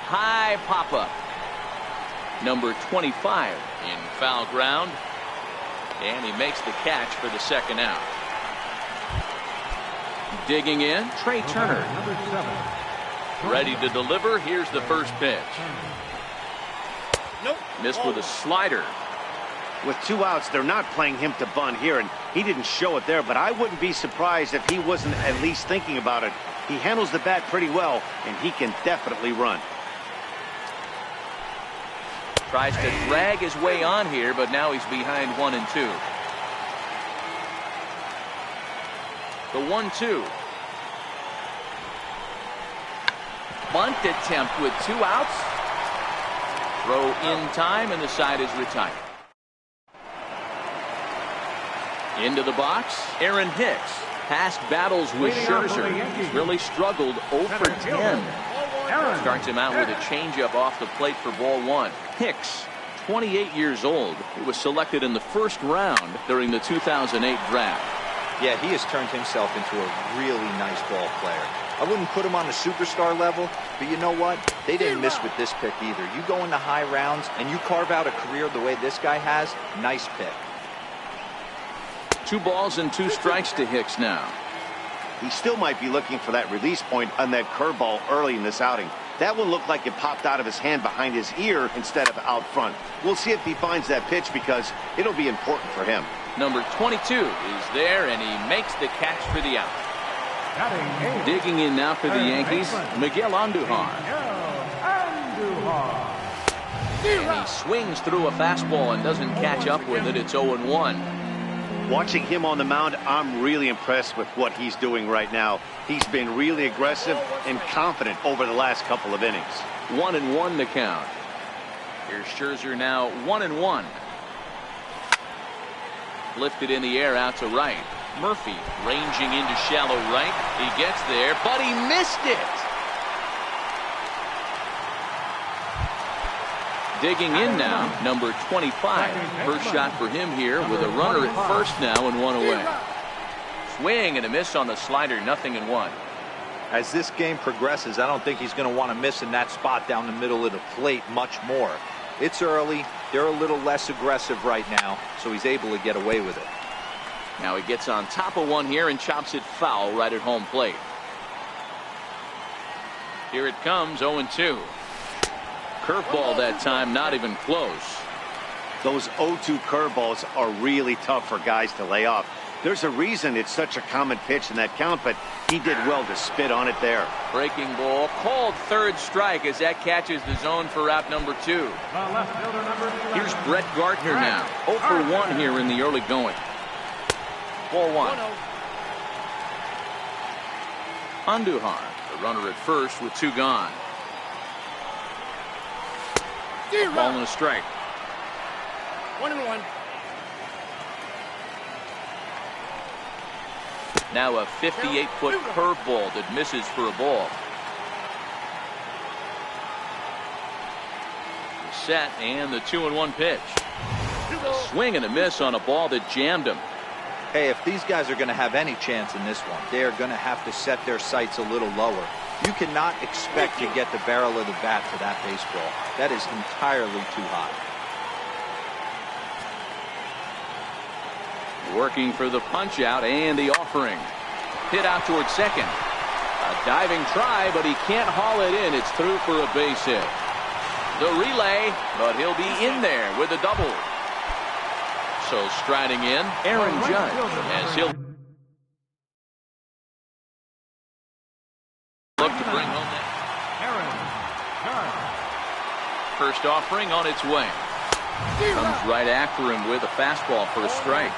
High pop-up. Number 25 in foul ground. And he makes the catch for the second out. Digging in, Trey Turner. Number 7. Ready to deliver. Here's the first pitch. Nope. Missed with a slider. With 2 outs, they're not playing him to bunt here, and he didn't show it there, but I wouldn't be surprised if he wasn't at least thinking about it. He handles the bat pretty well, and he can definitely run. Tries to drag his way on here, but now he's behind 1-2. The 1-2. Bunt attempt with 2 outs. Throw in time, and the side is retired. Into the box, Aaron Hicks. Past battles with Scherzer. He's really struggled 0 for 10. Starts him out with a changeup off the plate for ball 1. Hicks, 28 years old. He was selected in the first round during the 2008 draft. Yeah, he has turned himself into a really nice ball player. I wouldn't put him on the superstar level, but you know what? They didn't miss with this pick either. You go into high rounds and you carve out a career the way this guy has, nice pick. 2 balls and 2 strikes to Hicks now. He still might be looking for that release point on that curveball early in this outing. That one looked like it popped out of his hand behind his ear instead of out front. We'll see if he finds that pitch because it'll be important for him. Number 22 is there, and he makes the catch for the out. Digging in now for the Yankees, Miguel Andujar. And he swings through a fastball and doesn't catch up with it. It's 0-1. Watching him on the mound, I'm really impressed with what he's doing right now. He's been really aggressive and confident over the last couple of innings. 1-1 the count. Here's Scherzer now 1-1. Lifted in the air out to right. Murphy ranging into shallow right. He gets there, but he missed it. Digging in now, number 25. First shot for him here with a runner at first now and 1 away. Swing and a miss on the slider, 0-1. As this game progresses, I don't think he's going to want to miss in that spot down the middle of the plate much more. It's early. They're a little less aggressive right now, so he's able to get away with it. Now he gets on top of one here and chops it foul right at home plate. Here it comes, 0-2. Curveball that time, not even close. Those 0-2 curveballs are really tough for guys to lay off. There's a reason it's such a common pitch in that count, but he did well to spit on it there. Breaking ball, called third strike as that catches the zone for out number 2. Here's Brett Gardner now. 0 for 1 here in the early going. Ball 1. Andujar, the runner at first with 2 gone. A ball and a strike. 1-1. Now a 58-foot curveball that misses for a ball. Set and the 2-1 pitch. A swing and a miss on a ball that jammed him. Hey, if these guys are going to have any chance in this one, they're going to have to set their sights a little lower. You cannot expect to get the barrel of the bat to that baseball. That is entirely too high. Working for the punch out and the offering. Hit out towards second. A diving try, but he can't haul it in. It's through for a base hit. The relay, but he'll be in there with a double. So striding in, Aaron Judge, as he'll look to bring home that. First offering on its way. Comes right after him with a fastball for a strike.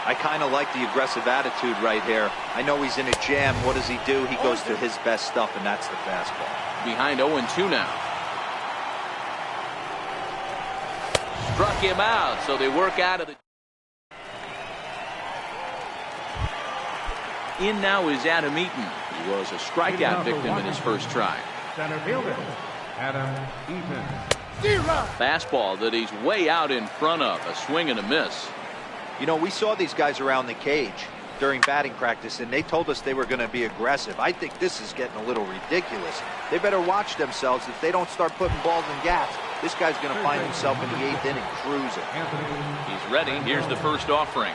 I kind of like the aggressive attitude right here. I know he's in a jam. What does he do? He goes to his best stuff, and that's the fastball. Behind 0-2 now. Struck him out, so they work out of the. In now is Adam Eaton. He was a strikeout victim in his first try. Center fielder, Adam Eaton. Fastball that he's way out in front of. A swing and a miss. You know, we saw these guys around the cage during batting practice, and they told us they were going to be aggressive. I think this is getting a little ridiculous. They better watch themselves. If they don't start putting balls in gaps, this guy's going to find himself in the 8th inning cruising. He's ready. Here's the first offering.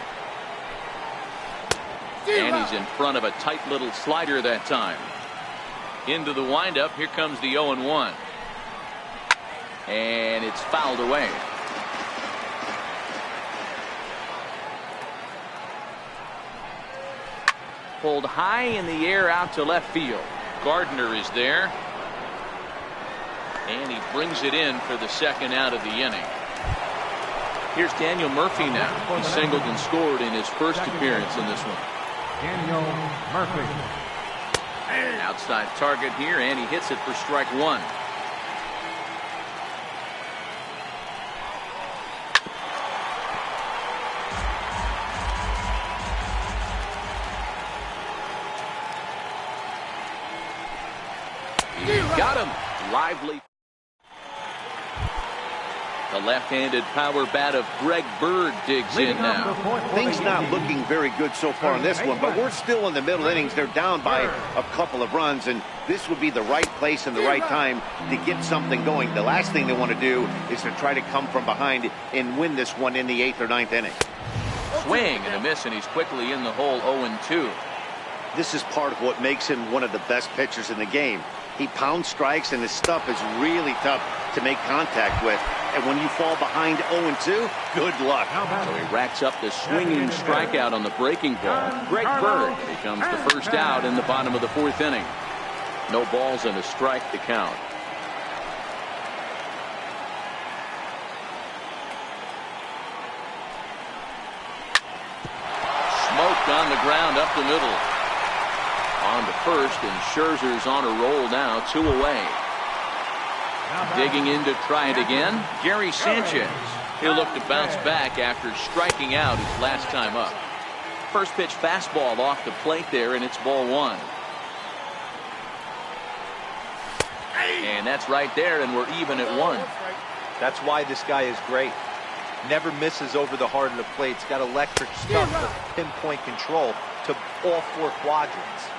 And he's in front of a tight little slider that time. Into the windup. Here comes the 0-1. And it's fouled away. Pulled high in the air out to left field. Gardner is there. And he brings it in for the second out of the inning. Here's Daniel Murphy now. He singled and scored in his first appearance in this one. Daniel Murphy. Outside target here, and he hits it for strike one. Got him. Lively. The left-handed power bat of Greg Bird digs in now. Things not looking very good so far in this one, but we're still in the middle innings. They're down by a couple of runs, and this would be the right place and the right time to get something going. The last thing they want to do is to try to come from behind and win this one in the 8th or 9th inning. Swing and a miss, and he's quickly in the hole. 0-2. This is part of what makes him one of the best pitchers in the game. He pounds strikes, and his stuff is really tough to make contact with. And when you fall behind 0-2, good luck. So he racks up the swinging strikeout on the breaking ball. Greg Bird becomes the first out in the bottom of the 4th inning. No balls and a strike to count. Smoked on the ground up the middle. On to first, and Scherzer's on a roll now, 2 away. Digging in to try it again, Gary Sanchez. He'll look to bounce back after striking out his last time up. First pitch fastball off the plate there, and it's ball 1. And that's right there, and we're even at 1. That's why this guy is great. Never misses over the heart of the plate. He's got electric stuff to pinpoint control to all 4 quadrants.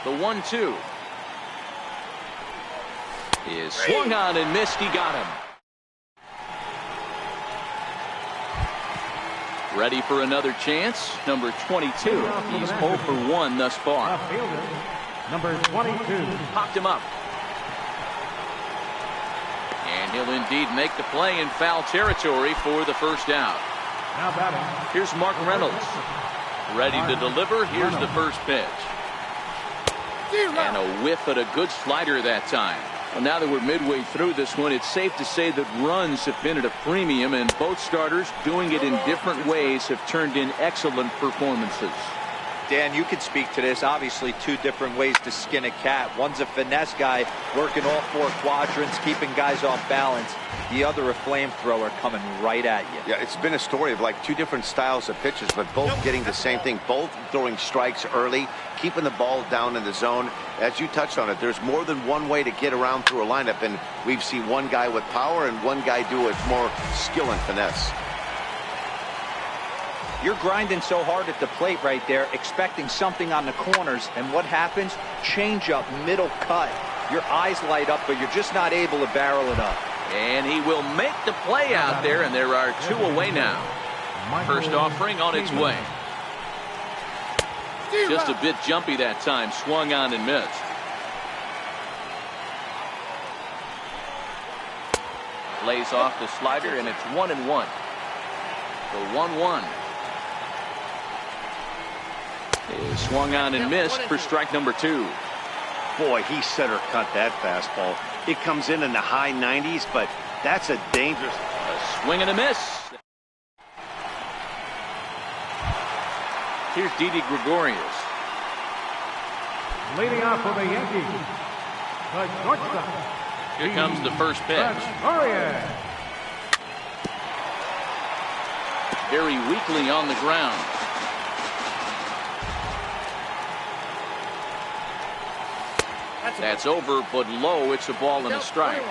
The 1-2 is swung on and missed. He got him. Ready for another chance. Number 22. He's 0 for 1 thus far. Number 22. Popped him up. And he'll indeed make the play in foul territory for the first out. Now batting. Here's Mark Reynolds. Ready to deliver. Here's the first pitch. And a whiff at a good slider that time. Well, now that we're midway through this one, it's safe to say that runs have been at a premium, and both starters, doing it in different ways, have turned in excellent performances. Dan, you can speak to this. Obviously, 2 different ways to skin a cat. One's a finesse guy working all 4 quadrants, keeping guys off balance. The other a flamethrower coming right at you. Yeah, it's been a story of like 2 different styles of pitches, but both getting the same thing, both throwing strikes early, keeping the ball down in the zone. As you touched on it, there's more than one way to get around through a lineup, and we've seen one guy with power and one guy do it more skill and finesse. You're grinding so hard at the plate right there, expecting something on the corners, and what happens? Change up, middle cut. Your eyes light up, but you're just not able to barrel it up. And he will make the play out there, and there are 2 away now. First offering on its way. Just a bit jumpy that time, swung on and missed. Lays off the slider, and it's 1-1. The 1-1 is swung on and missed for strike number 2. Boy, he center cut that fastball. It comes in the high 90s, but that's a dangerous. A swing and a miss. Here's Didi Gregorius. Leading off for the Yankees, the shortstop. Here comes the first pitch. Very weakly on the ground. That's over, but low. It's a ball and a strike.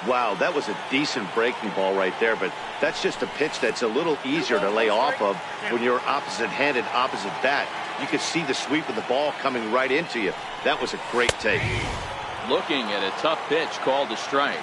Wow, that was a decent breaking ball right there, but that's just a pitch that's a little easier to lay off of when you're opposite-handed, opposite bat. You could see the sweep of the ball coming right into you. That was a great take. Looking at a tough pitch called a strike.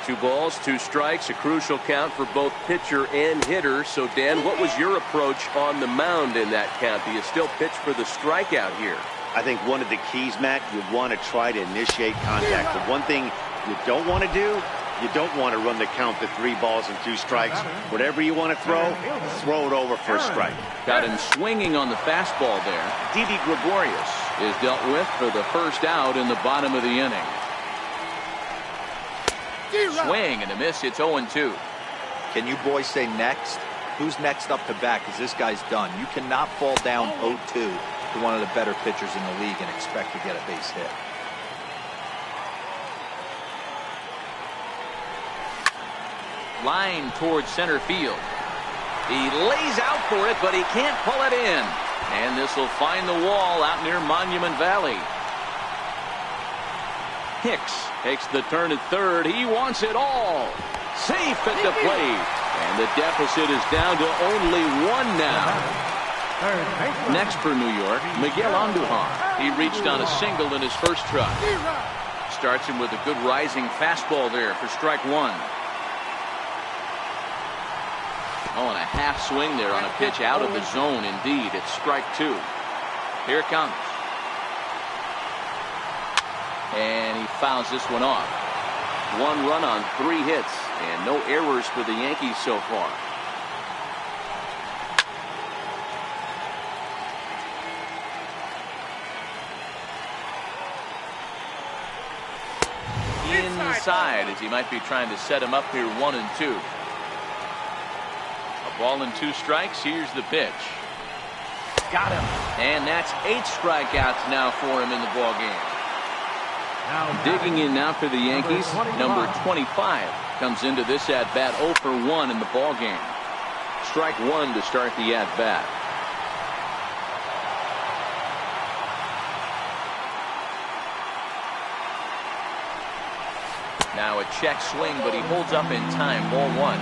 2 balls, 2 strikes, a crucial count for both pitcher and hitter. So, Dan, what was your approach on the mound in that count? Do you still pitch for the strikeout here? I think one of the keys, Matt, you want to try to initiate contact. The one thing you don't want to do, you don't want to run the count to 3 balls and 2 strikes. Whatever you want to throw it over for a strike. Got him swinging on the fastball there. Didi Gregorius is dealt with for the first out in the bottom of the inning. Swing and a miss. It's 0-2. Can you boys say next? Who's next up to bat? Because this guy's done. You cannot fall down 0-2 to one of the better pitchers in the league and expect to get a base hit. Line towards center field. He lays out for it, but he can't pull it in. And this will find the wall out near Monument Valley. Hicks takes the turn at third. He wants it all. Safe at the plate. And the deficit is down to only 1 now. Next for New York, Miguel Andujar. He reached on a single in his first try. Starts him with a good rising fastball there for strike 1. Oh, and a half swing there on a pitch out of the zone. Indeed, it's strike 2. Here it comes. And he fouls this one off. 1 run on 3 hits and no errors for the Yankees so far. Inside as he might be trying to set him up here 1-2. A ball and 2 strikes. Here's the pitch. Got him. And that's 8 strikeouts now for him in the ball game. Digging in now for the Yankees, number 25 comes into this at-bat 0 for 1 in the ball game. Strike 1 to start the at-bat. Now a check swing, but he holds up in time. Ball 1.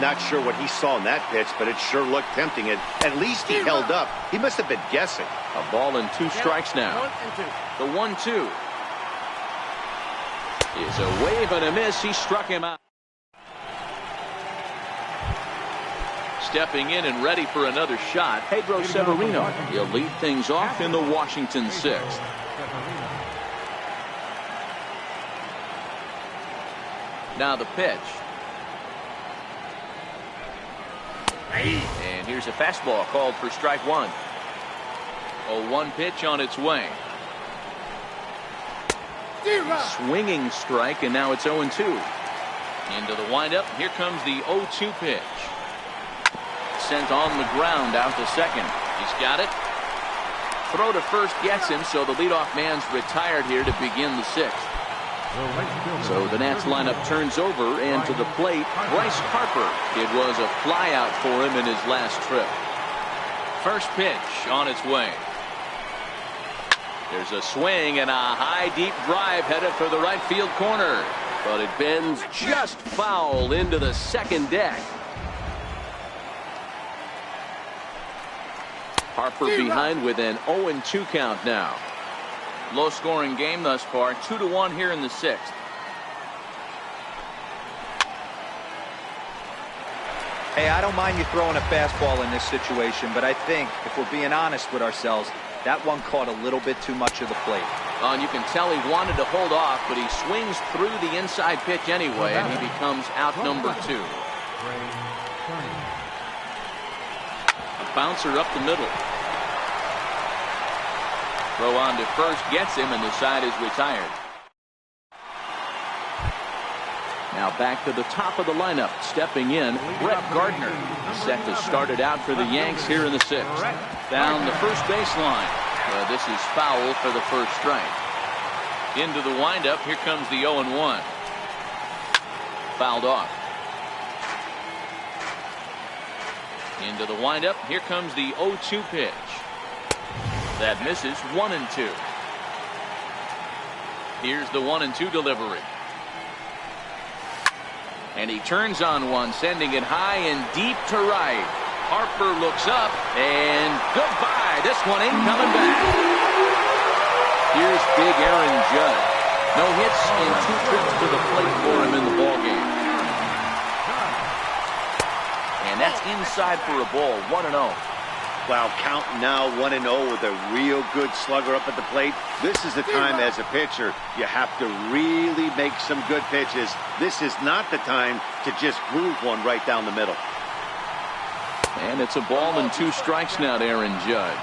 Not sure what he saw in that pitch, but it sure looked tempting. At least he held up. He must have been guessing. A ball and 2 strikes now. The 1-2 is a wave and a miss. He struck him out. Stepping in and ready for another shot, Pedro Severino. He'll lead things off in the Washington 6th. Now the pitch. And here's a fastball called for strike 1. A 1 pitch on its way. Swinging strike, and now it's 0-2. Into the windup. Here comes the 0-2 pitch. Sent on the ground out to second. He's got it. Throw to first gets him, so the leadoff man's retired here to begin the 6th. So the Nats lineup turns over, and to the plate, Bryce Harper. It was a flyout for him in his last trip. First pitch on its way. There's a swing and a high deep drive headed for the right field corner, but it bends just foul into the second deck. Harper behind with an 0-2 count now. Low scoring game thus far, 2-1 here in the 6th. Hey, I don't mind you throwing a fastball in this situation, but I think if we're being honest with ourselves, that one caught a little bit too much of the plate. And you can tell he wanted to hold off, but he swings through the inside pitch anyway, and he becomes out number 2. A bouncer up the middle. Throw on to first gets him, and the side is retired. Now back to the top of the lineup. Stepping in, Brett Gardner. Set to start it out for the Yanks here in the 6th. Down the first baseline. This is foul for the first strike. Into the windup. Here comes the 0-1. Fouled off. Into the windup. Here comes the 0-2 pitch. That misses. 1-2. Here's the 1-2 delivery. And he turns on one, sending it high and deep to right. Harper looks up, and goodbye. This one ain't coming back. Here's big Aaron Judge. No hits and 2 trips to the plate for him in the ballgame. And that's inside for a ball, 1-0. Wow, count now 1-0 with a real good slugger up at the plate. This is the time as a pitcher you have to really make some good pitches. This is not the time to just groove one right down the middle. And it's a ball and 2 strikes now to Aaron Judge.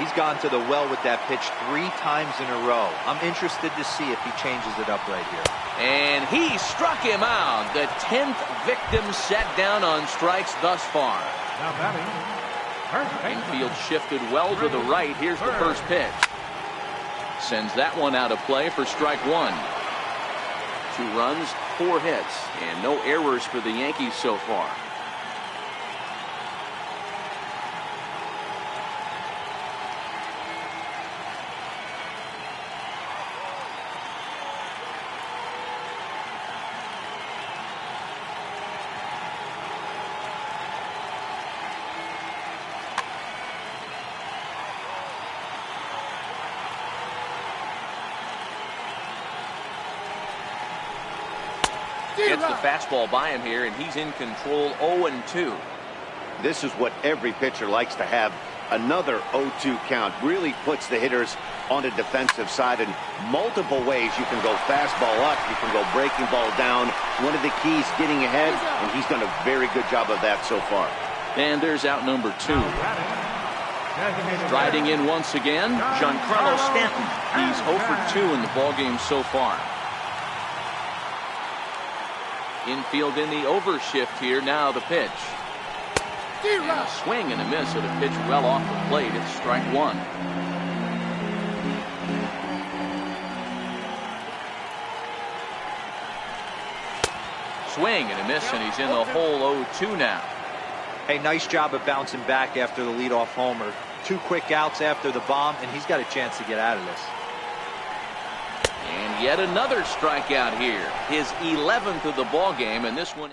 He's gone to the well with that pitch 3 times in a row. I'm interested to see if he changes it up right here. And he struck him out. The 10th victim set down on strikes thus far. Now batting, first baseman. Infield shifted well to the right. Here's the first pitch. Sends that one out of play for strike 1. 2 runs, 4 hits, and no errors for the Yankees so far. Gets the fastball by him here, and he's in control. 0-2. This is what every pitcher likes to have. Another 0-2 count really puts the hitters on the defensive side in multiple ways. You can go fastball up, you can go breaking ball down. One of the keys, getting ahead, and he's done a very good job of that so far. And there's out number 2. Striding in once again, Giancarlo Stanton. He's 0 for 2 in the ballgame so far. Infield in the overshift here. Now the pitch. And a swing and a miss at a pitch well off the plate. It's strike 1. Swing and a miss, and he's in the hole. 0-2 now. Hey, nice job of bouncing back after the leadoff homer. 2 quick outs after the bomb, and he's got a chance to get out of this. And yet another strikeout here. His 11th of the ball game, and this one.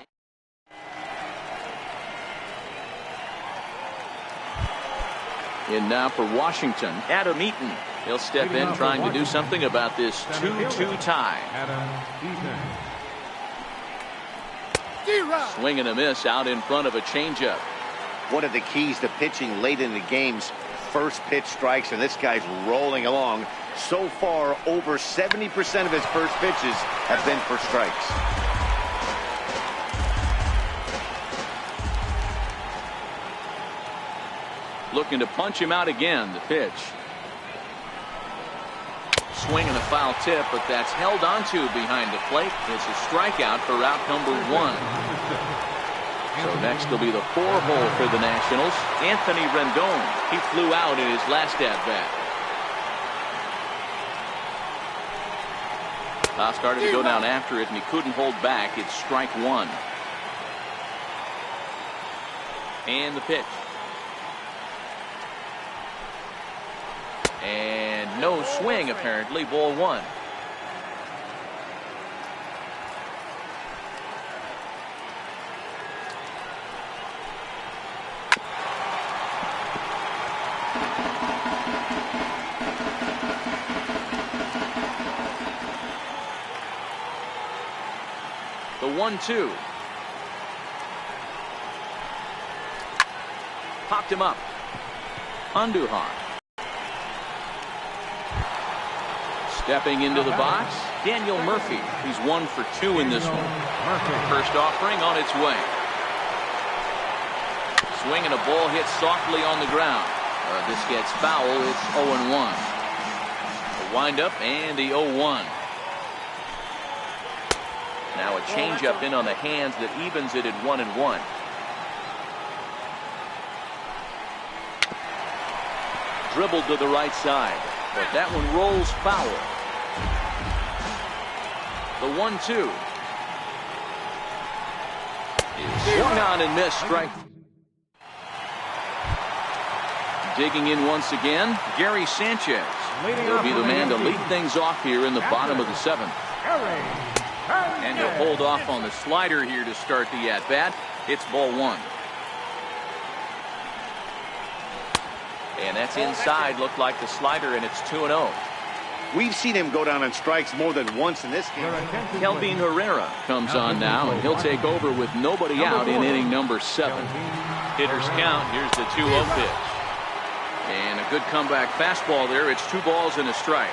In now for Washington, Adam Eaton. He'll step in trying to do something about this 2-2 tie. Swing and a miss out in front of a changeup. One of the keys to pitching late in the game's first pitch strikes, and this guy's rolling along. So far, over 70% of his first pitches have been for strikes. Looking to punch him out again. The pitch. Swing and a foul tip, but that's held onto behind the plate. It's a strikeout for out number 1. So next will be the 4-hole for the Nationals. Anthony Rendon. He flew out in his last at-bat. Started to go down after it, and he couldn't hold back. It's strike 1. And the pitch. And no swing, apparently. Ball 1. The 1-2. Popped him up. Andujar. Stepping into the box, Daniel Murphy. He's 1 for 2 in this one. First offering on its way. Swing and a ball hit softly on the ground. This gets foul. It's 0-1. A windup and the 0-1. Now a changeup in on the hands that evens it at 1-1. Dribbled to the right side, but that one rolls foul. The 1-2 is swung on and missed. Strike. Digging in once again, Gary Sanchez. He'll be the man to lead things off here in the bottom of the 7th. And he'll hold off on the slider here to start the at-bat. It's ball 1. And that's inside. Looked like the slider, and it's 2-0. We've seen him go down on strikes more than once in this game. Kelvin Herrera comes on now, and he'll take over with nobody out in inning number 7. Hitters count. Here's the 2-0 pitch. And a good comeback fastball there. It's 2 balls and a strike.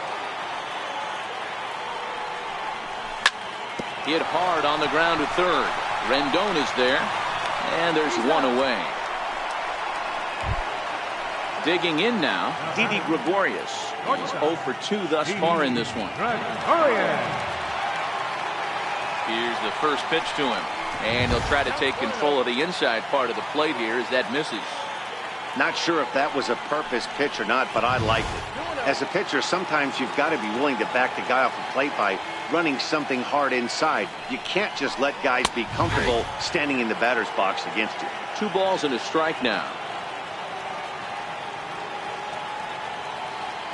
Hit hard on the ground to third. Rendon is there, and there's 1 away. Digging in now, Didi Gregorius. He's 0 for 2 thus far in this one. Here's the first pitch to him, and he'll try to take control of the inside part of the plate here as that misses. Not sure if that was a purpose pitch or not, but I liked it. As a pitcher, sometimes you've got to be willing to back the guy off the plate by running something hard inside. You can't just let guys be comfortable standing in the batter's box against you. 2 balls and a strike now.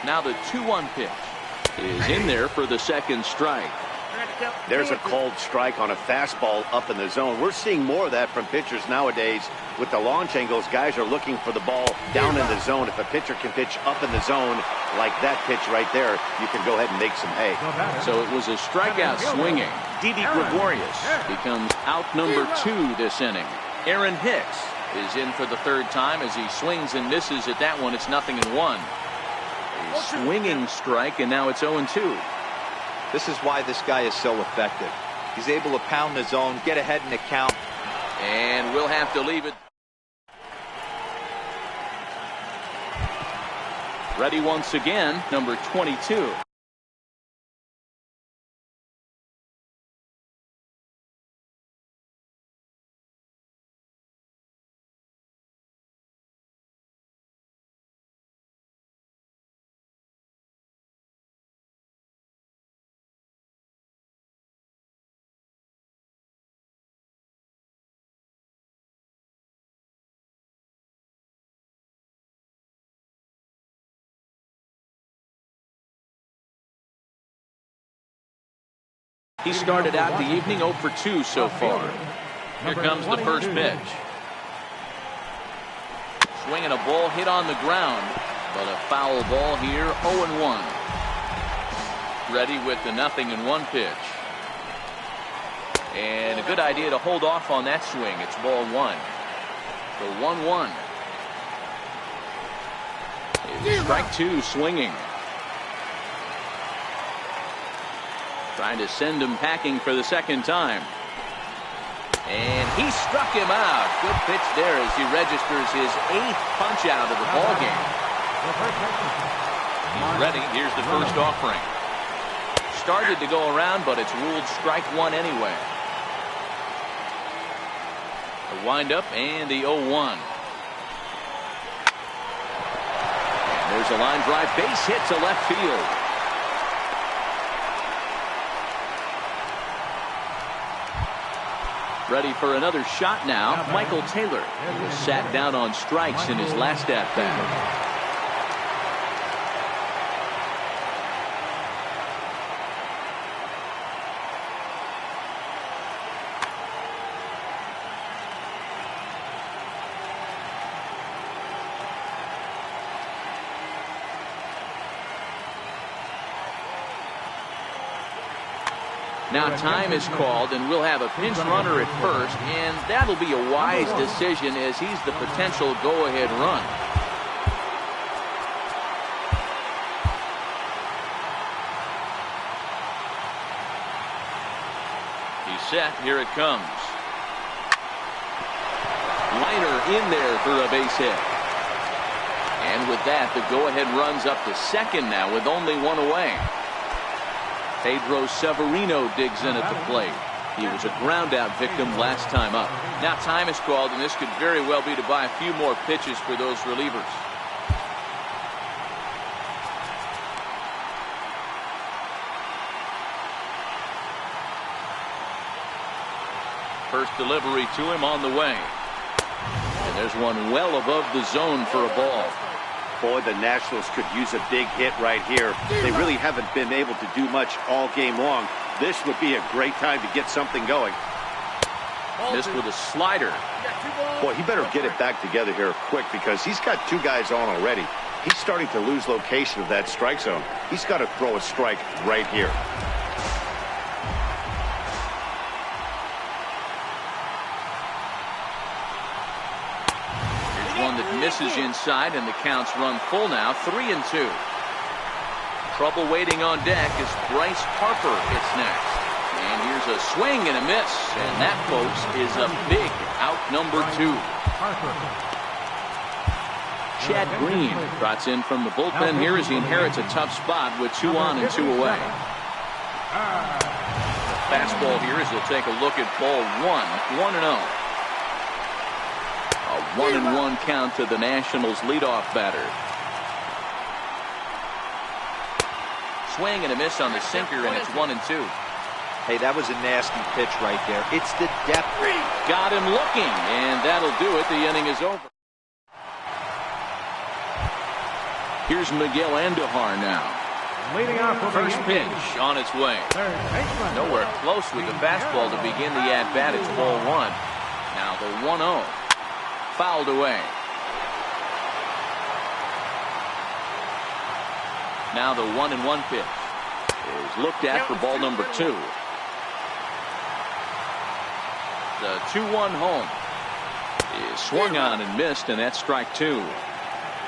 Now the 2-1 pitch is in there for the second strike. There's a called strike on a fastball up in the zone. We're seeing more of that from pitchers nowadays. With the launch angles, guys are looking for the ball down in the zone. If a pitcher can pitch up in the zone like that pitch right there, you can go ahead and make some hay. So it was a strikeout swinging. Didi Gregorius becomes out number 2 this inning. Aaron Hicks is in for the 3rd time as he swings and misses at that one. It's 0-1. A swinging strike, and now it's 0-2. This is why this guy is so effective. He's able to pound the zone, get ahead in the count. And we'll have to leave it. Ready once again, number 22. He started out the evening 0 for 2 so far. Here comes the first pitch. Swinging a ball hit on the ground, but a foul ball here, 0-1. Ready with the 0-1 pitch. And a good idea to hold off on that swing. It's ball 1. So 1-1. Strike 2 swinging. Trying to send him packing for the 2nd time. And he struck him out. Good pitch there as he registers his 8th punch out of the ball game. He's ready. Here's the first offering. Started to go around, but it's ruled strike 1 anyway. The windup and the 0-1. And there's a line drive base hit to left field. Ready for another shot now, Michael Taylor, who was sat down on strikes in his last at-bat. Now time is called, and we'll have a pinch runner at first, and that'll be a wise decision as he's the potential go-ahead run. He's set. Here it comes. Liner in there for a base hit. And with that, the go-ahead run's up to second now with only 1 away. Pedro Severino digs in at the plate. He was a ground-out victim last time up. Now time is called, and this could very well be to buy a few more pitches for those relievers. First delivery to him on the way. And there's one well above the zone for a ball. Boy, the Nationals could use a big hit right here. They really haven't been able to do much all game long. This would be a great time to get something going. Missed with a slider. Boy, he better get it back together here quick because he's got two guys on already. He's starting to lose location of that strike zone. He's got to throw a strike right here. Here's one that misses inside, and the count's run full now, 3-2. Trouble waiting on deck as Bryce Harper hits next. And here's a swing and a miss. And that, folks, is a big out number 2. Chad Green trots in from the bullpen here as he inherits a tough spot with 2 on and 2 away. The fastball here as he'll take a look at ball 1, 1-0. A 1-1 count to the Nationals leadoff batter. Swing and a miss on the sinker, and it's 1-2. Hey, that was a nasty pitch right there. It's the depth. Got him looking, and that'll do it. The inning is over. Here's Miguel Andujar now. Leading off for First pitch on its way. Nowhere close with the fastball to begin the at-bat. It's ball 1. Now the 1-0. Fouled away. Now the 1-1 pitch is looked at for ball number 2. The 2-1 home is swung on and missed, and that's strike 2.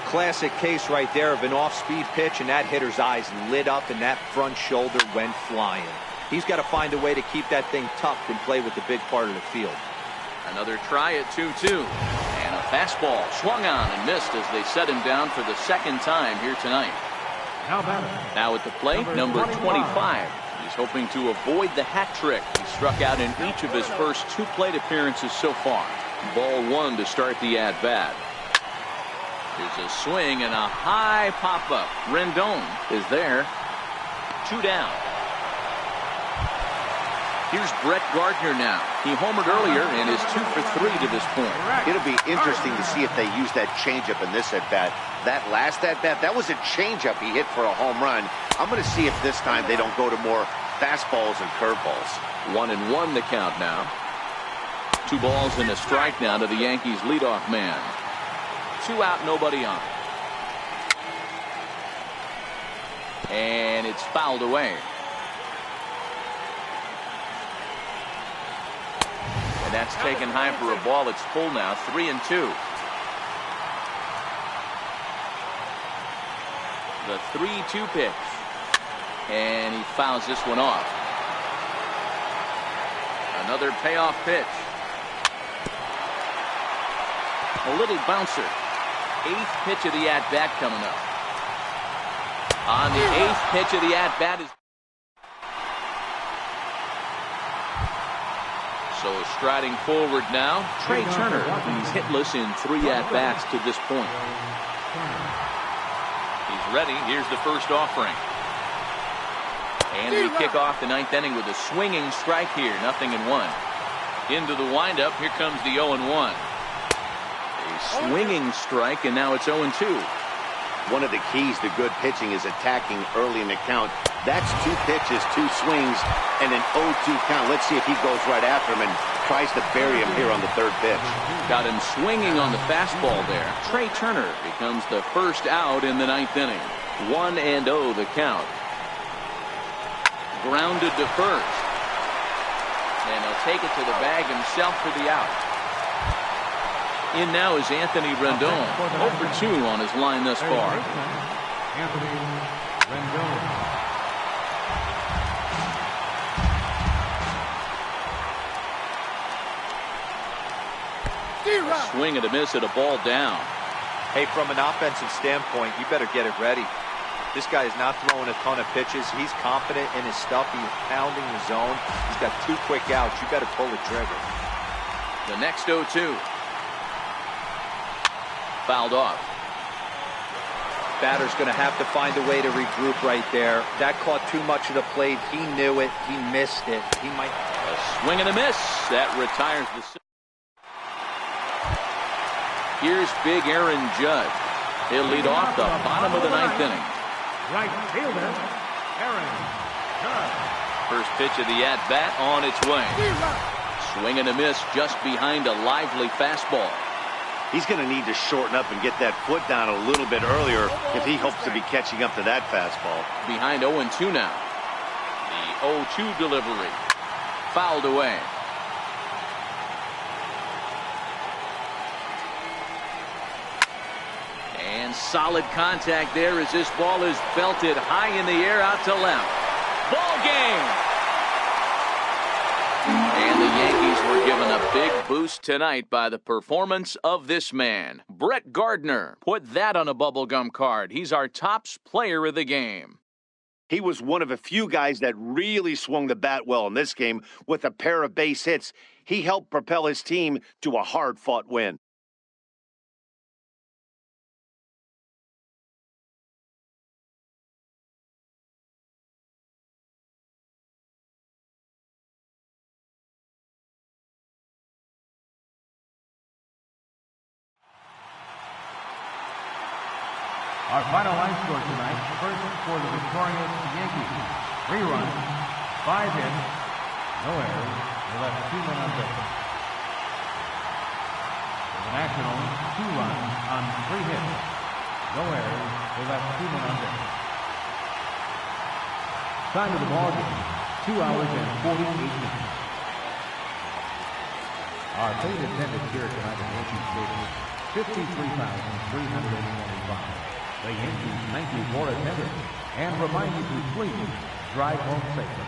Classic case right there of an off-speed pitch, and that hitter's eyes lit up and that front shoulder went flying. He's got to find a way to keep that thing tucked and play with the big part of the field. Another try at 2-2. And a fastball swung on and missed as they set him down for the second time here tonight. Now at the plate, number 25. He's hoping to avoid the hat trick. He struck out in each of his first 2 plate appearances so far. Ball 1 to start the at-bat. Here's a swing and a high pop-up. Rendon is there. 2 down. Here's Brett Gardner now. He homered earlier and is 2 for 3 to this point. It'll be interesting to see if they use that changeup in this at-bat. That last at-bat, that was a changeup he hit for a home run. I'm going to see if this time they don't go to more fastballs and curveballs. 1-1 the count now. 2 balls and a strike now to the Yankees leadoff man. 2 out, nobody on. And it's fouled away. And that's taken high for a ball. It's full now, 3-2. The 3-2 pitch. And he fouls this one off. Another payoff pitch. A little bouncer. 8th pitch of the at-bat coming up. On the 8th pitch of the at-bat is... So striding forward now, Trey Turner. He's hitless in 3 at-bats to this point. He's ready. Here's the first offering. And we kick off the 9th inning with a swinging strike here. 0-1. Into the windup. Here comes the 0-1. A swinging strike, and now it's 0-2. One of the keys to good pitching is attacking early in the count. That's 2 pitches, 2 swings, and an 0-2 count. Let's see if he goes right after him and tries to bury him here on the 3rd pitch. Got him swinging on the fastball there. Trey Turner becomes the first out in the 9th inning. 1-0 the count. Grounded to first. And he'll take it to the bag himself for the out. In now is Anthony Rendon. 0 for 2 on his line thus far. Anthony Rendon. Swing and a miss at a ball down. Hey, from an offensive standpoint, you better get it ready. This guy is not throwing a ton of pitches. He's confident in his stuff. He's pounding the zone. He's got 2 quick outs. You better pull the trigger. The next 0-2. Fouled off. Batter's going to have to find a way to regroup right there. That caught too much of the plate. He knew it. He missed it. He might. A swing and a miss. That retires the... Here's big Aaron Judge. He'll lead off the bottom of the ninth inning. Right fielder, Aaron Judge. First pitch of the at-bat on its way. Swing and a miss just behind a lively fastball. He's going to need to shorten up and get that foot down a little bit earlier if he hopes to be catching up to that fastball. Behind 0-2 now. The 0-2 delivery. Fouled away. And solid contact there as this ball is belted high in the air out to left. Ball game! And the Yankees were given a big boost tonight by the performance of this man. Brett Gardner. Put that on a bubblegum card. He's our tops player of the game. He was one of a few guys that really swung the bat well in this game with a pair of base hits. He helped propel his team to a hard-fought win. Our final line score tonight, first for the victorious Yankees. 3 runs, 5 hits, no errors. They left 2 men on base. For the Nationals, 2 runs on 3 hits, no errors. They left 2 men on base. Time of the ball game, 2 hours and 48 minutes. Our paid attendance here tonight at Yankee Stadium, 53,325. The Yankees thank you for attending and remind you to please drive home safely.